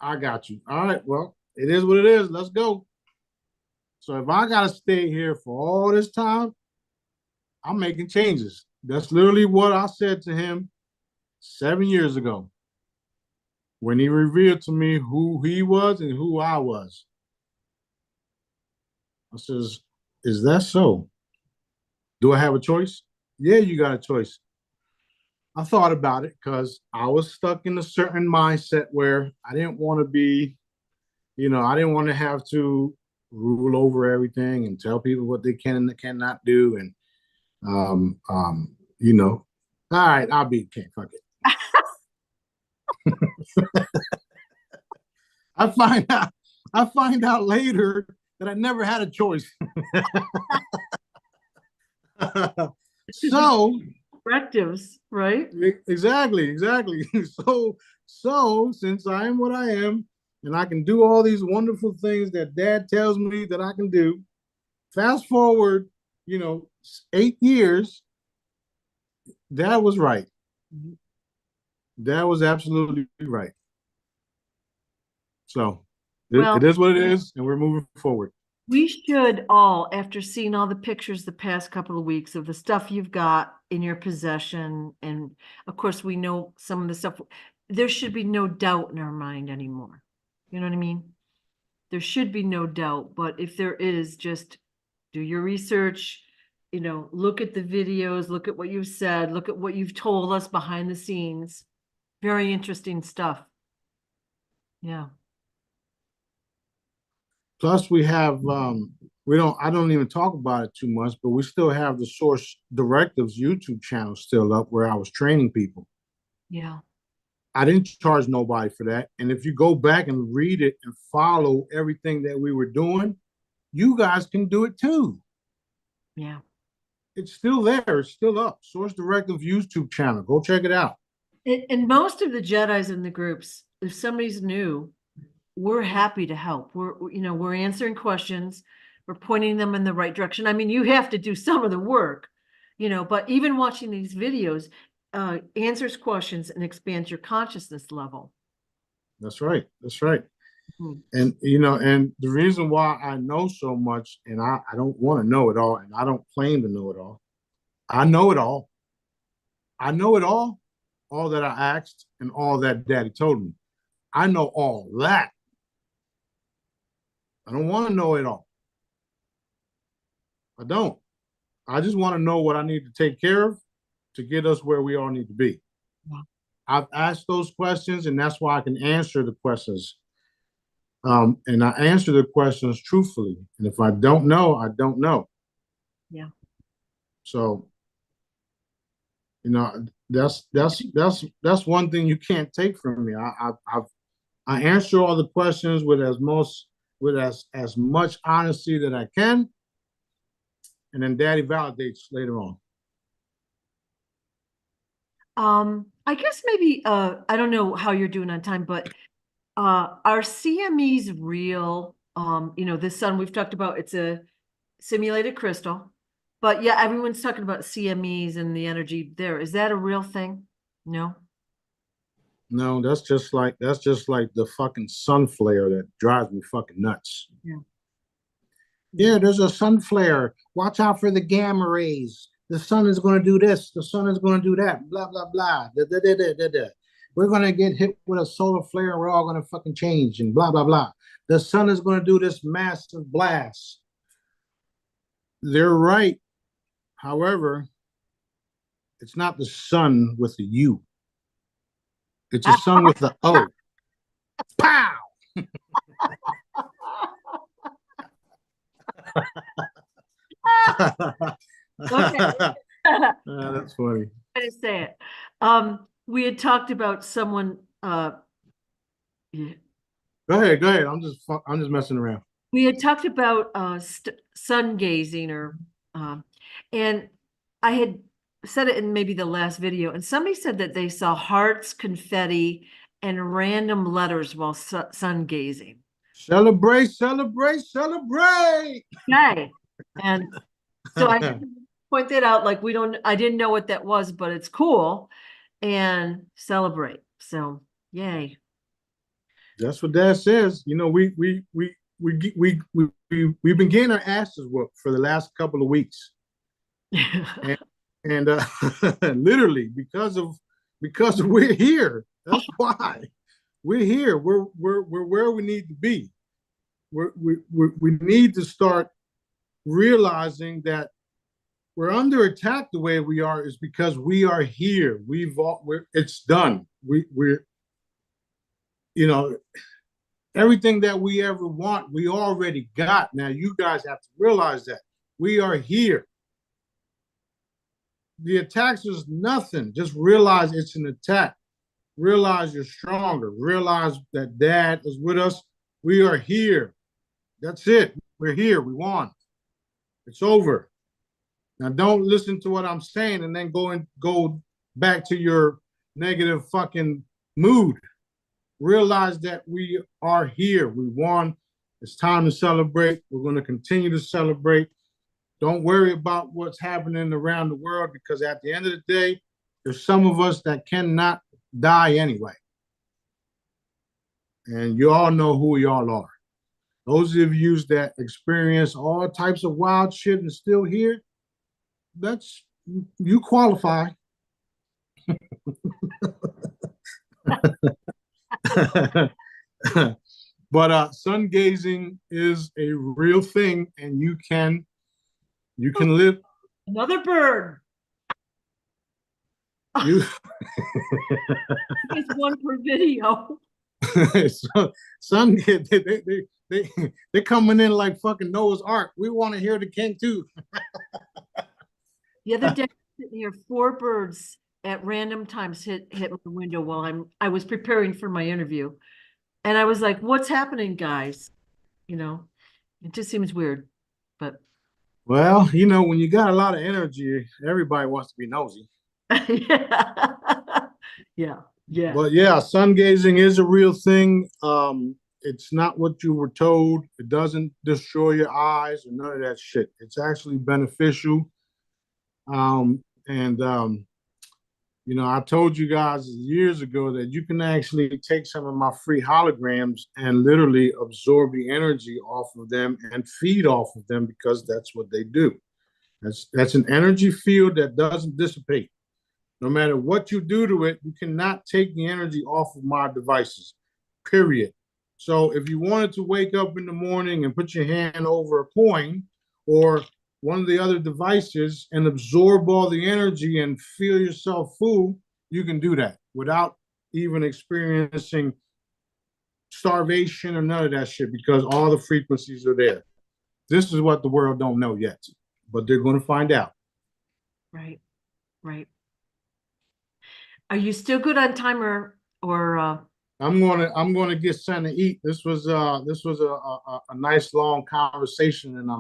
I got you. All right. Well, it is what it is. Let's go. So if I got to stay here for all this time, I'm making changes. That's literally what I said to him 7 years ago when he revealed to me who he was and who I was. I says, "Is that so? Do I have a choice?" "Yeah, you got a choice." I thought about it because I was stuck in a certain mindset where I didn't want to be, I didn't want to have to rule over everything and tell people what they can and cannot do. And, all right, I'll be king. Fuck it. I find out later that I never had a choice. So directives, right? Exactly. So since I am what I am, and I can do all these wonderful things that Dad tells me that I can do, fast forward, 8 years, Dad was right. Dad was absolutely right. So it is what it is, and we're moving forward. We should all, after seeing all the pictures the past couple of weeks of the stuff you've got in your possession, and of course we know some of the stuff, there should be no doubt in our mind anymore. You know what I mean? There should be no doubt, but if there is, just do your research, look at the videos, look at what you've said, look at what you've told us behind the scenes. Very interesting stuff. Yeah. Plus, we have I don't even talk about it too much, but we still have the Source Directives YouTube channel still up where I was training people. Yeah. I didn't charge nobody for that. And if you go back and read it and follow everything that we were doing, you guys can do it too. Yeah. It's still there. It's still up. Source Directive YouTube channel. Go check it out. And most of the Jedis in the groups, if somebody's new, we're happy to help. We're answering questions. We're pointing them in the right direction. I mean, you have to do some of the work, but even watching these videos answers questions and expands your consciousness level. That's right. That's right. Hmm. And, and the reason why I know so much, and I don't want to know it all, and I don't claim to know it all. I know it all. I know it all that I asked and all that Daddy told me. I know all that. I don't want to know it all. I don't. I just want to know what I need to take care of to get us where we all need to be. Yeah. I've asked those questions, and that's why I can answer the questions. And I answer the questions truthfully. And if I don't know, I don't know. Yeah. So, that's one thing you can't take from me. I answer all the questions with as much honesty that I can, and then Daddy validates later on. I guess maybe I don't know how you're doing on time, but are CMEs real? This sun we've talked about, it's a simulated crystal, but yeah, everyone's talking about CMEs and the energy there. Is that a real thing? No. No, that's just like the fucking sun flare that drives me fucking nuts. Yeah. Yeah, there's a sun flare. Watch out for the gamma rays. The sun is going to do this. The sun is going to do that. Blah, blah, blah. Da, da, da, da, da, da. We're going to get hit with a solar flare and we're all going to fucking change and blah, blah, blah. The sun is going to do this massive blast. They're right. However, it's not the sun with the U. It's a sun with the O. Pow! Okay. That's funny. I to say it. We had talked about someone. Yeah. Go ahead. I'm just messing around. We had talked about sun gazing, and I had said it in maybe the last video, and somebody said that they saw hearts, confetti, and random letters while sun gazing. Celebrate, celebrate, celebrate. Okay. And so I point that out, like I didn't know what that was, but it's cool, and celebrate. So yay. That's what Dad says. We've been getting our asses whooped for the last couple of weeks. and literally because we're here. That's why we're here. We're where we need to be. We need to start realizing that we're under attack the way we are is because we are here. It's done. We're everything that we ever want, we already got. Now you guys have to realize that we are here. The attacks is nothing. Just realize it's an attack. Realize you're stronger. Realize that Dad is with us. We are here. That's it. We're here. We won. It's over. Now don't listen to what I'm saying and then go back to your negative fucking mood. Realize that we are here. We won. It's time to celebrate. We're going to continue to celebrate. Don't worry about what's happening around the world because at the end of the day, there's some of us that cannot die anyway. And you all know who y'all are. Those of you that experience all types of wild shit and still here, you qualify. But sun gazing is a real thing, and you can live. Another bird. You It's one per video. So, son, they coming in like fucking Noah's Ark. We want to hear the king too. The other day, sitting here, 4 birds at random times hit my window while I was preparing for my interview. And I was like, what's happening, guys? You know, it just seems weird, but Well, you know, when you got a lot of energy, everybody wants to be nosy. yeah. Yeah. Yeah. But yeah, sun gazing is a real thing. It's not what you were told. It doesn't destroy your eyes or none of that shit. It's actually beneficial. And you know, I told you guys years ago that you can actually take some of my free holograms and literally absorb the energy off of them and feed off of them because that's what they do. That's an energy field that doesn't dissipate. No matter what you do to it, you cannot take the energy off of my devices, period. So if you wanted to wake up in the morning and put your hand over a coin or one of the other devices and absorb all the energy and feel yourself full, you can do that without even experiencing starvation or none of that shit because all the frequencies are there. This is what the world don't know yet, but they're going to find out. Right. Right. Are you still good on time or I'm gonna get something to eat. This was a nice long conversation, and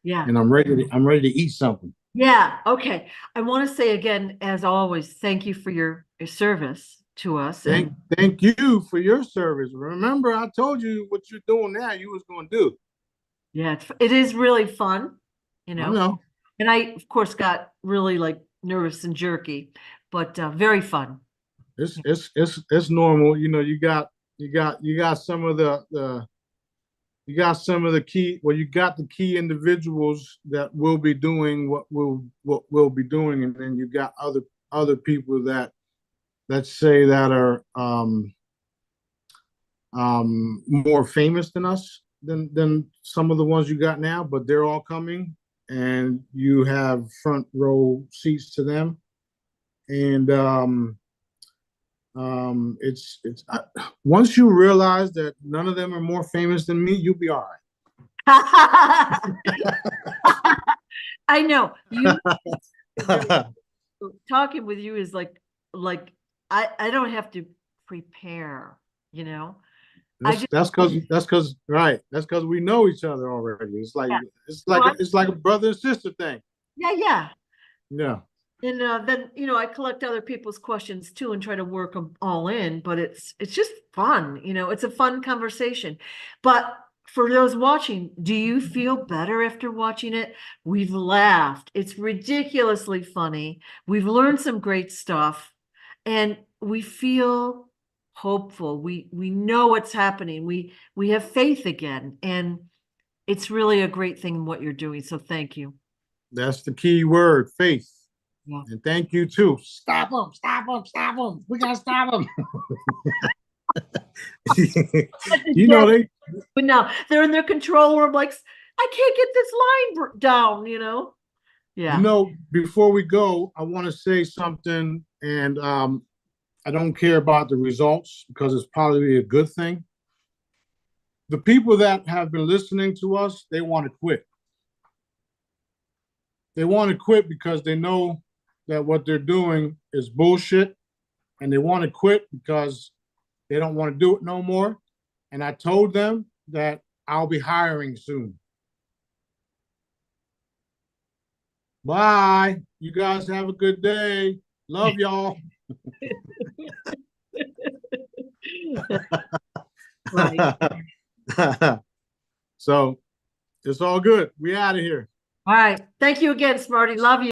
yeah. I'm ready to eat something. Yeah, okay. I want to say again, as always, thank you for your service to us. Thank you for your service. Remember, I told you what you're doing now. You was gonna do. Yeah, it is really fun, I know. And I, of course, got really like nervous and jerky, but very fun. It's normal. You know, you got some of the you got some of the key. Well, you got the key individuals that will be doing what we'll be doing, and then you got other people that let's say that are more famous than us than some of the ones you got now, but they're all coming, and you have front row seats to them, and it's once you realize that none of them are more famous than me, you'll be all I know you talking with you is like I don't have to prepare, you know. That's because right. That's because we know each other already. It's like Yeah. it's like a brother and sister thing. Yeah. Yeah. And then, I collect other people's questions too and try to work them all in, but it's just fun, it's a fun conversation. But for those watching, do you feel better after watching it? We've laughed. It's ridiculously funny. We've learned some great stuff and we feel hopeful. We know what's happening. We have faith again, and it's really a great thing what you're doing. So thank you. That's the key word, faith. Yeah. And thank you too. Stop them, stop them, stop them. We gotta stop them. But now they're in their control room, like, I can't get this line down. Yeah. Before we go, I want to say something, and I don't care about the results because it's probably a good thing. The people that have been listening to us, they want to quit. They want to quit because they know that what they're doing is bullshit, and they want to quit because they don't want to do it no more. And I told them that I'll be hiring soon. Bye. You guys have a good day. Love y'all. Right. So it's all good. We out of here. All right. Thank you again, Smarty. Love you.